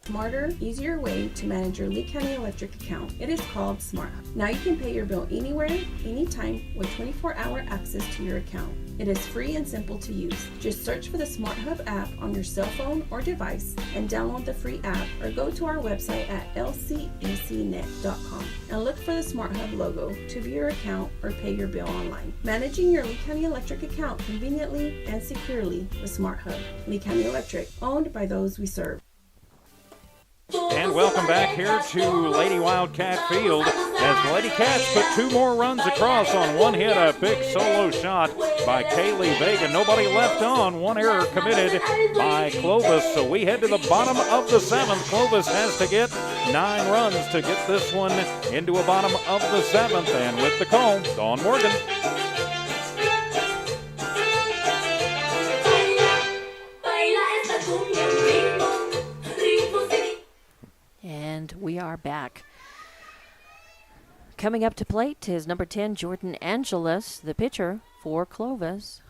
Smarter, easier way to manage your Lee County Electric account. It is called SmartHub. Now you can pay your bill anywhere, anytime with 24-hour access to your account. It is free and simple to use. Just search for the SmartHub app on your cell phone or device and download the free app, or go to our website at lcecnet.com and look for the SmartHub logo to view your account or pay your bill online. Managing your Lee County Electric account conveniently and securely with SmartHub. Lee County Electric, owned by those we serve. And welcome back here to Lady Wildcat Field as the Lady Cats put 2 more runs across on one hit, a big solo shot by Kaylie Vega. Nobody left on, 1 error committed by Clovis. So we head to the bottom of the 7th. Clovis has to get 9 runs to get this one into a bottom of the 7th. And with the call, Dawn Morgan. And we are back. Coming up to plate is number 10, Jordan Angeles, the pitcher for Clovis.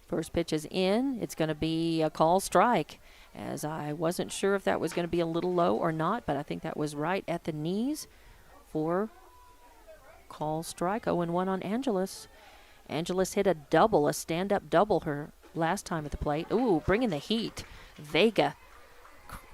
First pitch is in. It's going to be a call strike, as I wasn't sure if that was going to be a little low or not, but I think that was right at the knees for call strike. 0-1 on Angeles. Angeles hit a double, a stand-up double her last time at the plate. Ooh, bringing the heat. Vega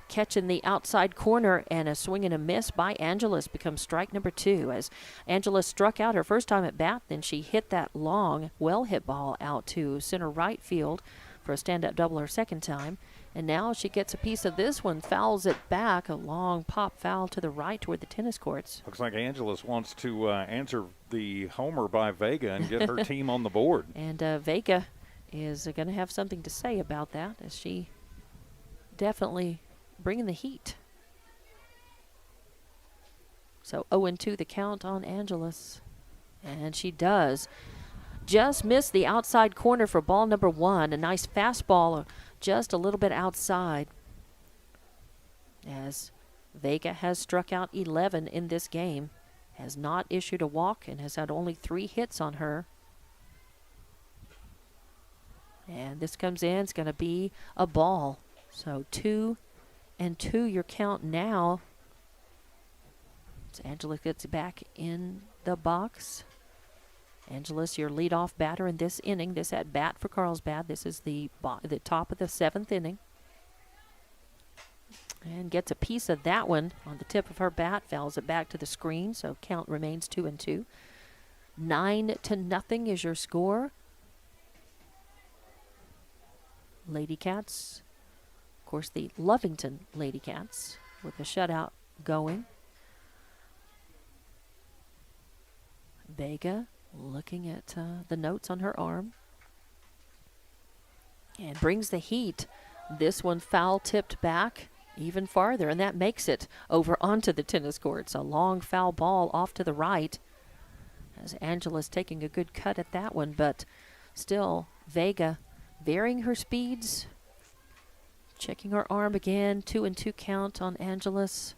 catching the outside corner, and a swing and a miss by Angeles becomes strike number 2, as Angeles struck out her first time at bat. Then she hit that long, well-hit ball out to center right field for a stand-up double her second time. And now she gets a piece of this one, fouls it back, a long pop foul to the right toward the tennis courts. Looks like Angeles wants to answer the homer by Vega and get her team on the board. And Vega is going to have something to say about that, as she definitely bringing the heat. So 0-2 the count on Angeles. And she does just miss the outside corner for ball number 1. A nice fastball just a little bit outside, as Vega has struck out 11 in this game, has not issued a walk, and has had only 3 hits on her. And this comes in, it's going to be a ball. So 2-2 your count now. So Angeles gets back in the box. Angeles, your leadoff batter in this inning. This at bat for Carlsbad. This is the top of the 7th inning. And gets a piece of that one on the tip of her bat. Fouls it back to the screen, so count remains 2-2. 9-0 is your score. Lady Cats, of course, the Lovington Lady Cats with a shutout going. Vega looking at the notes on her arm and brings the heat. This one foul tipped back even farther, and that makes it over onto the tennis courts. A long foul ball off to the right, as Angela's taking a good cut at that one, but still Vega varying her speeds, checking her arm again. 2-2 count on Angeles.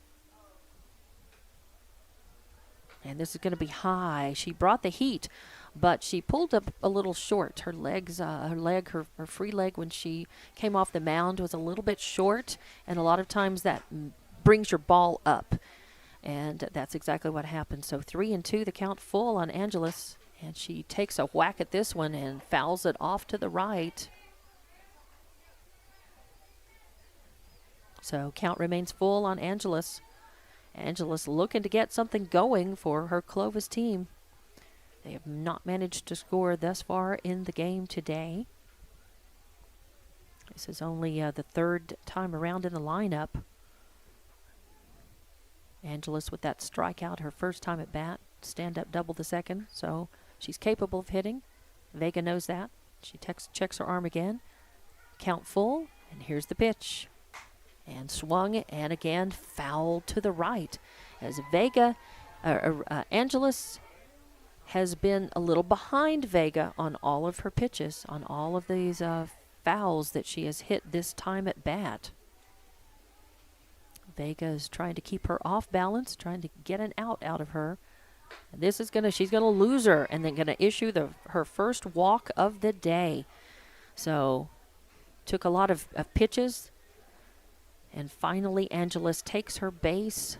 And this is going to be high. She brought the heat but she pulled up a little short. Her legs, her free leg when she came off the mound was a little bit short, and a lot of times that brings your ball up, and that's exactly what happened. So 3-2, the count full on Angeles, and she takes a whack at this one and fouls it off to the right. So count remains full on Angeles. Angeles looking to get something going for her Clovis team. They have not managed to score thus far in the game today. This is only the third time around in the lineup. Angeles with that strikeout, her first time at bat, stand up double the second, so she's capable of hitting. Vega knows that. She checks her arm again. Count full, and here's the pitch. And swung, and again fouled to the right. As Angeles has been a little behind Vega on all of her pitches, on all of these fouls that she has hit this time at bat. Vega is trying to keep her off balance, trying to get an out of her. And this is she's gonna lose her, and then gonna issue her first walk of the day. So, took a lot of pitches, and finally Angeles takes her base.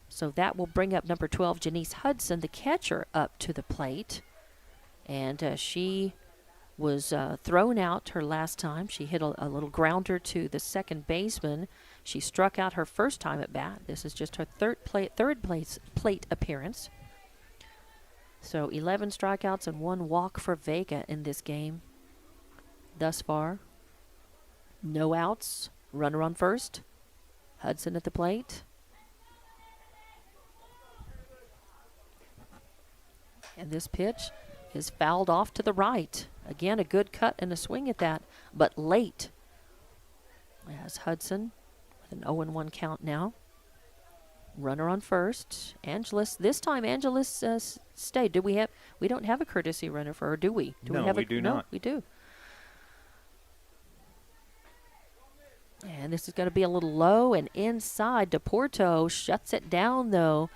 So that will bring up number 12, Janice Hudson, the catcher, up to the plate. And she was thrown out her last time. She hit a little grounder to the second baseman. She struck out her first time at bat. This is just her third plate appearance. So 11 strikeouts and 1 walk for Vega in this game thus far. No outs. Runner on first. Hudson at the plate. And this pitch is fouled off to the right. Again, a good cut and a swing at that, but late. As Hudson with an 0-1 count now. Runner on first. Angeles. This time Angeles stayed. We don't have a courtesy runner for her, do we? No, we do not. No, we do. And this is going to be a little low and inside. Deporto shuts it down, though.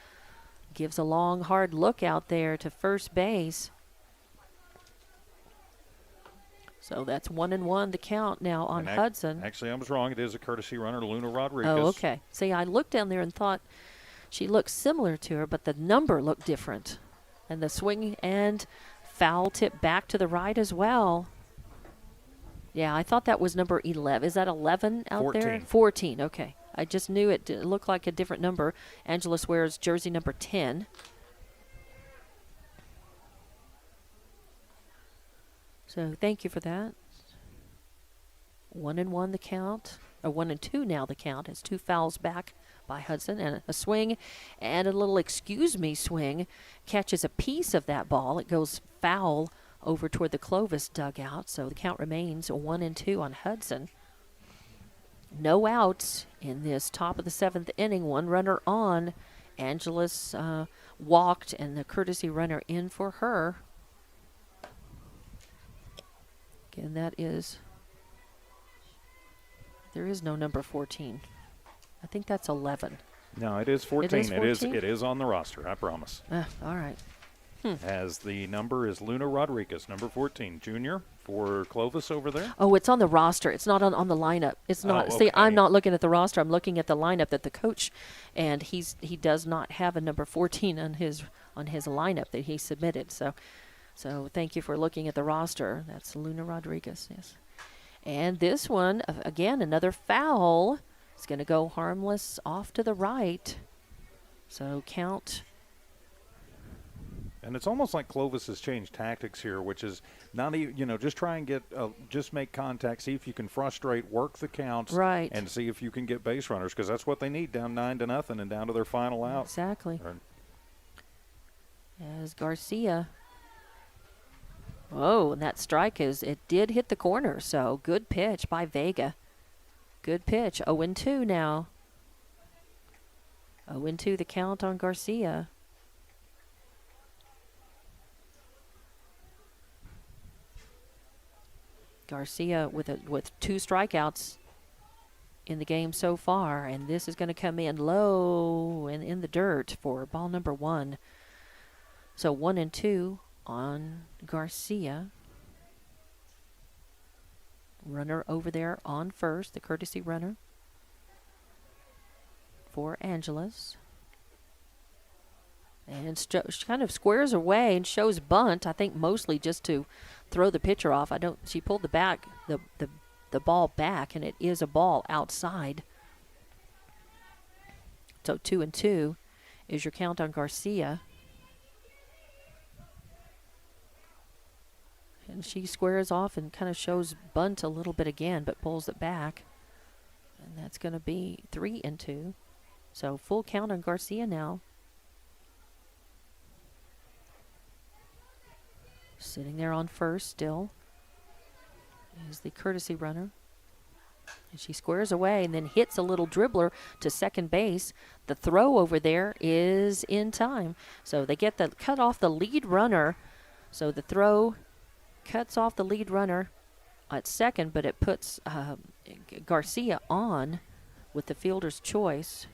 Gives a long, hard look out there to first base. So that's 1-1 the count now on Hudson. Actually, I was wrong. It is a courtesy runner, Luna Rodriguez. Oh, okay. See, I looked down there and thought she looked similar to her, but the number looked different. And the swing and foul tip back to the right as well. Yeah, I thought that was number 11. Is that 11 out 14. there? 14, okay. I just knew it looked like a different number. Angeles wears jersey number 10. So thank you for that. 1-1 the count. Or 1-2 now the count. It's 2 fouls back by Hudson. And a swing and a little excuse me swing. Catches a piece of that ball. It goes foul over toward the Clovis dugout. So the count remains 1-2 on Hudson. No outs in this top of the 7th inning. 1 runner on. Angeles walked, and the courtesy runner in for her. Again, there is no number 14. I think that's 11. No, it is 14. It is 14? It is on the roster, I promise. All right. As the number is Luna Rodriguez, number 14, junior for Clovis over there. Oh, it's on the roster. It's not on the lineup. It's not. Oh, See, okay. I'm not looking at the roster. I'm looking at the lineup that the coach, and he does not have a number 14 on his lineup that he submitted. So thank you for looking at the roster. That's Luna Rodriguez. Yes. And this one again, another foul. It's going to go harmless off to the right. So count. And it's almost like Clovis has changed tactics here, which is not even, just try and just make contact, see if you can frustrate, work the counts, right, and see if you can get base runners, because that's what they need, down 9-0 and down to their final out. Exactly. As Garcia. Oh, and that strike it did hit the corner, so good pitch by Vega. Good pitch. 0-2 now. 0-2 the count on Garcia. Garcia with 2 strikeouts in the game so far, and this is going to come in low and in the dirt for ball number 1. So 1-2 on Garcia. Runner over there on first, the courtesy runner for Angeles. And she kind of squares away and shows bunt, I think mostly just to throw the pitcher off. She pulled the ball back, and it is a ball outside. So 2-2 is your count on Garcia. And she squares off and kind of shows bunt a little bit again, but pulls it back. And that's going to be 3-2. So full count on Garcia now. Sitting there on first still is the courtesy runner. And she squares away and then hits a little dribbler to second base. The throw over there is in time. So they get the cut off the lead runner. So the throw cuts off the lead runner at second, but it puts Garcia on with the fielder's choice.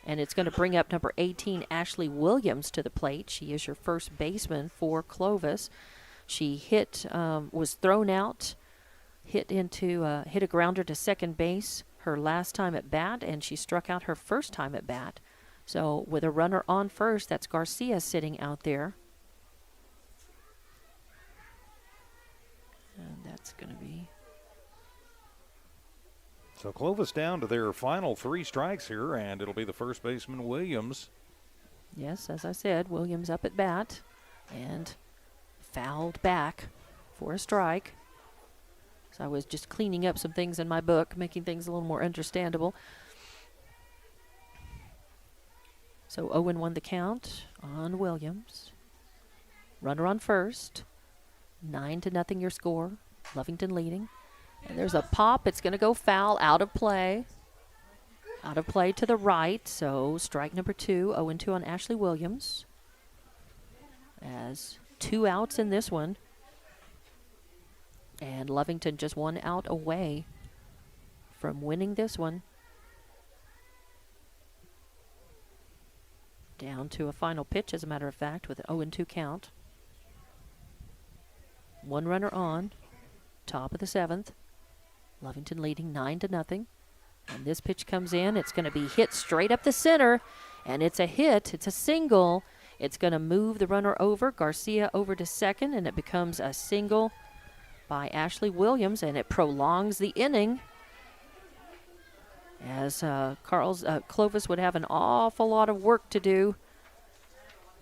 And it's going to bring up number 18, Ashley Williams, to the plate. She is your first baseman for Clovis. She was thrown out, hit a grounder to second base her last time at bat, and she struck out her first time at bat. So with a runner on first, that's Garcia sitting out there. And that's going to be... So Clovis down to their final 3 strikes here, and it'll be the first baseman, Williams. Yes, as I said, Williams up at bat and fouled back for a strike. So I was just cleaning up some things in my book, making things a little more understandable. So 0-1 the count on Williams. Runner on first. 9-0 your score. Lovington leading. And there's a pop. It's going to go foul, out of play. Out of play to the right. So strike number 2, 0-2 on Ashley Williams. As 2 outs in this one. And Lovington just 1 out away from winning this one. Down to a final pitch, as a matter of fact, with an 0-2 count. 1 runner on. Top of the 7th. Lovington leading 9-0. And this pitch comes in. It's going to be hit straight up the center. And it's a hit. It's a single. It's going to move the runner over. Garcia over to second. And it becomes a single by Ashley Williams. And it prolongs the inning. As Clovis would have an awful lot of work to do.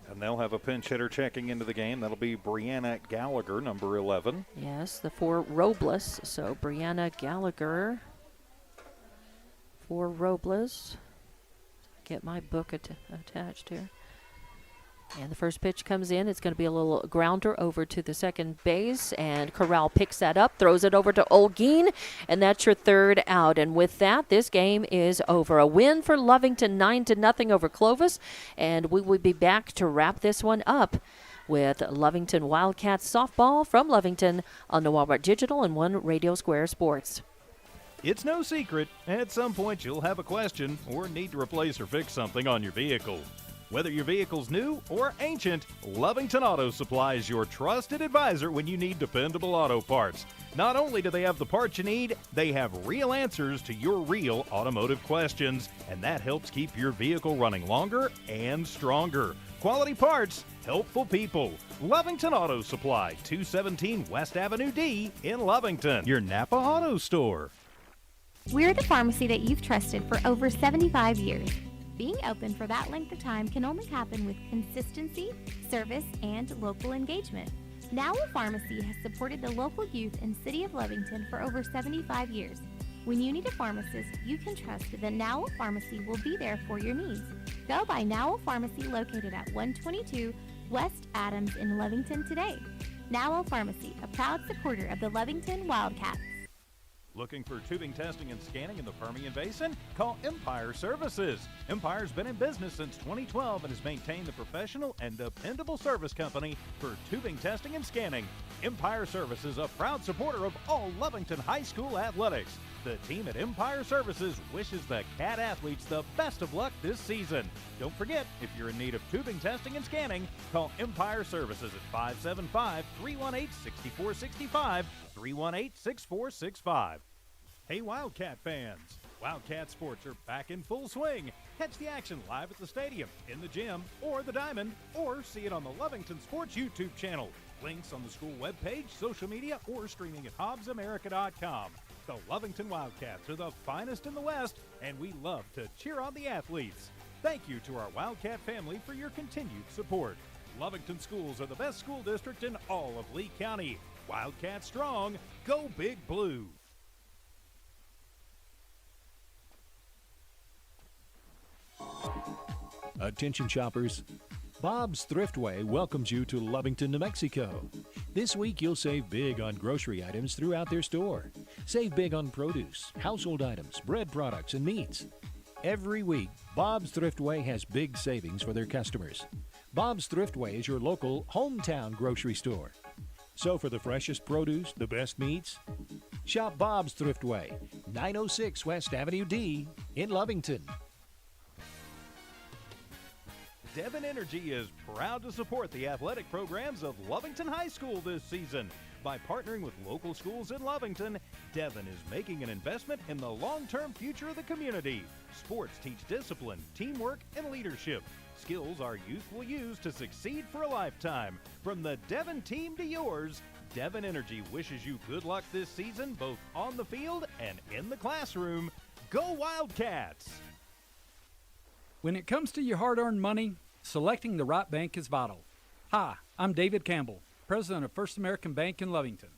And they'll have a pinch hitter checking into the game. That'll be Brianna Gallagher, number 11. Yes, the for Robles. So Brianna Gallagher for Robles. Get my book attached here. And the first pitch comes in. It's going to be a little grounder over to the second base. And Corral picks that up, throws it over to Olguin. And that's your 3rd out. And with that, this game is over. A win for Lovington, 9-0 over Clovis. And we will be back to wrap this one up with Lovington Wildcats softball from Lovington on the Walmart Digital and One Radio Square Sports. It's no secret, at some point you'll have a question or need to replace or fix something on your vehicle. Whether your vehicle's new or ancient, Lovington Auto Supply is your trusted advisor when you need dependable auto parts. Not only do they have the parts you need, they have real answers to your real automotive questions, and that helps keep your vehicle running longer and stronger. Quality parts, helpful people. Lovington Auto Supply, 217 West Avenue D in Lovington, your Napa Auto Store. We're the pharmacy that you've trusted for over 75 years. Being open for that length of time can only happen with consistency, service, and local engagement. Now a Pharmacy has supported the local youth in City of Lovington for over 75 years. When you need a pharmacist, you can trust that Now Pharmacy will be there for your needs. Go by Now Pharmacy located at 122 West Adams in Lovington today. Now Pharmacy, a proud supporter of the Lovington Wildcats. Looking for tubing testing and scanning in the Permian Basin? Call Empire Services. Empire's been in business since 2012 and has maintained the professional and dependable service company for tubing testing and scanning. Empire Services, a proud supporter of all Lovington High School athletics. The team at Empire Services wishes the CAT athletes the best of luck this season. Don't forget, if you're in need of tubing testing and scanning, call Empire Services at 575-318-6465, 318-6465. Hey Wildcat fans! Wildcat sports are back in full swing. Catch the action live at the stadium, in the gym, or the Diamond, or see it on the Lovington Sports YouTube channel. Links on the school webpage, social media, or streaming at hobbsamerica.com. The Lovington Wildcats are the finest in the West, and we love to cheer on the athletes. Thank you to our Wildcat family for your continued support. Lovington schools are the best school district in all of Lee County. Wildcat strong, go Big Blue. Attention shoppers, Bob's Thriftway welcomes you to Lovington, New Mexico. This week you'll save big on grocery items throughout their store. Save big on produce, household items, bread products, and meats. Every week, Bob's Thriftway has big savings for their customers. Bob's Thriftway is your local hometown grocery store. So for the freshest produce, the best meats, shop Bob's Thriftway, 906 West Avenue D in Lovington. Devon Energy is proud to support the athletic programs of Lovington High School this season. By partnering with local schools in Lovington, Devon is making an investment in the long-term future of the community. Sports teach discipline, teamwork, and leadership. Skills our youth will use to succeed for a lifetime. From the Devon team to yours, Devon Energy wishes you good luck this season, both on the field and in the classroom. Go Wildcats! When it comes to your hard-earned money, selecting the right bank is vital. Hi, I'm David Campbell, president of First American Bank in Lovington.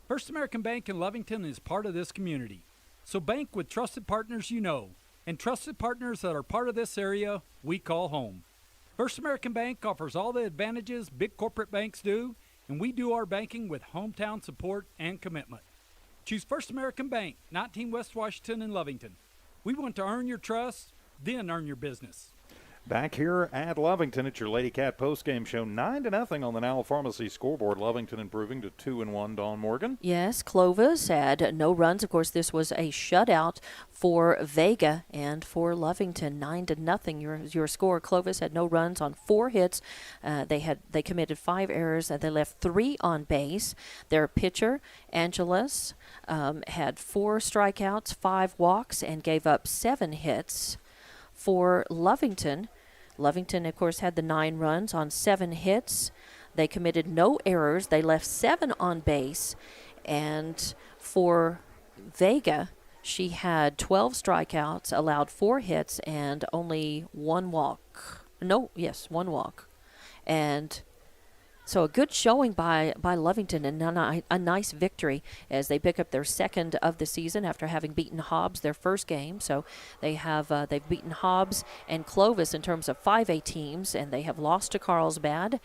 First American Bank in Lovington is part of this community. So bank with trusted partners you know, and trusted partners that are part of this area we call home. First American Bank offers all the advantages big corporate banks do, and we do our banking with hometown support and commitment. Choose First American Bank, 19 West Washington in Lovington. We want to earn your trust, then earn your business. Back here at Lovington, it's your Lady Cat postgame show, 9-0 on the Now Pharmacy scoreboard. Lovington improving to 2-1. Dawn Morgan. Yes, Clovis had no runs. Of course, this was a shutout for Vega and for Lovington, 9-0. Your score. Clovis had no runs on 4 hits. They committed 5 errors and they left 3 on base. Their pitcher, Angelia, had 4 strikeouts, 5 walks, and gave up 7 hits. For Lovington, of course, had the 9 runs on 7 hits. They committed no errors. They left 7 on base. And for Vega, she had 12 strikeouts, allowed 4 hits, and only 1 walk. 1 walk. And so a good showing by Lovington and a nice victory as they pick up their second of the season after having beaten Hobbs their first game. So they've beaten Hobbs and Clovis in terms of 5A teams, and they have lost to Carlsbad.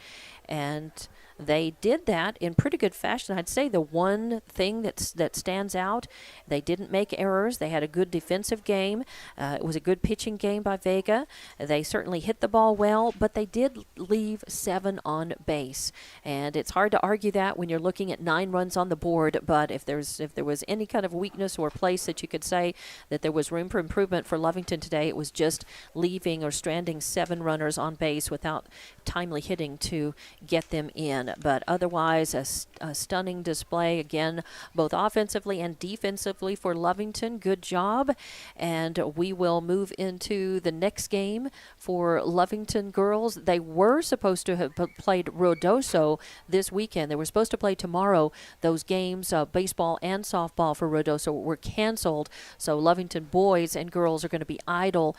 And they did that in pretty good fashion. I'd say the one thing that stands out, they didn't make errors. They had a good defensive game. It was a good pitching game by Vega. They certainly hit the ball well, but they did leave 7 on base. And it's hard to argue that when you're looking at 9 runs on the board, but if there was any kind of weakness or place that you could say that there was room for improvement for Lovington today, it was just leaving or stranding 7 runners on base without timely hitting to get them in. But otherwise, a stunning display, again, both offensively and defensively for Lovington. Good job. And we will move into the next game for Lovington girls. They were supposed to have played Ruidoso this weekend. They were supposed to play tomorrow. Those games, baseball and softball for Ruidoso, were canceled. So Lovington boys and girls are going to be idle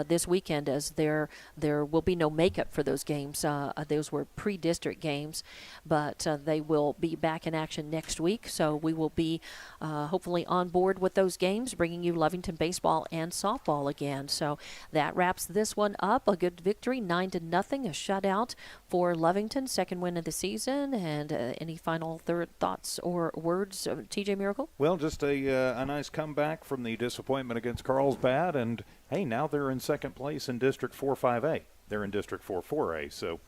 this weekend as there will be no makeup for those games. Those were pre-district games, but they will be back in action next week. So we will be hopefully on board with those games, bringing you Lovington baseball and softball again. So that wraps this one up. A good victory, 9-0, a shutout for Lovington, second win of the season. And any final thoughts or words, TJ Miracle? Well, just a nice comeback from the disappointment against Carlsbad, and hey, now they're in second place in District 4-5A. They're in District 4-4A, so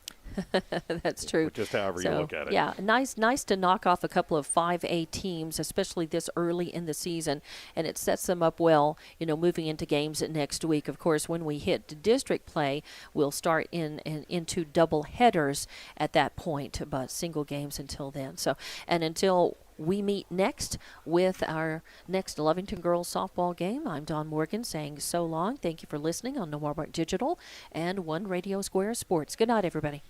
That's true. Just however you look at it. Yeah, nice to knock off a couple of 5A teams, especially this early in the season, and it sets them up well, moving into games next week. Of course, when we hit district play, we'll start into double headers at that point, but single games until then. So, and until we meet next with our next Lovington girls softball game, I'm Dawn Morgan saying so long. Thank you for listening on Walmart Digital and One Radio Square Sports. Good night, everybody.